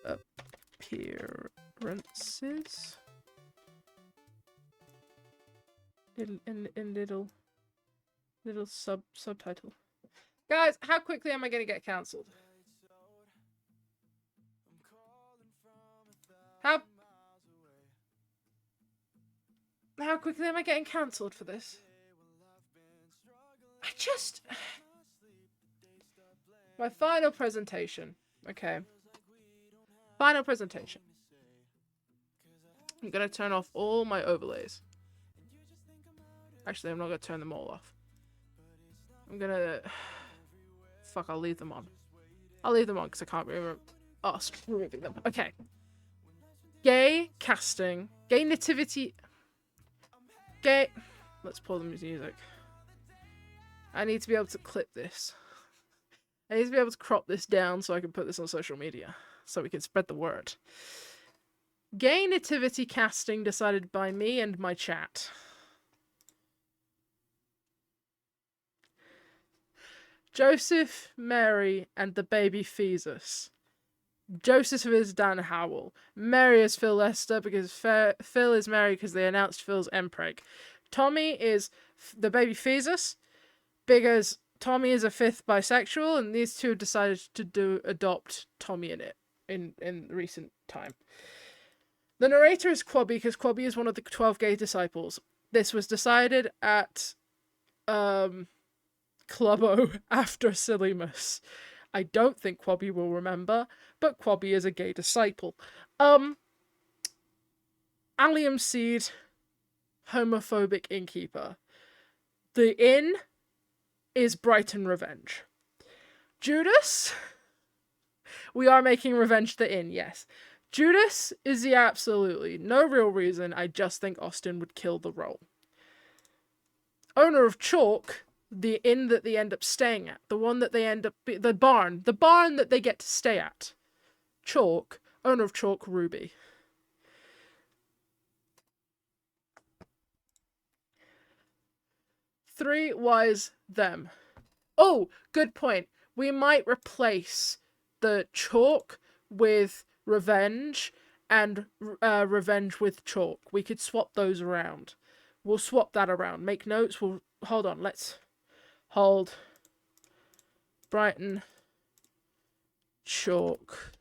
Appearances. Little subtitle. Guys, how quickly am I gonna get cancelled? How quickly am I getting cancelled for this? My final presentation. Okay. Final presentation. I'm gonna turn off all my overlays. Actually, I'm not gonna turn them all off. I'm gonna... Fuck, I'll leave them on. I'll leave them on because I can't remember us removing them. Okay. Gay casting. Gay nativity... Gay... Let's pull the music. I need to be able to clip this. I need to be able to crop this down so I can put this on social media. So we can spread the word. Gay nativity casting decided by me and my chat. Joseph, Mary, and the baby Thesis. Joseph is Dan Howell. Mary is Phil Lester because Phil is Mary because they announced Phil's MPreg. Tommy is the baby Thesis because Tommy is a fifth bisexual and these two decided to adopt Tommy in recent time. The narrator is Quabby because Quabby is one of the 12 gay disciples. This was decided at Clubbo after Sillymus. I don't think Quabby will remember, but Quabby is a gay disciple. Allium Seed, homophobic innkeeper. The inn is Brighton Revenge. Judas We are making Revenge the inn, yes. Judas is the absolutely. No real reason. I just think Austin would kill the role. Owner of Chalk, the inn that they end up staying at. The one that they end up... The barn that they get to stay at. Chalk. Owner of Chalk, Ruby. Three wise them. Oh, good point. We might replace the Chalk with Revenge and Revenge with Chalk. We could swap those around. We'll swap that around. Make notes. We'll hold on. Let's hold Brighton Chalk.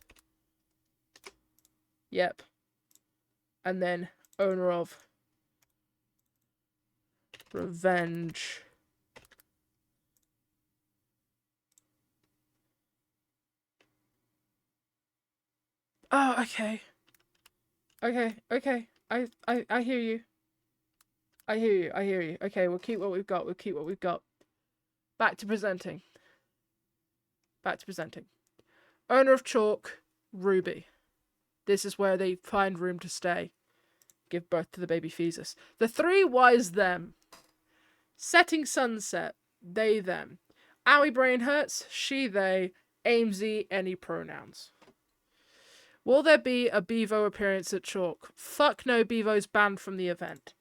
Yep. And then owner of Revenge. Oh, okay. Okay. I hear you. I hear you. Okay, we'll keep what we've got. Back to presenting. Owner of Chalk, Ruby. This is where they find room to stay. Give birth to the baby fetus. The three wise them. Setting sunset, they them. Owie brain hurts, she they. Amesy, any pronouns. Will there be a Bevo appearance at Chalk? Fuck no, Bevo's banned from the event.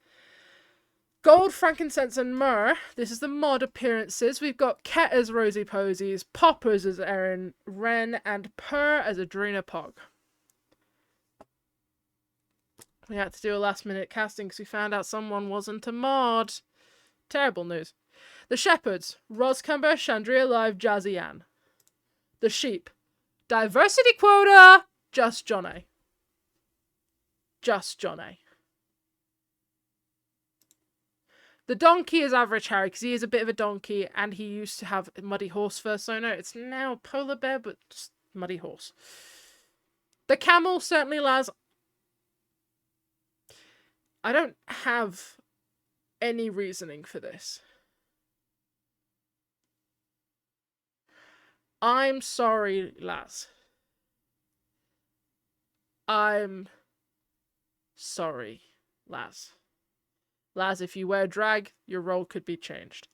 Gold, frankincense, and myrrh. This is the mod appearances. We've got Ket as Rosie Posies, Poppers as Erin Wren, and Purr as Adrena Pog. We had to do a last minute casting because we found out someone wasn't a mod. Terrible news. The Shepherds. Roscumber, Chandria Live, Jazzy Ann. The Sheep. Diversity quota. Just Johnny. The donkey is Average Harry because he is a bit of a donkey and he used to have Muddy Horse fursona. It's now Polar Bear, but just Muddy Horse. The camel, certainly Laz. I don't have any reasoning for this. I'm sorry, Laz. I'm sorry, Laz. Laz, if you wear drag, your role could be changed.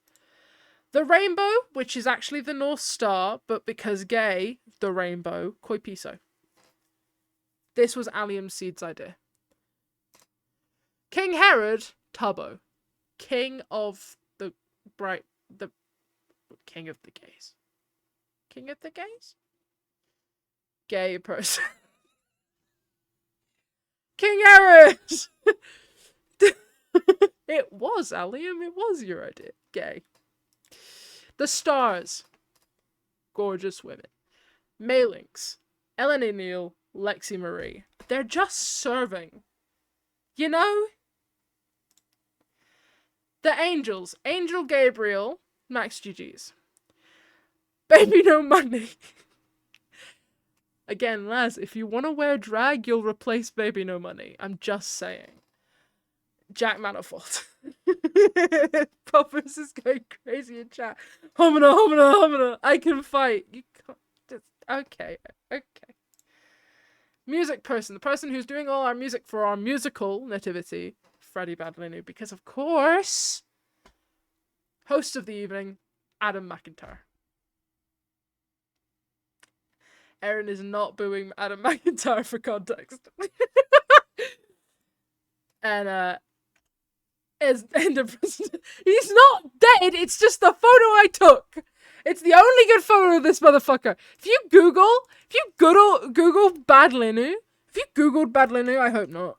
The rainbow, which is actually the North Star, but because gay, the rainbow, Koi Piso. This was Allium Seed's idea. King Herod, Tubbo. King of the King of the gays. King of the gays? Gay person. King Herod! It was, Allium. It was your idea. Gay. The stars. Gorgeous women. Mailings. Eleni Neal. Lexi Marie. They're just serving. You know? The angels. Angel Gabriel. Max GG's. Baby No Money. Again, Laz, if you want to wear drag, you'll replace Baby No Money. I'm just saying. Jack Manifold. Poppers is going crazy in chat. Homina. I can fight. You can't. Just, okay. Music person. The person who's doing all our music for our musical Nativity. Freddie Badlinu. Because, of course, host of the evening, Adam McIntyre. Erin is not booing Adam McIntyre for context. And, he's not dead, it's just the photo I took. It's the only good photo of this motherfucker. If you Google Badlinu, if you Googled Badlinu, I hope not.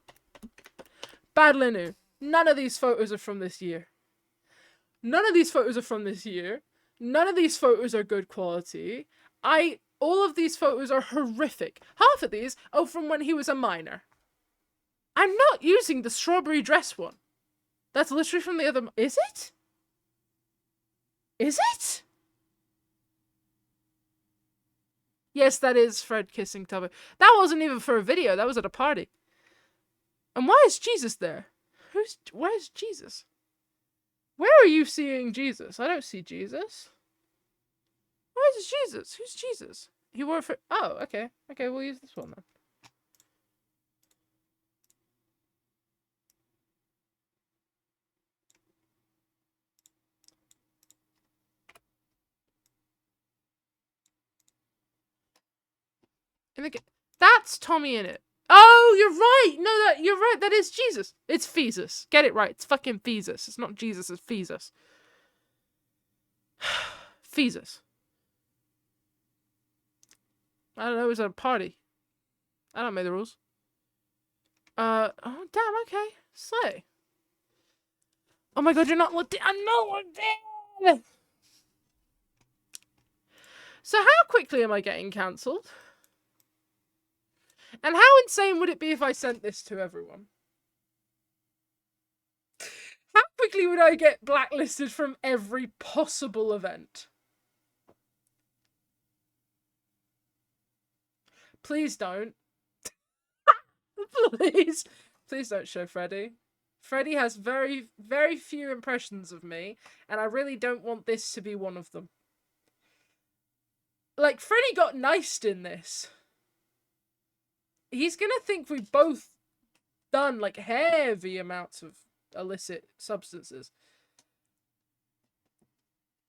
Badlinu. None of these photos are from this year. None of these photos are good quality. All of these photos are horrific. Half of these are from when he was a minor. I'm not using the strawberry dress one. That's literally from the other... Is it? Is it? Yes, that is Fred kissing Tubbo. That wasn't even for a video. That was at a party. And why is Jesus there? Where's Jesus? Where are you seeing Jesus? I don't see Jesus. Where's Jesus? Who's Jesus? You wore it for... Oh, okay. Okay, we'll use this one then. That's Tommy in it. Oh, you're right. No, you're right. That is Jesus. It's Fesus. Get it right. It's fucking Fesus. It's not Jesus. It's Fesus. Fesus. I don't know. It was at a party. I don't make the rules. Oh damn. Okay. Slay. Oh my god, you're not looked. I'm not looked in. So how quickly am I getting cancelled? And how insane would it be if I sent this to everyone? How quickly would I get blacklisted from every possible event? Please don't. Please. Please don't show Freddy. Freddy has very, very few impressions of me, and I really don't want this to be one of them. Like, Freddy got niced in this. He's gonna think we've both done, like, heavy amounts of illicit substances.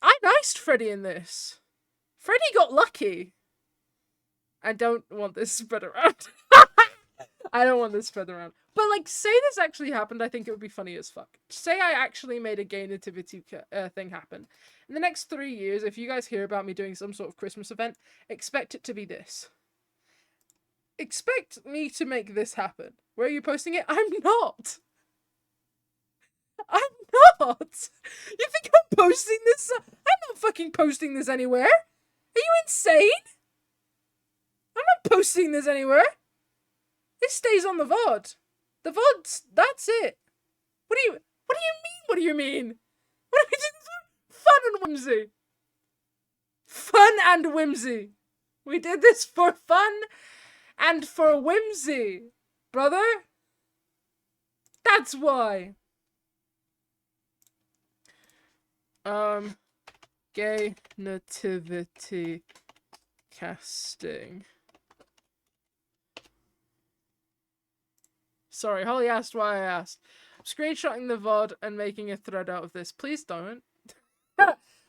I niced Freddy in this. Freddy got lucky. I don't want this spread around. I don't want this spread around. But, like, say this actually happened, I think it would be funny as fuck. Say I actually made a gay nativity thing happen. In the next 3 years, if you guys hear about me doing some sort of Christmas event, expect it to be this. Expect me to make this happen. Where are you posting it? I'm not. I'm not. You think I'm posting this? I'm not fucking posting this anywhere. Are you insane? I'm not posting this anywhere. This stays on the VOD. The VOD's, that's it. What do you mean? What do you mean? What are we doing this for? Fun and whimsy. Fun and whimsy. We did this for fun and for whimsy, brother. That's why. Gay nativity casting. Sorry, Holly asked why I asked. I'm screenshotting the VOD and making a thread out of this. Please don't.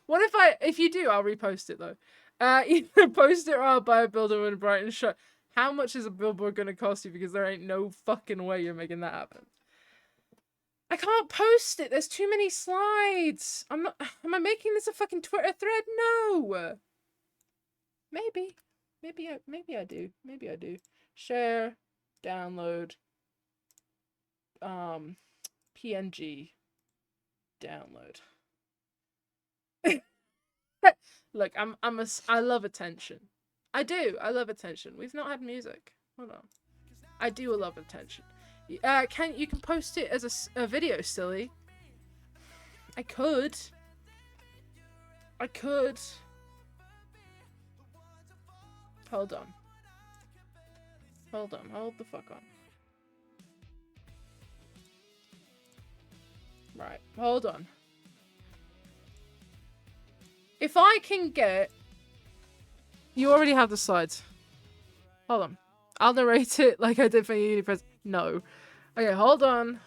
What if you do, I'll repost it though. Either post it or I'll buy a billboard in Brighton shot. How much is a billboard gonna cost you? Because there ain't no fucking way you're making that happen. I can't post it. There's too many slides. Am I making this a fucking Twitter thread? No. Maybe I do. Maybe I do. Share, download, PNG, download. Look, I love attention. I do. I love attention. We've not had music. Hold on. I do love attention. You can post it as a video, silly. I could. Hold on. Hold the fuck on. Right, hold on. If I can get... You already have the slides. Hold on. I'll narrate it like I did for UniPress. No. Okay, hold on.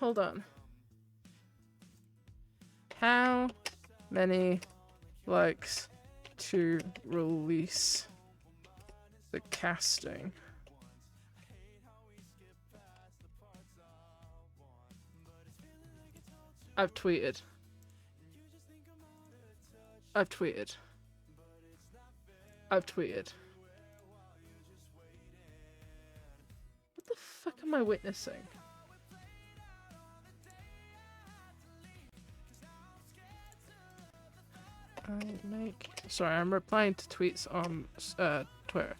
How many likes to release the casting? I've tweeted. What the fuck am I witnessing? Sorry, I'm replying to tweets on Twitter.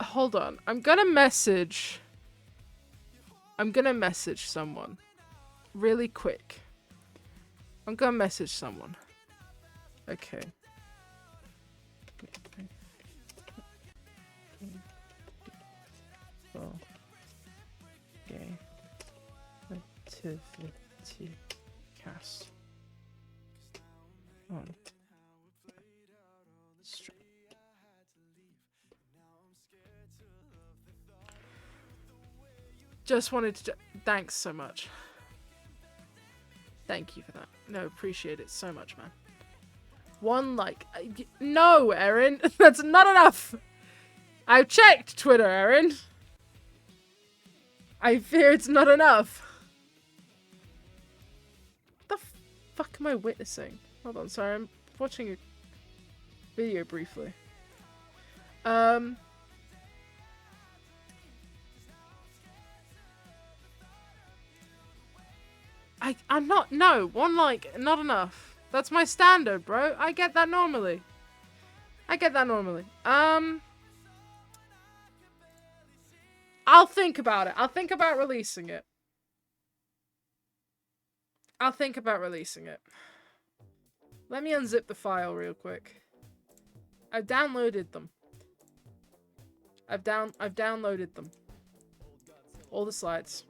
Hold on. I'm gonna message someone really quick. Okay. Oh. Gay nativity cast. On stream. Just wanted to... Thanks so much. Thank you for that. No, appreciate it so much, man. One like... No, Erin! That's not enough! I've checked Twitter, Erin! I fear it's not enough. What the fuck am I witnessing? Hold on, sorry, I'm watching a video briefly. I'm not, no, one like, not enough. That's my standard, bro. I get that normally. I'll think about it. I'll think about releasing it. Let me unzip the file real quick. I've downloaded them. I've downloaded them. All the slides.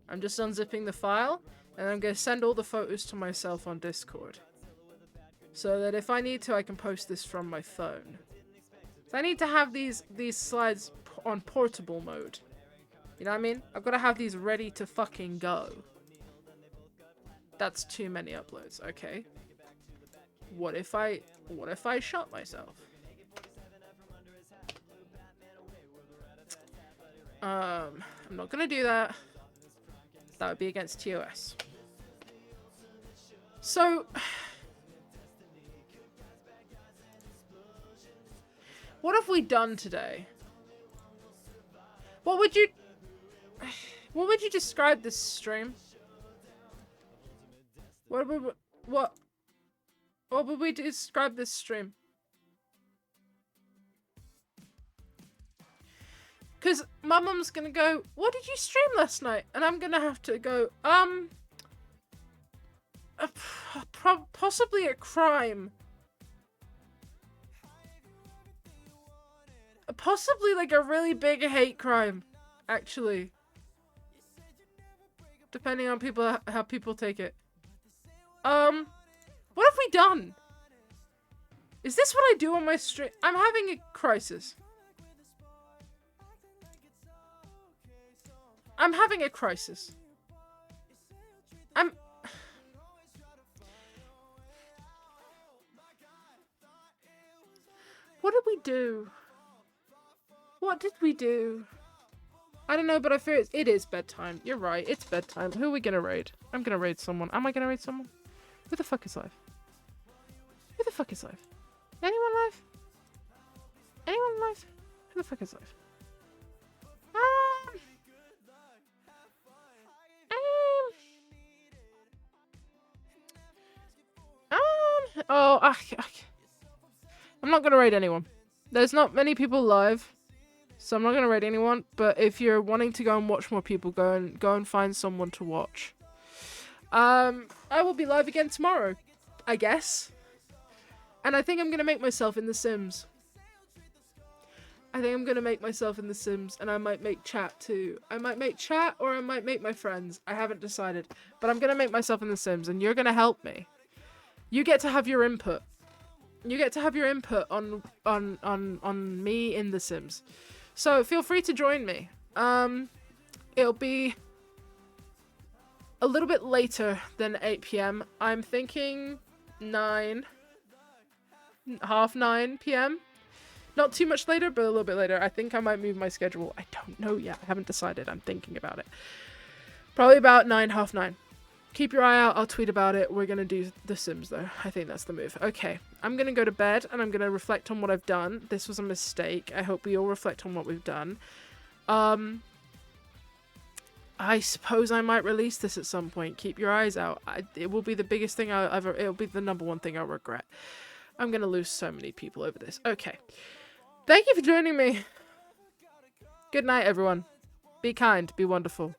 I'm just unzipping the file, and I'm going to send all the photos to myself on Discord. So that if I need to, I can post this from my phone. So I need to have these slides on portable mode. You know what I mean? I've got to have these ready to fucking go. That's too many uploads. Okay. What if I shot myself? I'm not gonna do that. That would be against TOS. So, what have we done today? What would you describe this stream? What would we describe this stream? Because my mum's gonna go, what did you stream last night? And I'm gonna have to go, possibly a crime. Possibly like a really big hate crime, actually. Depending on how people take it. What have we done? Is this what I do on my stream? I'm having a crisis. What did we do? What did we do? I don't know, but I fear it is bedtime. You're right, it's bedtime. Who are we gonna raid? I'm gonna raid someone. Am I gonna raid someone? Who the fuck is live? Who the fuck is live? Anyone live? Anyone live? Who the fuck is live? I'm not gonna raid anyone. There's not many people live, so I'm not gonna raid anyone. But if you're wanting to go and watch more people, go and find someone to watch. I will be live again tomorrow, I guess. And I think I'm gonna make myself in The Sims. And I might make chat too. I might make chat or I might make my friends. I haven't decided. But I'm gonna make myself in The Sims and you're gonna help me. You get to have your input. You get to have your input on me in The Sims. So feel free to join me. It'll be a little bit later than 8 PM. I'm thinking 9:30 PM. Not too much later, but a little bit later. I think I might move my schedule. I don't know yet. I haven't decided. I'm thinking about it. Probably about 9, half 9. Keep your eye out. I'll tweet about it. We're going to do The Sims, though. I think that's the move. Okay. I'm going to go to bed, and I'm going to reflect on what I've done. This was a mistake. I hope we all reflect on what we've done. I suppose I might release this at some point. Keep your eyes out. It will be the biggest thing I'll ever... It'll be the #1 thing I'll regret. I'm going to lose so many people over this. Okay. Thank you for joining me. Good night, everyone. Be kind. Be wonderful.